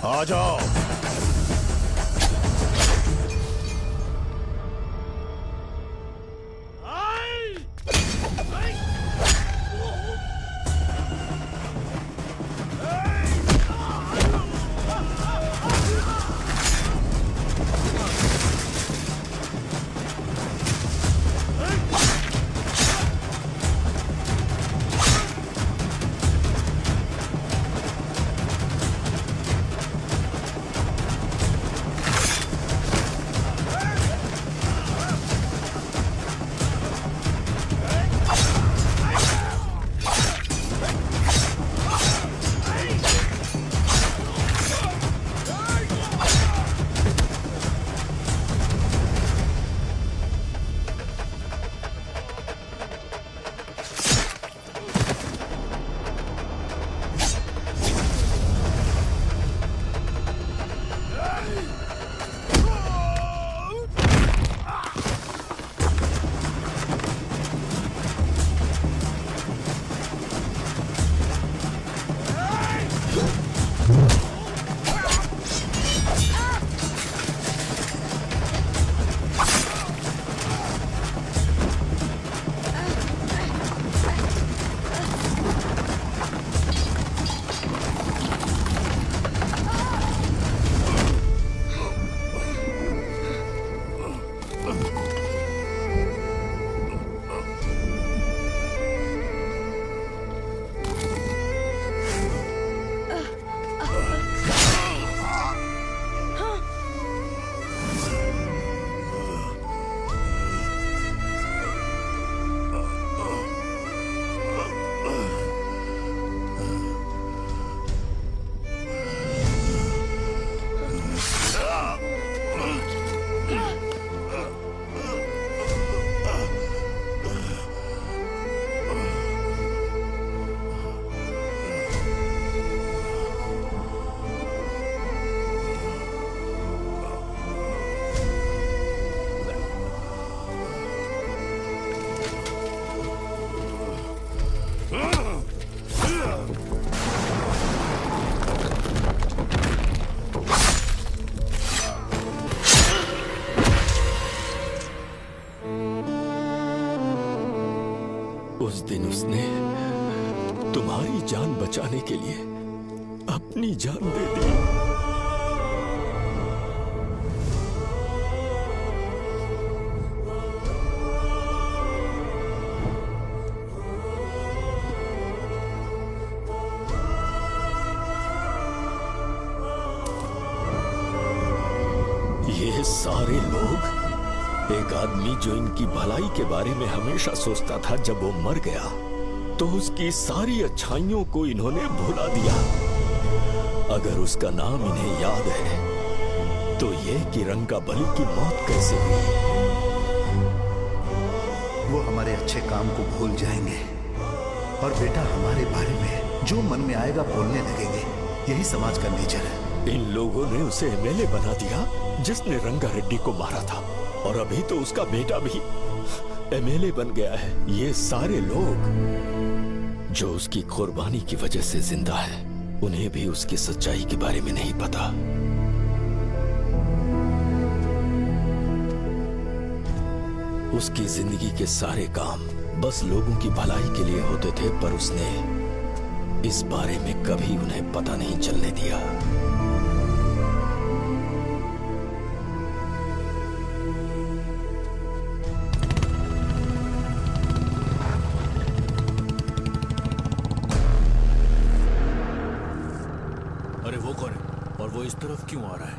S10: आ जाओ।
S13: दिन उसने तुम्हारी जान बचाने के लिए अपनी जान दे दी। ये सारे लोग, एक आदमी जो इनकी भलाई के बारे में हमेशा सोचता था, जब वो मर गया तो उसकी सारी अच्छाइयों को इन्होंने भुला दिया। अगर उसका नाम इन्हें याद है तो ये कि रंगाबली की मौत कैसे हुई।
S9: वो हमारे अच्छे काम को भूल जाएंगे और बेटा हमारे बारे में जो मन में आएगा बोलने लगेंगे। यही समाज का नेचर है।
S13: इन लोगों ने उसे एमएलए बना दिया जिसने रंगा रेड्डी को मारा था, और अभी तो उसका बेटा भी एमएलए बन गया है। ये सारे लोग जो उसकी कुर्बानी की वजह से जिंदा है, उन्हें भी उसकी सच्चाई के बारे में नहीं पता। उसकी जिंदगी के सारे काम बस लोगों की भलाई के लिए होते थे, पर उसने इस बारे में कभी उन्हें पता नहीं चलने दिया।
S16: अरे वो कौन है और वो इस तरफ क्यों आ रहा है?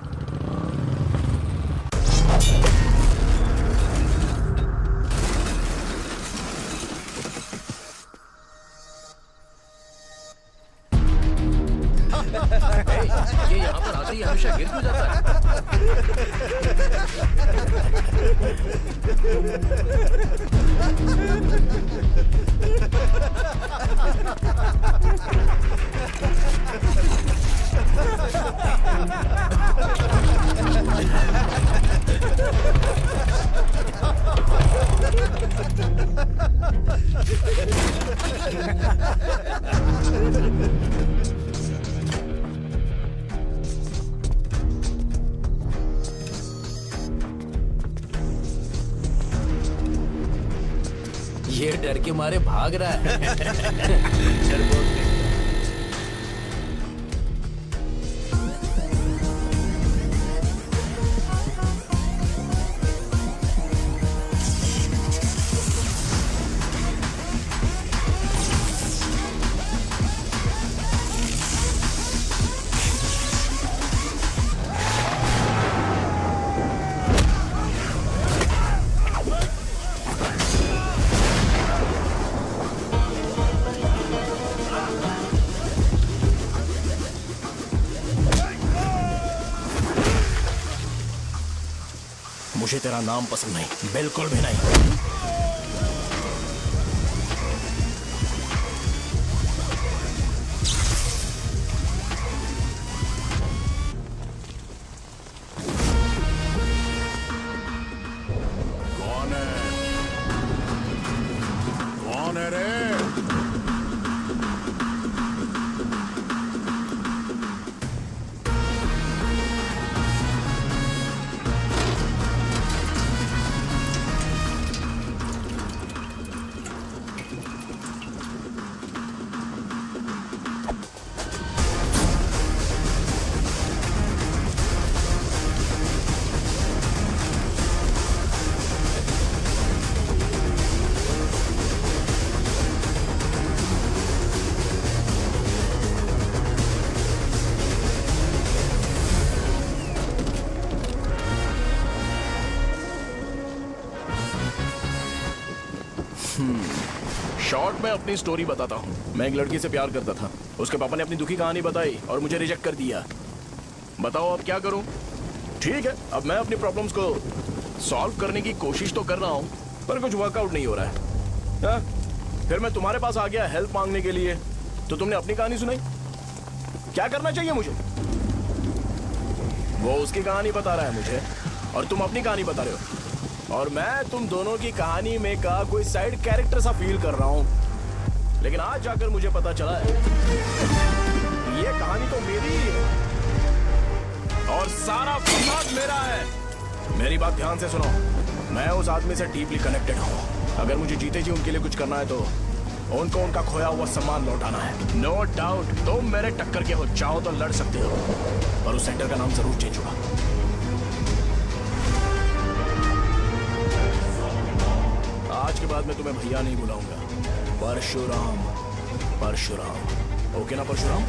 S18: ये यहाँ पर आते ही हमेशा गिर क्यों जाता है? ये डर के मारे भाग रहा है। डरपोक नहीं।
S1: मुझे तेरा नाम पसंद नहीं, बिल्कुल भी नहीं।
S19: कौन है? कौन है रे?
S1: शॉर्ट में अपनी स्टोरी बताता हूँ। मैं एक लड़की से प्यार करता था। उसके पापा ने अपनी दुखी कहानी बताई और मुझे रिजेक्ट कर दिया। बताओ अब क्या करूँ? ठीक है, अब मैं अपनी प्रॉब्लम्स को सॉल्व करने की कोशिश तो कर रहा हूँ, पर कुछ वर्कआउट नहीं हो रहा है। फिर मैं तुम्हारे पास आ गया हेल्प मांगने के लिए, तो तुमने अपनी कहानी सुनाई। क्या करना चाहिए मुझे? वो उसकी कहानी बता रहा है मुझे और तुम अपनी कहानी बता रहे हो, और मैं तुम दोनों की कहानी में का कोई साइड कैरेक्टर सा फील कर रहा हूं। लेकिन आज जाकर मुझे पता चला है ये कहानी तो मेरी ही है और सारा फसाद मेरा है। मेरी बात ध्यान से सुनो, मैं उस आदमी से डीपली कनेक्टेड हूं। अगर मुझे जीते जी उनके लिए कुछ करना है तो उनको उनका खोया हुआ सम्मान लौटाना है। नो डाउट तुम मेरे टक्कर के हो, चाहो तो लड़ सकते हो, पर उस सेंटर का नाम जरूर चेंज होगा। आज के बाद मैं तुम्हें भैया नहीं बुलाऊंगा, परशुराम। परशुराम, ओके ना परशुराम?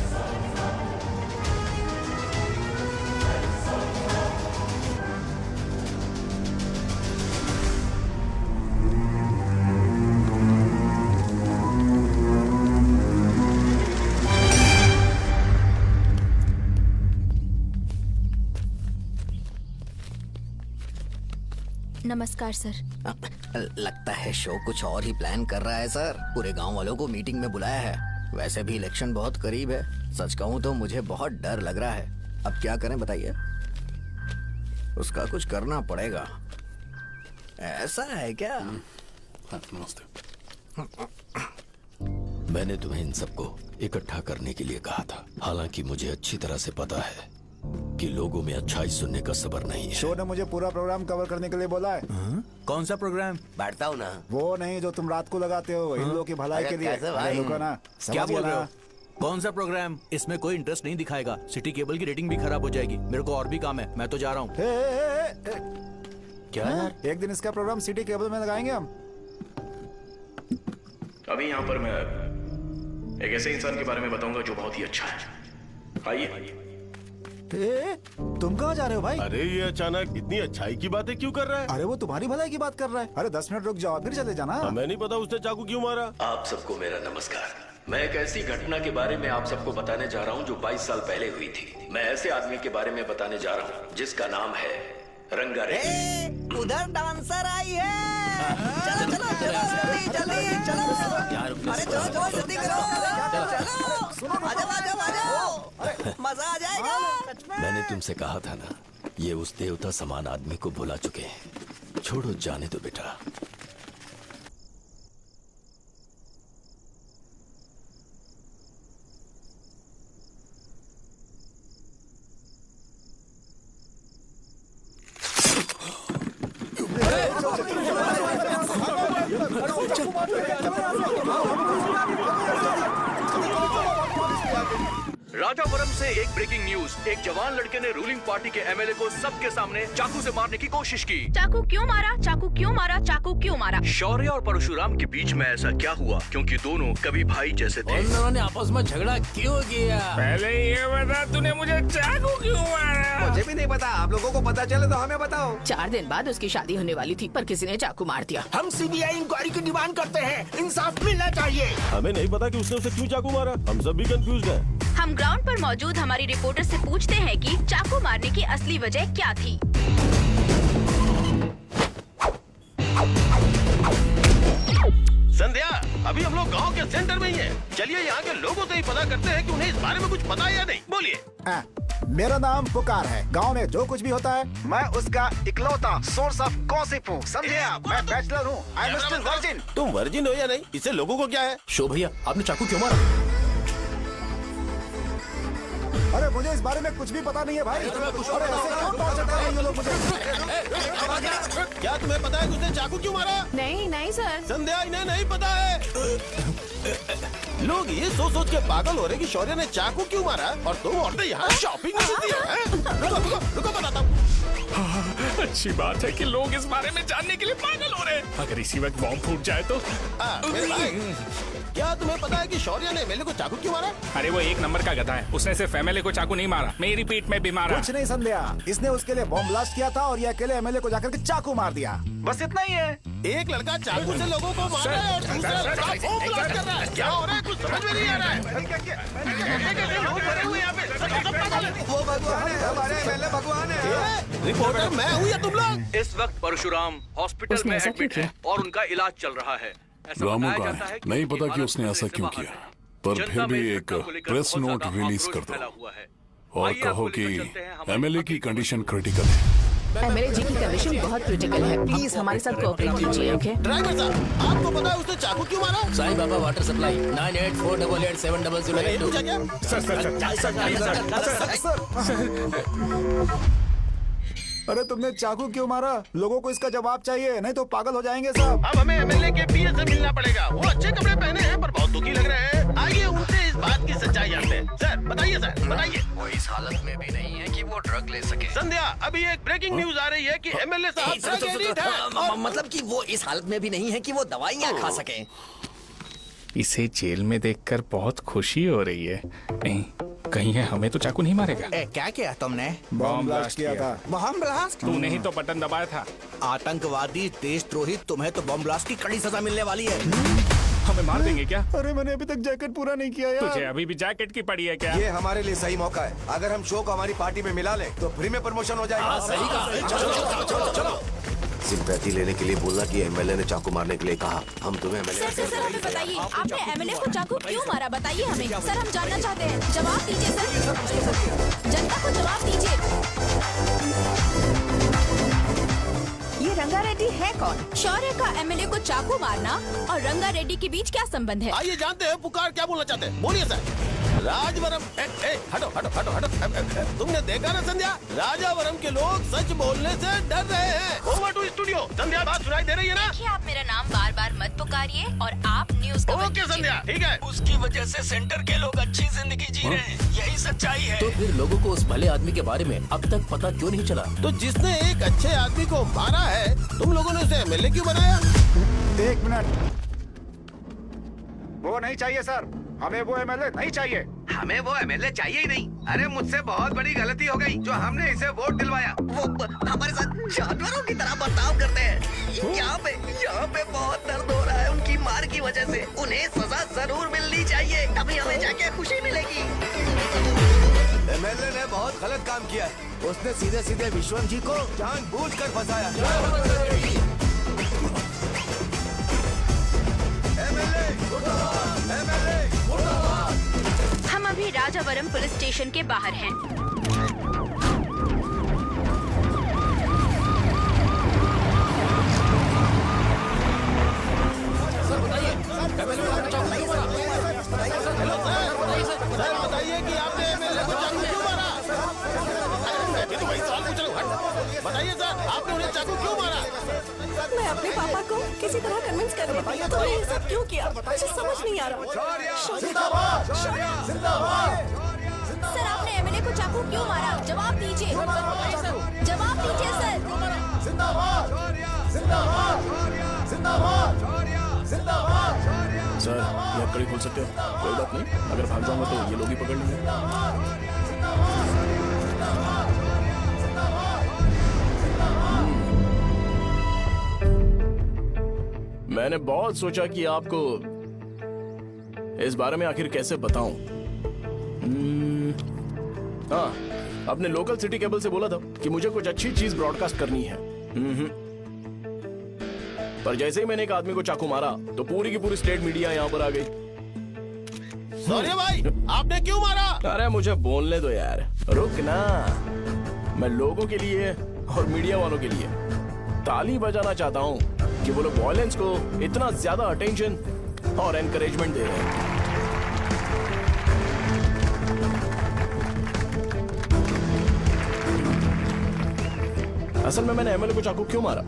S4: नमस्कार सर।
S2: लगता है शो कुछ और ही प्लान कर रहा है सर। पूरे गांव वालों को मीटिंग में बुलाया है। वैसे भी इलेक्शन बहुत करीब है। सच कहूं तो मुझे बहुत डर लग रहा है। अब क्या करें बताइए? उसका कुछ करना पड़ेगा। ऐसा है क्या?
S19: नमस्ते।
S13: मैंने तुम्हें इन सबको इकट्ठा करने के लिए कहा था, हालांकि मुझे अच्छी तरह से पता है कि लोगों में अच्छाई सुनने का सब्र नहीं है।
S7: शो ने मुझे पूरा प्रोग्राम कवर करने के लिए बोला है।
S11: कौन सा प्रोग्राम? बैठता हूँ ना।
S7: वो नहीं जो तुम रात को लगाते हो इन लोगों की भलाई के लिए। रुको ना,
S16: क्या बोल रहे हो? कौन सा प्रोग्राम? इसमें कोई इंटरेस्ट नहीं दिखाएगा। सिटी केबल की रेटिंग भी खराब हो जाएगी। मेरे को और भी काम है, मैं तो जा रहा हूँ।
S7: क्या यार? एक दिन इसका प्रोग्राम सिटी केबल में लगाएंगे हम।
S1: अभी यहाँ पर मैं एक ऐसे इंसान के बारे में बताऊंगा जो बहुत ही अच्छा है। आइए।
S7: तुम कहाँ जा रहे हो भाई?
S10: अरे ये अचानक इतनी अच्छाई की बातें क्यों कर रहा है?
S7: अरे वो तुम्हारी भलाई की बात कर रहा है। अरे 10 मिनट रुक जाओ फिर चले जाना।
S10: हमें नहीं पता उसने चाकू क्यों मारा।
S13: आप सबको मेरा नमस्कार। मैं एक ऐसी घटना के बारे में आप सबको बताने जा रहा हूँ जो 22 साल पहले हुई थी। मैं ऐसे आदमी के बारे में बताने जा रहा हूँ जिसका नाम है रंगारेड्डी।
S2: उधर डांसर आई है। चलो चलो चलो जल्दी चलो। अरे चलो जल्दी करो। चलो आ जाओ। मजा आ जाएगा।
S13: मैंने तुमसे कहा था ना, ये उस देवता समान आदमी को भुला चुके हैं। छोड़ो, जाने दो बेटा।
S16: राजापुरम से एक ब्रेकिंग न्यूज। एक जवान लड़के ने रूलिंग पार्टी के एमएलए को सबके सामने चाकू से मारने की कोशिश की।
S4: चाकू क्यों मारा? चाकू क्यों मारा? चाकू क्यों मारा?
S16: शौर्य और परशुराम के बीच में ऐसा क्या हुआ? क्योंकि दोनों कभी भाई जैसे थे।
S18: उन दोनों ने आपस में झगड़ा क्यों किया?
S8: पहले ये बता, तूने मुझे चाकू क्यों मारा?
S11: मुझे भी नहीं पता। आप लोगों को पता चले तो हमें बताओ।
S5: 4 दिन बाद उसकी शादी होने वाली थी, पर किसी ने चाकू मार दिया।
S6: हम सीबीआई इंक्वायरी की डिमांड करते हैं। इंसाफ मिलना चाहिए।
S10: हमें नहीं पता कि उसने उसे क्यों चाकू मारा। हम सब भी कंफ्यूज हैं।
S4: हम ग्राउंड पर मौजूद हमारी रिपोर्टर से पूछते हैं कि चाकू मारने की असली वजह क्या थी।
S16: संध्या, अभी हम लोग गांव के सेंटर में ही हैं। चलिए यहाँ के लोगों से ही पता करते हैं कि उन्हें इस बारे में कुछ पता है या नहीं। बोलिए।
S7: मेरा नाम पुकार है। गांव में जो कुछ भी होता है मैं उसका इकलौता सोर्स ऑफ गॉसिप हूँ। समझे? मैं बैचलर हूँ। I am still virgin.
S10: तुम वर्जिन हो या नहीं, इससे लोगों को क्या है?
S1: शो भैया, आपने चाकू क्यों मारा?
S7: अरे मुझे इस बारे में कुछ भी पता नहीं है भाई। अरे ऐसे क्यों टॉर्चर कर रहे हैं ये लोग मुझे?
S10: क्या तुम्हें पता है कि उसने चाकू क्यों मारा?
S5: नहीं नहीं सर।
S10: संध्या, इन्हें नहीं पता है। लोग ये सोच के पागल हो रहे कि शौर्य ने चाकू क्यों मारा और तुम औरतें यहाँ शॉपिंग में रहती हैं। रुको बताता हूँ।
S8: अच्छी बात है कि लोग इस बारे में जानने के लिए पागल हो रहे हैं। अगर इसी वक्त बॉम्ब फूट जाए तो।
S10: मेरे भाई, क्या तुम्हें पता है कि शौर्य ने एमएलए को चाकू क्यों मारा?
S8: अरे वो एक नंबर का गधा है। उसने सिर्फ एमएलए को चाकू नहीं मारा, मेरी पीठ में भी मारा।
S7: कुछ नहीं संध्या, इसने उसके लिए बॉम्ब ब्लास्ट किया था और ये अकेले एमएलए को जाकर के चाकू मार दिया। बस इतना ही है।
S10: एक लड़का चाकू से लोगों को मार रहा है और दूसरा लड़का बॉम्ब ब्लास्ट कर रहा है। क्या हो रहा है? कुछ समझ में नहीं आ रहा है। लोग भरे हुए यहाँ पे।
S11: वो भगवान है, हमारे एमएलए भगवान है।
S10: रिपोर्टर मैं हूँ या तुम लोग?
S16: इस वक्त परशुराम हॉस्पिटल में एडमिट है और उनका इलाज चल रहा है।
S19: रामू का है, नहीं पता कि उसने ऐसा क्यों किया, पर फिर भी एक प्रेस नोट रिलीज कर दो और कहो कि एमएलए की कंडीशन क्रिटिकल है।
S5: एमएलए जी की कंडीशन बहुत क्रिटिकल है। प्लीज हमारे साथ कोऑपरेट कीजिए। ओके
S10: ड्राइवर साहब, आपको पता है उसने चाकू क्यों मारा?
S18: Sai Baba water supply 9848870082।
S7: अरे तुमने चाकू क्यों मारा? लोगों को इसका जवाब चाहिए, नहीं तो पागल हो जाएंगे सब।
S20: अब हमें एमएलए के पीए से मिलना पड़ेगा। वो अच्छे कपड़े पहने हैं पर बहुत दुखी लग रहे हैं। आइए उनसे इस बात की सच्चाई जानते हैं। सर बताइए, सर बताइए।
S21: वो इस हालत में भी नहीं है कि वो ड्रग ले सके।
S20: संध्या, अभी एक ब्रेकिंग न्यूज आ रही है कि एमएलए साहब ड्रग एडिक्ट हैं।
S21: मतलब कि वो इस हालत में भी नहीं है कि वो दवाइयाँ खा सके।
S8: इसे जेल में देखकर बहुत खुशी हो रही है। नहीं, कहीं है हमें तो चाकू नहीं मारेगा।
S16: क्या किया तुमने?
S7: बॉम्ब ब्लास्ट किया था।
S16: Bomb blast?
S8: तूने ही तो बटन दबाया था।
S16: आतंकवादी, देशद्रोही, तुम्हें तो बॉम्ब ब्लास्ट की कड़ी सजा मिलने वाली है।
S8: हमें मार देंगे क्या?
S7: अरे मैंने अभी तक जैकेट पूरा नहीं किया यार।
S8: तुझे अभी भी जैकेट की पड़ी है क्या?
S11: ये हमारे लिए सही मौका है। अगर हम शो को हमारी पार्टी में मिला ले तो फ्री में प्रमोशन हो जाएगा।
S16: सही कहा। चलो।
S11: सिंपैथी लेने के लिए बोला कि एमएलए ने चाकू मारने के लिए कहा। हम तुम्हें एमएलए
S4: सर हमें बताइए, आपने एमएलए को चाकू क्यों मारा? बताइए हमें। सर हम जानना चाहते हैं, जवाब दीजिए सर। जनता को जवाब दीजिए।
S5: ये रंगा रेड्डी है कौन?
S4: शौर्य का एमएलए को चाकू मारना और रंगा रेड्डी के बीच क्या संबंध है?
S20: आइए जानते हैं पुकार क्या बोलना चाहते हैं। बोलिए सर। राजवरम हटो। तुमने देखा ना संध्या, राजावरम के लोग सच बोलने से डर रहे हैं। Over to studio. संध्या बात सुनाई दे रही है ना?
S4: देखिए, आप मेरा नाम बार बार मत पुकारिए और आप न्यूज कवर
S20: ओके संध्या, ठीक है।
S21: उसकी वजह से सेंटर के लोग अच्छी जिंदगी जी रहे हैं, यही सच्चाई है।
S18: तो फिर लोगों को उस भले आदमी के बारे में अब तक पता क्यों नहीं चला?
S20: तो जिसने एक अच्छे आदमी को मारा है, तुम लोगों ने उसे एमएलए क्यों बनाया?
S7: 1 मिनट। वो नहीं चाहिए सर, हमें वो एमएलए नहीं चाहिए।
S11: हमें वो एमएलए चाहिए ही नहीं। अरे मुझसे बहुत बड़ी गलती हो गई जो हमने इसे वोट दिलवाया।
S2: वो हमारे साथ जानवरों की तरह बर्ताव करते हैं। यहाँ पे बहुत दर्द हो रहा है उनकी मार की वजह से। उन्हें सजा जरूर मिलनी चाहिए, तभी हमें जाके खुशी मिलेगी।
S11: एमएलए ने बहुत गलत काम किया है। उसने सीधे सीधे विश्वम जी को जानबूझकर फंसाया।
S4: हम अभी राजावरम पुलिस स्टेशन के बाहर हैं।
S20: सर बताइए कि आपने एमएलए को चाकू क्यों मारा? मैं तो वही सवाल पूछ रहा हूँ। बताइए सर, आपने उन्हें चाकू क्यों मारा?
S15: मैं अपने पापा को किसी तरह कन्विंस कर रही थी। तो ये सब क्यों किया मुझे समझ नहीं आ रहा।
S2: जिंदाबाद।
S4: सर आपने एमएलए को चाकू क्यों मारा? जवाब दीजिए। जवाब दीजिए सर।
S1: सर ये कड़ी खोल सकते हो? कोई बात नहीं, अगर भाग जाऊंगा तो ये लोग ही पकड़ लेंगे। मैंने बहुत सोचा कि आपको इस बारे में आखिर कैसे बताऊं। हाँ, अपने लोकल सिटी केबल से बोला था कि मुझे कुछ अच्छी चीज ब्रॉडकास्ट करनी है। पर जैसे ही मैंने एक आदमी को चाकू मारा तो पूरी की पूरी स्टेट मीडिया यहाँ पर आ गई।
S20: सॉरी भाई, आपने क्यों मारा?
S1: अरे मुझे बोलने दो यार, रुक ना। मैं लोगों के लिए और मीडिया वालों के लिए ताली बजाना चाहता हूँ कि वो लोग वायलेंस को इतना ज्यादा अटेंशन और एनकरेजमेंट दे रहे हैं। असल में मैंने एमएलए को चाकू क्यों मारा?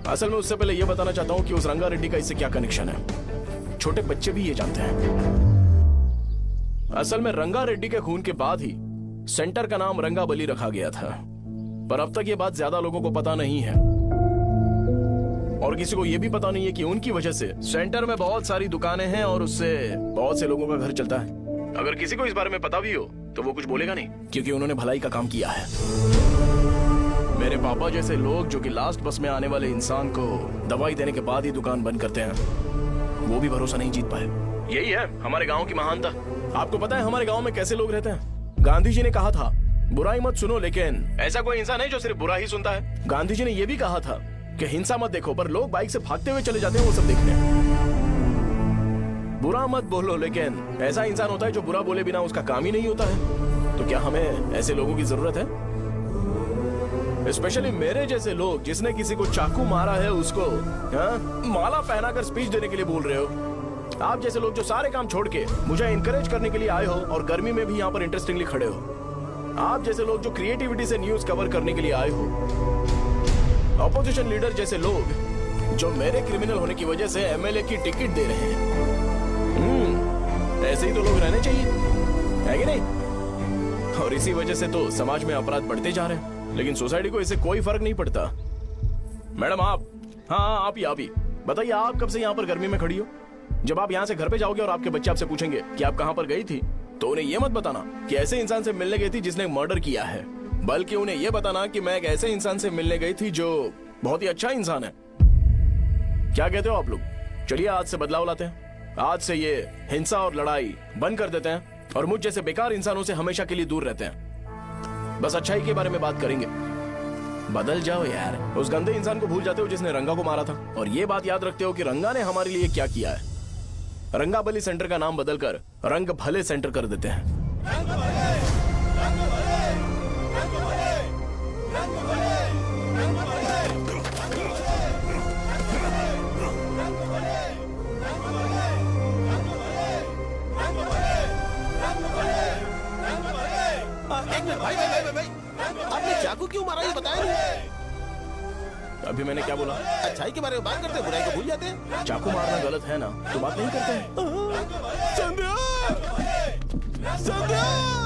S1: असल में उससे पहले यह बताना चाहता हूं कि उस रंगा रेड्डी का इससे क्या कनेक्शन है। छोटे बच्चे भी ये जानते हैं। असल में रंगा रेड्डी के खून के बाद ही सेंटर का नाम रंगा बली रखा गया था, पर अब तक ये बात ज्यादा लोगों को पता नहीं है और किसी को यह भी पता नहीं है कि उनकी वजह से सेंटर में बहुत सारी दुकानें हैं और उससे बहुत से लोगों का घर चलता है। अगर किसी को इस बारे में पता भी हो तो वो कुछ बोलेगा नहीं, क्योंकि उन्होंने भलाई का काम किया है। मेरे पापा जैसे लोग जो कि लास्ट बस में आने वाले इंसान को दवाई देने के बाद ही दुकान बंद करते हैं, वो भी भरोसा नहीं जीत पाए। यही है हमारे गांव की महानता। आपको पता है हमारे गांव में कैसे लोग रहते हैं? गांधी जी ने कहा था बुराई मत सुनो, लेकिन ऐसा कोई इंसान है जो सिर्फ बुरा ही सुनता है। गांधी जी ने यह भी कहा था कि हिंसा मत देखो, पर लोग बाइक से भागते हुए चले जाते हैं वो सब देखने। बुरा मत बोलो, लेकिन ऐसा इंसान होता है जो बुरा बोले बिना उसका काम ही नहीं होता है। तो क्या हमें ऐसे लोगों की जरूरत है? स्पेशली मेरे जैसे लोग, जिसने किसी को चाकू मारा है उसको माला पहनाकर स्पीच देने के लिए बोल रहे हो। आप जैसे लोग जो सारे काम छोड़ के मुझे इनकरेज करने के लिए आए हो और गर्मी में भी यहाँ पर इंटरेस्टिंगली खड़े हो। आप जैसे लोग जो क्रिएटिविटी से न्यूज कवर करने के लिए आए हो, ऑपोजिशन लीडर जैसे लोग जो मेरे क्रिमिनल होने की वजह से एमएलए की टिकट दे रहे हैं, ऐसे ही तो लोग रहने चाहिए, है कि नहीं? और इसी वजह से तो समाज में अपराध बढ़ते जा रहे हैं, लेकिन सोसाइटी को इससे कोई फर्क नहीं पड़ता। मैडम आप, हाँ आप ही बताइए, आप कब से यहाँ पर गर्मी में खड़ी हो? जब आप यहाँ से घर पे जाओगे और आपके बच्चे आपसे पूछेंगे कि आप कहाँ पर गई थी, तो उन्हें यह मत बताना कि ऐसे इंसान से मिलने गई थी जिसने मर्डर किया है, बल्कि उन्हें यह बताना कि मैं एक ऐसे इंसान से मिलने गई थी जो बहुत ही अच्छा इंसान है। क्या कहते हो आप लोग? चलिए आज से बदलाव लाते हैं। आज से ये हिंसा और लड़ाई बंद कर देते हैं और मुझ जैसे बेकार इंसानों से हमेशा के लिए दूर रहते हैं। बस अच्छाई के बारे में बात करेंगे। बदल जाओ यार, उस गंदे इंसान को भूल जाते हो जिसने रंगा को मारा था, और ये बात याद रखते हो कि रंगा ने हमारे लिए क्या किया है। रंगाबली सेंटर का नाम बदलकर रंग भले सेंटर कर देते हैं।
S20: एक मिनट भाई, आपने चाकू क्यों मारा ये बताया नहीं?
S1: अभी मैंने क्या बोला?
S20: अच्छाई के बारे में बात करते हैं, बुराई को भूल जाते हैं।
S1: चाकू मारना गलत है ना, तो बात नहीं करते हैं।
S20: संध्या! संध्या!